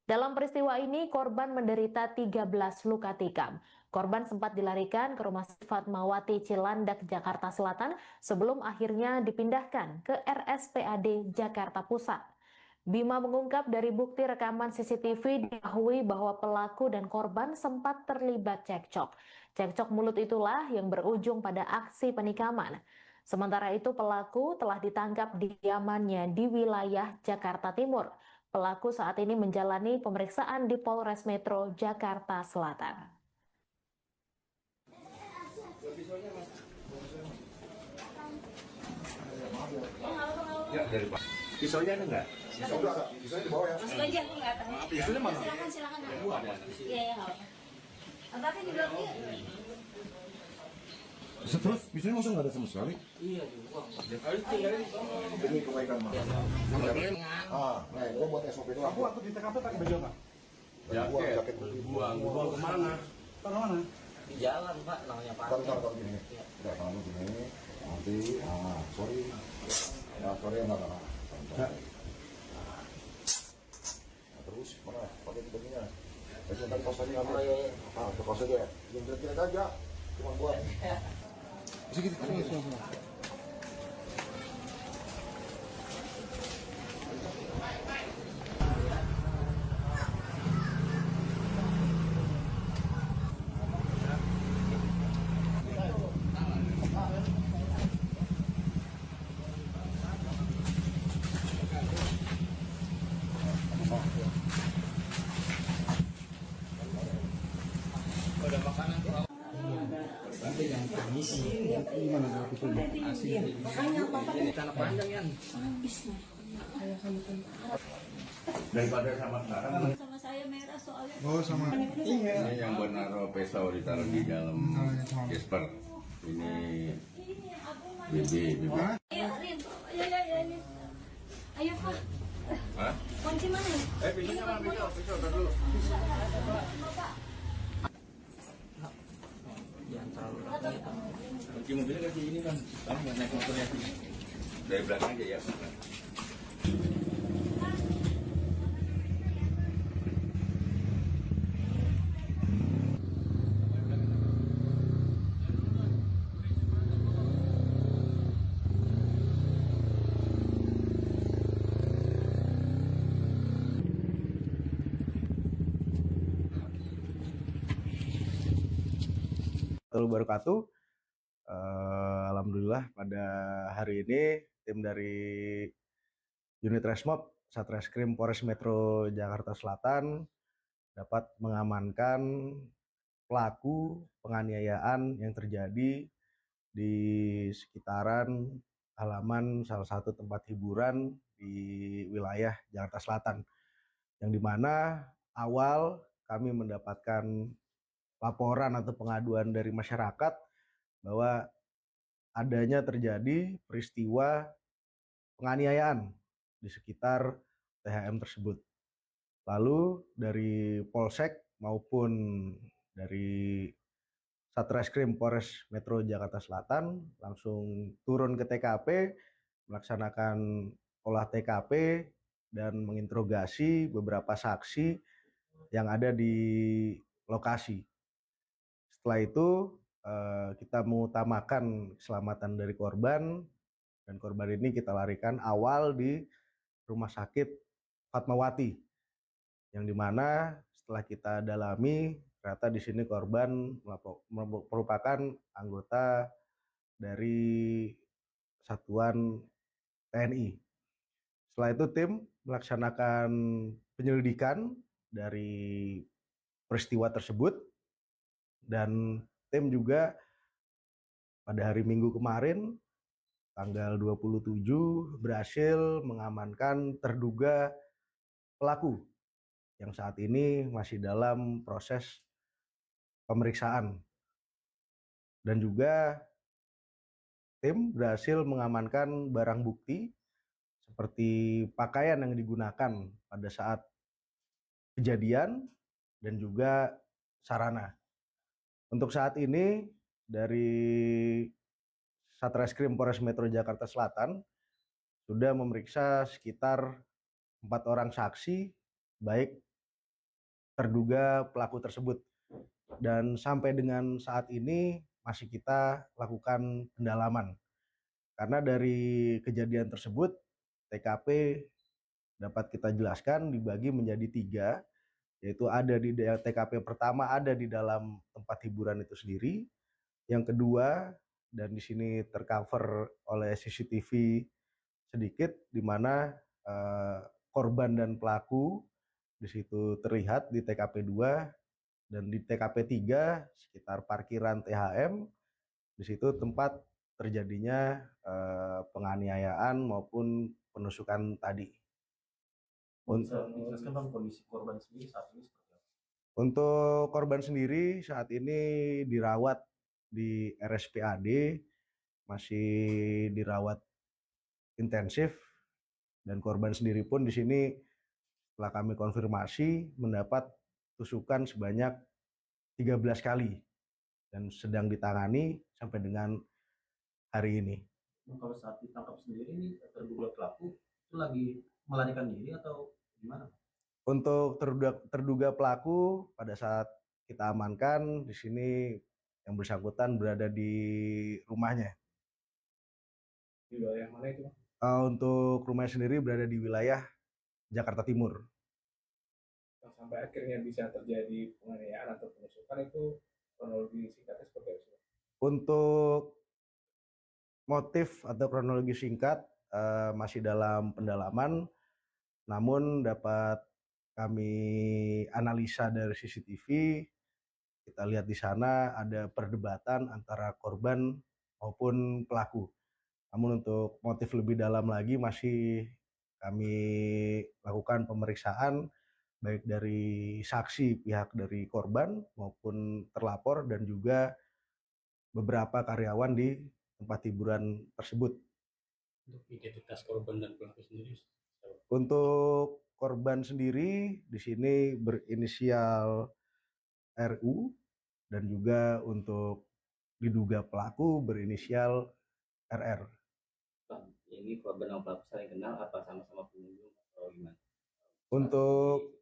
Dalam peristiwa ini, korban menderita 13 luka tikam. Korban sempat dilarikan ke Rumah Sakit Fatmawati Cilandak, Jakarta Selatan sebelum akhirnya dipindahkan ke RSPAD Jakarta Pusat. Bima mengungkap dari bukti rekaman CCTV diketahui bahwa pelaku dan korban sempat terlibat cekcok. Cekcok mulut itulah yang berujung pada aksi penikaman. Sementara itu pelaku telah ditangkap di kediamannya di wilayah Jakarta Timur. Pelaku saat ini menjalani pemeriksaan di Polres Metro Jakarta Selatan. Ya, dari Pak. Pisaunya ada nggak? Pisau udah ada, pisaunya di bawah ya. Masuk aja, aku nggak tahu. Pisaunya mana? Silakan. Iya, ya, nggak apa-apa. Tapi di blok yuk. Terus pisaunya langsung nggak ada sama sekali. Iya, dibuang. Demi kebaikan mah. Nah, gua buat SOP doang. Aku waktu di TKP pakai baju apa? Jaket Buang kemana? Taruh mana? Di jalan, Pak, namanya Pak. Taruh gini. Udah tangan lu gini. Nanti, sorry. Ya, sorry enggak. Terus mana? Pakai bajunya. Saya tadi kos tadi ngambil. Ke kos aja. Yang jelek-jelek aja. Cuma buat. Sedikit. Daripada sama sekarang. Sama saya merah soalnya. Oh, sama. Ini yang buat naruh pisau ditaruh di dalam Jasper. Ini Bibi. Ayo, Rin. Ayo. Ayo, Pak. Hah? Kunci mana ya? Pisaunya mana? Pisau dulu. Jangan terlalu rapi. Kunci mobilnya kasih ini kan. Kamu nggak naik motornya sini. Dari belakang aja ya. Wabarakatuh. Alhamdulillah pada hari ini tim dari unit Resmob Satreskrim Polres Metro Jakarta Selatan dapat mengamankan pelaku penganiayaan yang terjadi di sekitaran halaman salah satu tempat hiburan di wilayah Jakarta Selatan, yang dimana awal kami mendapatkan laporan atau pengaduan dari masyarakat bahwa adanya terjadi peristiwa penganiayaan di sekitar THM tersebut. Lalu dari Polsek maupun dari Satreskrim Polres Metro Jakarta Selatan langsung turun ke TKP, melaksanakan olah TKP dan menginterogasi beberapa saksi yang ada di lokasi. Setelah itu kita mengutamakan keselamatan dari korban, dan korban ini kita larikan awal di Rumah Sakit Fatmawati, yang dimana setelah kita dalami ternyata di sini korban merupakan anggota dari satuan TNI. Setelah itu tim melaksanakan penyelidikan dari peristiwa tersebut, dan tim juga pada hari Minggu kemarin tanggal 27 berhasil mengamankan terduga pelaku yang saat ini masih dalam proses pemeriksaan. Dan juga tim berhasil mengamankan barang bukti seperti pakaian yang digunakan pada saat kejadian dan juga sarana. Untuk saat ini dari Satreskrim Polres Metro Jakarta Selatan sudah memeriksa sekitar 4 orang saksi baik terduga pelaku tersebut, dan sampai dengan saat ini masih kita lakukan pendalaman karena dari kejadian tersebut TKP dapat kita jelaskan dibagi menjadi 3, yaitu ada di TKP pertama ada di dalam tempat hiburan itu sendiri, yang kedua dan di sini tercover oleh CCTV sedikit di mana korban dan pelaku di situ terlihat di TKP 2, dan di TKP 3 sekitar parkiran THM di situ tempat terjadinya penganiayaan maupun penusukan tadi. Bisa dijelaskan Bang kondisi korban sendiri saat ini seperti apa? Untuk korban sendiri saat ini dirawat di RSPAD, masih dirawat intensif, dan korban sendiri pun di sini setelah kami konfirmasi mendapat tusukan sebanyak 13 kali dan sedang ditangani sampai dengan hari ini. Kalau saat ditangkap sendiri ini terduga pelaku itu lagi melarikan diri atau gimana? Untuk terduga pelaku pada saat kita amankan di sini yang bersangkutan berada di rumahnya. Di wilayah mana itu, Bang? Untuk rumahnya sendiri berada di wilayah Jakarta Timur. Sampai akhirnya bisa terjadi penganiayaan atau penusukan itu kronologi singkatnya seperti apa? Untuk motif atau kronologi singkat masih dalam pendalaman, namun dapat kami analisa dari CCTV, kita lihat di sana ada perdebatan antara korban maupun pelaku. Namun untuk motif lebih dalam lagi masih kami lakukan pemeriksaan baik dari saksi pihak dari korban maupun terlapor dan juga beberapa karyawan di tempat hiburan tersebut. Untuk identitas korban dan pelaku sendiri? Untuk korban sendiri di sini berinisial RU dan juga untuk diduga pelaku berinisial RR. Ini korban dan pelaku saling kenal apa sama-sama pengunjung atau gimana? Untuk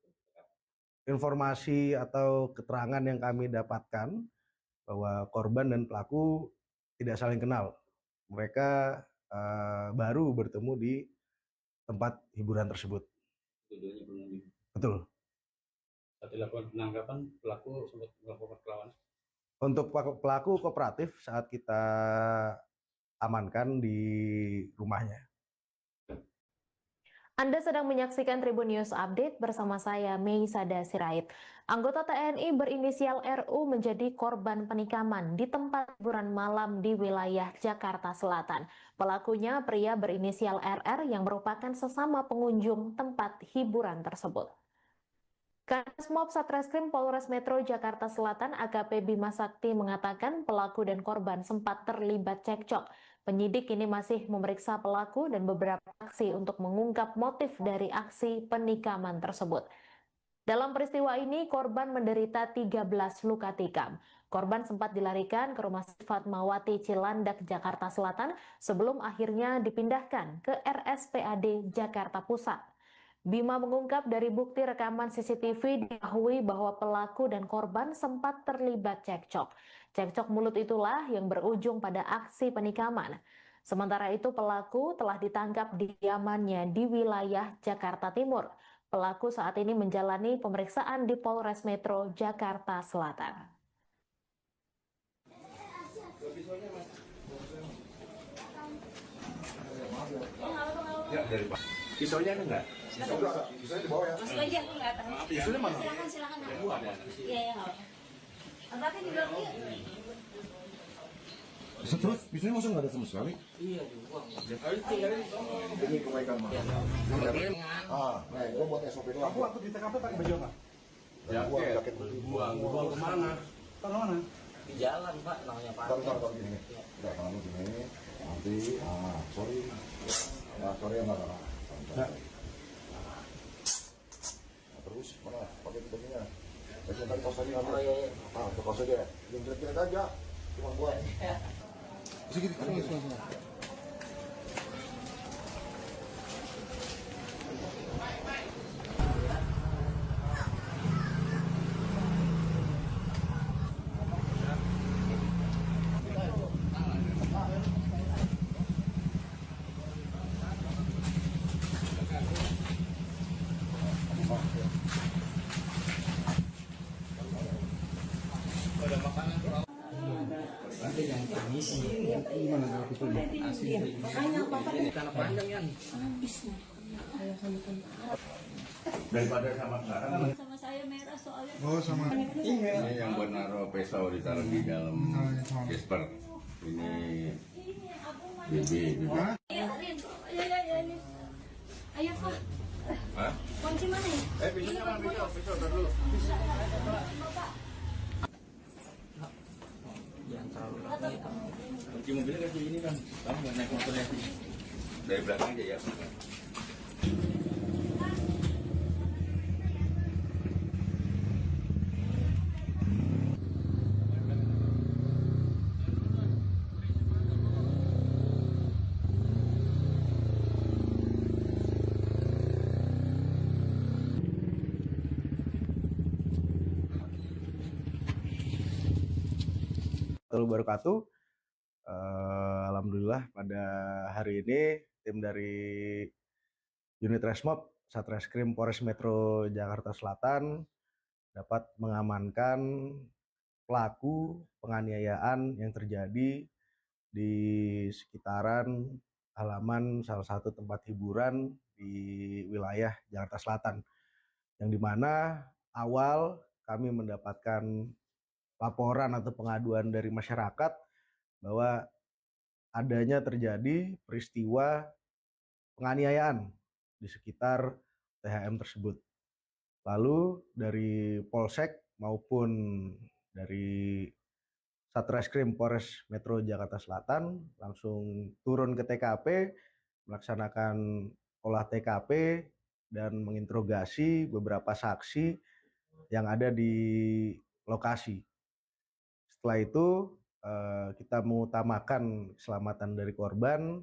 informasi atau keterangan yang kami dapatkan bahwa korban dan pelaku tidak saling kenal. Mereka baru bertemu di tempat hiburan tersebut. Keduanya pengunjung. Betul. Saat dilakukan penangkapan, pelaku sempat melakukan perlawanan? Untuk pelaku kooperatif saat kita amankan di rumahnya. Anda sedang menyaksikan Tribun News Update bersama saya, Meisada Sirait. Anggota TNI berinisial RU menjadi korban penikaman di tempat hiburan malam di wilayah Jakarta Selatan. Pelakunya pria berinisial RR yang merupakan sesama pengunjung tempat hiburan tersebut. Kasmob Satreskrim Polres Metro Jakarta Selatan AKP Bima Sakti mengatakan pelaku dan korban sempat terlibat cekcok. Penyidik kini masih memeriksa pelaku dan beberapa saksi untuk mengungkap motif dari aksi penikaman tersebut. Dalam peristiwa ini, korban menderita 13 luka tikam. Korban sempat dilarikan ke Rumah Sakit Fatmawati Cilandak, Jakarta Selatan sebelum akhirnya dipindahkan ke RSPAD Jakarta Pusat. Bima mengungkap dari bukti rekaman CCTV diketahui bahwa pelaku dan korban sempat terlibat cekcok. Cekcok mulut itulah yang berujung pada aksi penikaman. Sementara itu pelaku telah ditangkap di kediamannya di wilayah Jakarta Timur. Pelaku saat ini menjalani pemeriksaan di Polres Metro Jakarta Selatan. Ya, dari Pak. Pisaunya ada nggak? Bisa di bawah ya. Masuk aja, aku nggak tahu. Pisaunya mana? Silakan. Iya, ya, nggak apa. Tempatnya di belakang yuk. Terus bisanya masuk nggak ada sama sekali? Iya, dibuang. Ini kebaikan mah. Nah, gue buat SOP doang. Kamu waktu di TKP pakai baju apa? Jaket. Buang kemana? Tahu mana? Di jalan, Pak, namanya Pak. Taruh gini. Udah, tangan lu gini. Nanti, sorry. Sorry ya, nggak. Terus, mana? Pakai bajunya. Biasanya tadi kaos tadi ngambil. Ke kaos aja. Yang jelek-jelek aja. Cuma buat. Sedikit, sini. Daripada sama sekarang. Sama saya merah soalnya. Oh, sama. Ini yang buat naruh pisau ditaruh di dalam Jesper. Ini Bibi. Ayo, Rin. Ayo. Ayo, Pak. Hah? Kunci mana ya? Pisaunya mana? Pisau dulu. Kunci mobilnya kasih ini kan. Kamu nggak naik motornya sih. Dari belakang aja ya. Wabarakatuh. Alhamdulillah pada hari ini tim dari unit Resmob Satreskrim Polres Metro Jakarta Selatan dapat mengamankan pelaku penganiayaan yang terjadi di sekitaran halaman salah satu tempat hiburan di wilayah Jakarta Selatan, yang dimana awal kami mendapatkan laporan atau pengaduan dari masyarakat bahwa adanya terjadi peristiwa penganiayaan di sekitar THM tersebut. Lalu dari Polsek maupun dari Satreskrim Polres Metro Jakarta Selatan langsung turun ke TKP, melaksanakan olah TKP dan menginterogasi beberapa saksi yang ada di lokasi. Setelah itu kita mengutamakan keselamatan dari korban,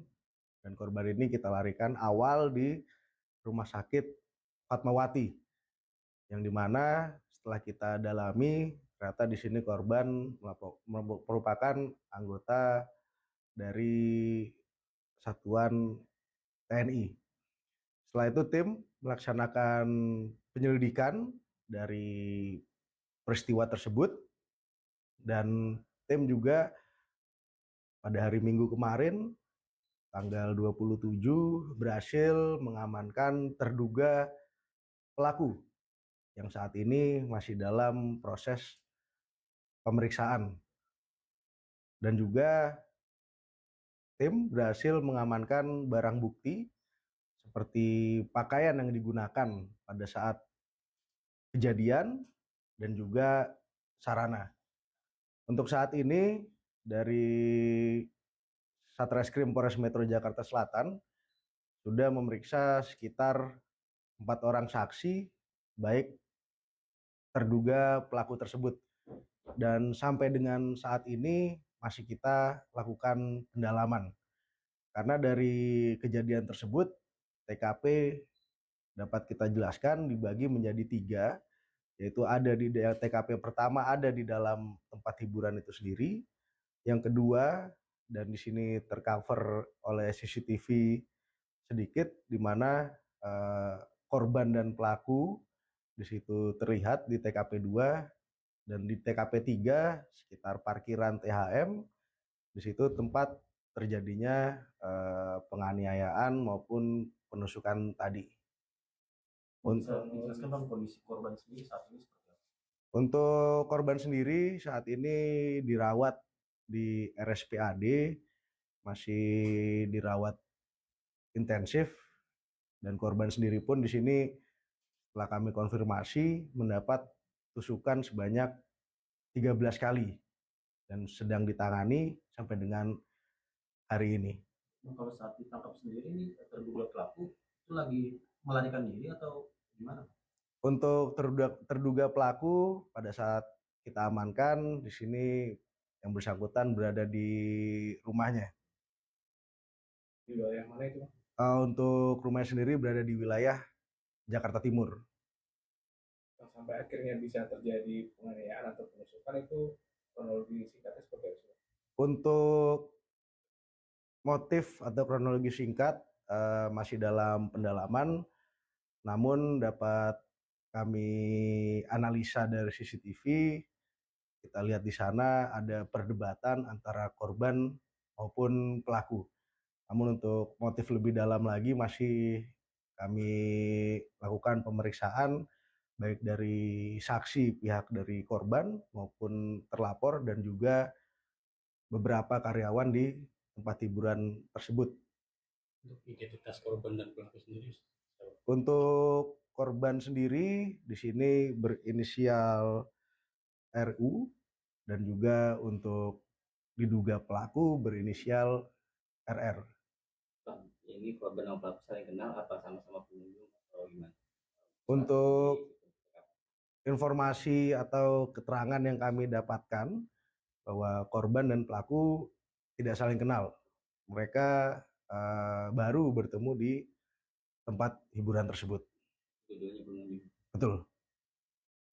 dan korban ini kita larikan awal di Rumah Sakit Fatmawati, yang dimana setelah kita dalami ternyata di sini korban merupakan anggota dari satuan TNI. Setelah itu tim melaksanakan penyelidikan dari peristiwa tersebut, dan tim juga pada hari Minggu kemarin tanggal 27 berhasil mengamankan terduga pelaku yang saat ini masih dalam proses pemeriksaan. Dan juga tim berhasil mengamankan barang bukti seperti pakaian yang digunakan pada saat kejadian dan juga sarana. Untuk saat ini dari Satreskrim Polres Metro Jakarta Selatan sudah memeriksa sekitar 4 orang saksi baik terduga pelaku tersebut, dan sampai dengan saat ini masih kita lakukan pendalaman karena dari kejadian tersebut TKP dapat kita jelaskan dibagi menjadi 3, yaitu ada di TKP pertama ada di dalam tempat hiburan itu sendiri, yang kedua dan di sini tercover oleh CCTV sedikit di mana korban dan pelaku di situ terlihat di TKP 2, dan di TKP 3 sekitar parkiran THM di situ tempat terjadinya penganiayaan maupun penusukan tadi. Menjelaskan bang kondisi korban sendiri saat ini seperti apa? Untuk korban sendiri saat ini dirawat di RSPAD, masih dirawat intensif, dan korban sendiri pun di sini setelah kami konfirmasi mendapat tusukan sebanyak 13 kali dan sedang ditangani sampai dengan hari ini. Kalau saat ditangkap sendiri ini terduga pelaku itu lagi melarikan diri atau gimana? Untuk terduga pelaku pada saat kita amankan di sini yang bersangkutan berada di rumahnya. Di wilayah mana itu? Untuk rumahnya sendiri berada di wilayah Jakarta Timur. Sampai akhirnya bisa terjadi penganiayaan atau penusukan itu kronologi singkatnya seperti apa? Untuk motif atau kronologi singkat masih dalam pendalaman, namun dapat kami analisa dari CCTV, kita lihat di sana ada perdebatan antara korban maupun pelaku. Namun untuk motif lebih dalam lagi masih kami lakukan pemeriksaan baik dari saksi pihak dari korban maupun terlapor dan juga beberapa karyawan di tempat hiburan tersebut. Untuk identitas korban dan pelaku sendiri. Untuk korban sendiri di sini berinisial RU dan juga untuk diduga pelaku berinisial RR. Ini korban dan pelaku saling kenal apa sama-sama pengunjung atau gimana? Untuk informasi atau keterangan yang kami dapatkan bahwa korban dan pelaku tidak saling kenal. Mereka baru bertemu di tempat hiburan tersebut. Judulnya pengunjung. Betul.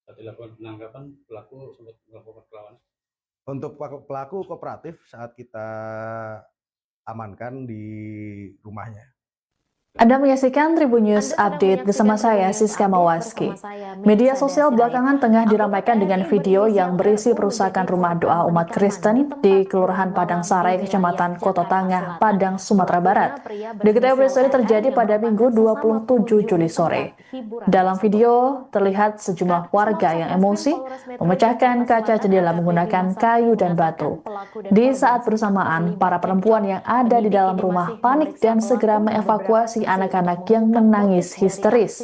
Saat dilakukan penangkapan, pelaku sempat melakukan perlawanan. Untuk pelaku kooperatif saat kita amankan di rumahnya. Anda menyaksikan Tribun News Update bersama saya, Siska Mawaski. Media sosial belakangan tengah diramaikan dengan video yang berisi perusakan rumah doa umat Kristen di Kelurahan Padang Sarai, Kecamatan Koto Tangah, Padang, Sumatera Barat. Diketahui peristiwa ini terjadi pada Minggu 27 Juli sore. Dalam video, terlihat sejumlah warga yang emosi memecahkan kaca jendela menggunakan kayu dan batu. Di saat bersamaan, para perempuan yang ada di dalam rumah panik dan segera mengevakuasi anak-anak yang menangis histeris.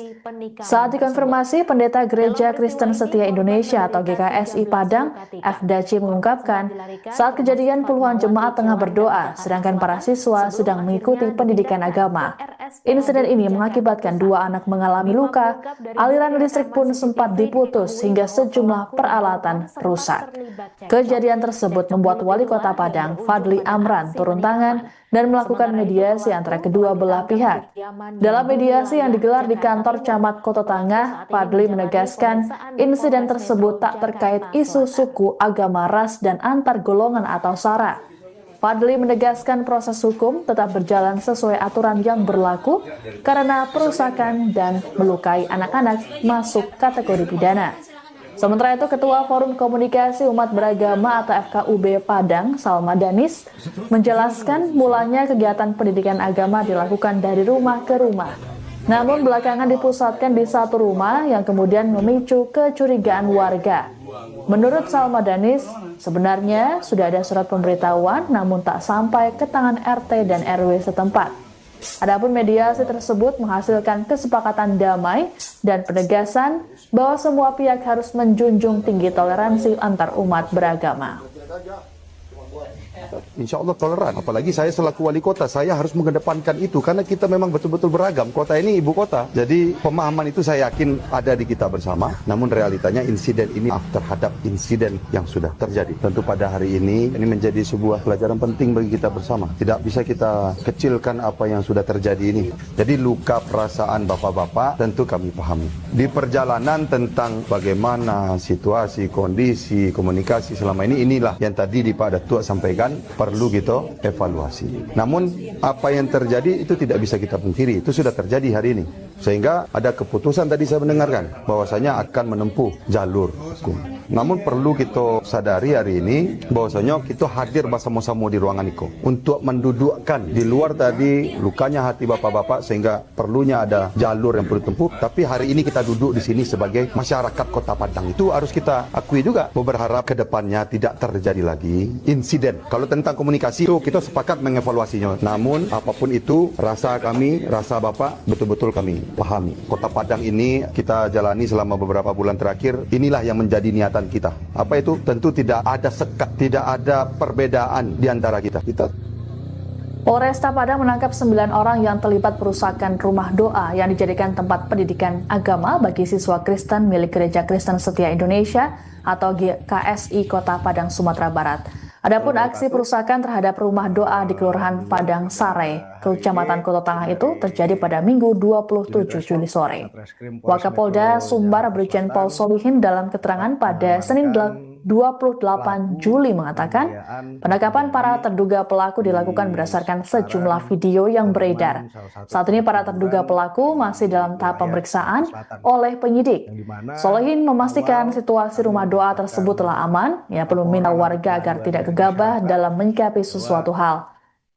Saat dikonfirmasi, Pendeta Gereja Kristen Setia Indonesia atau GKSI Padang, F.Daci mengungkapkan, saat kejadian puluhan jemaat tengah berdoa, sedangkan para siswa sedang mengikuti pendidikan agama. Insiden ini mengakibatkan dua anak mengalami luka, aliran listrik pun sempat diputus hingga sejumlah peralatan rusak. Kejadian tersebut membuat Wali Kota Padang, Fadli Amran, turun tangan dan melakukan mediasi antara kedua belah pihak. Dalam mediasi yang digelar di kantor Camat Koto Tangah, Fadli menegaskan insiden tersebut tak terkait isu suku, agama, ras, dan antar golongan atau sara. Fadli menegaskan proses hukum tetap berjalan sesuai aturan yang berlaku karena perusakan dan melukai anak-anak masuk kategori pidana. Sementara itu, Ketua Forum Komunikasi Umat Beragama atau FKUB Padang, Salma Danis, menjelaskan mulanya kegiatan pendidikan agama dilakukan dari rumah ke rumah. Namun belakangan dipusatkan di satu rumah yang kemudian memicu kecurigaan warga. Menurut Salma Danis, sebenarnya sudah ada surat pemberitahuan namun tak sampai ke tangan RT dan RW setempat. Adapun mediasi tersebut menghasilkan kesepakatan damai dan penegasan bahwa semua pihak harus menjunjung tinggi toleransi antar umat beragama. Insya Allah toleran. Apalagi saya selaku wali kota, saya harus mengedepankan itu karena kita memang betul-betul beragam. Kota ini ibu kota. Jadi pemahaman itu saya yakin ada di kita bersama. Namun realitanya insiden ini terhadap insiden yang sudah terjadi. Tentu pada hari ini menjadi sebuah pelajaran penting bagi kita bersama. Tidak bisa kita kecilkan apa yang sudah terjadi ini. Jadi luka perasaan bapak-bapak tentu kami pahami. Di perjalanan tentang bagaimana situasi, kondisi, komunikasi selama ini, inilah yang tadi di Pak Datuk sampaikan perlu kita evaluasi. Namun apa yang terjadi itu tidak bisa kita pungkiri, itu sudah terjadi hari ini. Sehingga ada keputusan tadi saya mendengarkan bahwasanya akan menempuh jalur hukum. Namun perlu kita sadari hari ini bahwasanya kita hadir bersama-sama di ruangan itu untuk mendudukkan di luar tadi lukanya hati bapak-bapak sehingga perlunya ada jalur yang perlu ditempuh. Tapi hari ini kita duduk di sini sebagai masyarakat Kota Padang. Itu harus kita akui juga. Berharap ke depannya tidak terjadi lagi insiden. Kalau tentang komunikasi itu kita sepakat mengevaluasinya. Namun apapun itu rasa kami, rasa bapak betul-betul kami pahami. Kota Padang ini kita jalani selama beberapa bulan terakhir. Inilah yang menjadi niatan kita. Apa itu? Tentu tidak ada sekat, tidak ada perbedaan di antara kita. Polresta Padang menangkap 9 orang yang terlibat perusakan rumah doa yang dijadikan tempat pendidikan agama bagi siswa Kristen milik Gereja Kristen Setia Indonesia atau GKSI Kota Padang, Sumatera Barat. Adapun aksi perusakan terhadap rumah doa di Kelurahan Padang Sarai, Kecamatan Koto Tangah itu terjadi pada Minggu 27 Juli sore. Wakapolda Sumbar Brigjen Paul Solihin dalam keterangan pada Senin 28 Juli mengatakan, penangkapan para terduga pelaku dilakukan berdasarkan sejumlah video yang beredar. Saat ini para terduga pelaku masih dalam tahap pemeriksaan oleh penyidik. Solehin memastikan situasi rumah doa tersebut telah aman. Ia perlu meminta warga agar tidak gegabah dalam menyikapi sesuatu hal.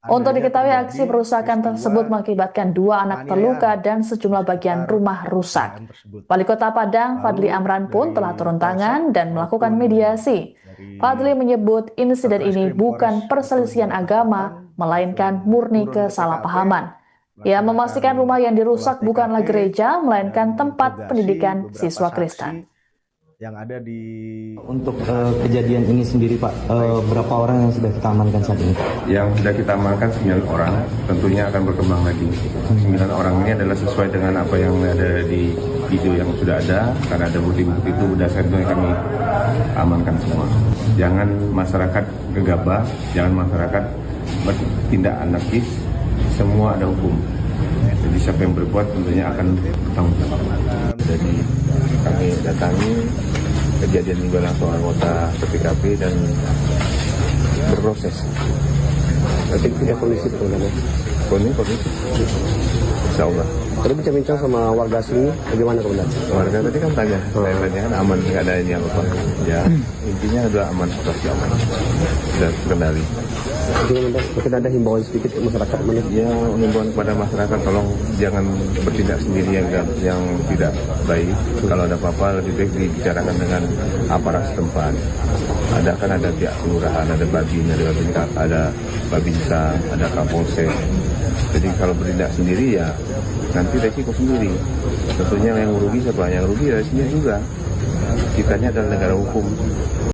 Untuk diketahui, aksi perusakan tersebut mengakibatkan 2 anak terluka dan sejumlah bagian rumah rusak. Wali Kota Padang, Fadli Amran pun telah turun tangan dan melakukan mediasi. Fadli menyebut insiden ini bukan perselisihan agama, melainkan murni kesalahpahaman. Ia memastikan rumah yang dirusak bukanlah gereja, melainkan tempat pendidikan siswa Kristen. Yang ada di Untuk kejadian ini sendiri Pak, berapa orang yang sudah kita amankan saat ini? Yang sudah kita amankan 9 orang, tentunya akan berkembang lagi. 9 orang ini adalah sesuai dengan apa yang ada di video yang sudah ada, karena ada bukti-bukti itu berdasarkan itu yang kami amankan semua. Jangan masyarakat gegabah, jangan masyarakat bertindak anarkis, semua ada hukum. Jadi siapa yang berbuat tentunya akan bertanggung jawab. Jadi kami datangi kejadian ini langsung anggota TKP dan berproses. Nanti punya polisi sebenarnya. Polisi. Insya Allah. Tadi bincang-bincang sama warga sini, bagaimana kemudian? Warga tadi kan tanya, saya tanya kan aman, nggak ada ini apa. Ya intinya adalah aman, situasi aman, sudah terkendali. Mungkin ada himbauan sedikit ke masyarakat mana? Ya, himbauan kepada masyarakat tolong jangan bertindak sendiri yang tidak baik. Kalau ada apa-apa lebih baik dibicarakan dengan aparat setempat. Ada pihak kelurahan, ada Babinsa, ada Kapolsek. Jadi kalau bertindak sendiri ya nanti resiko sendiri. Tentunya yang rugi siapa? Yang rugi ya sendiri juga. Kita ini adalah negara hukum.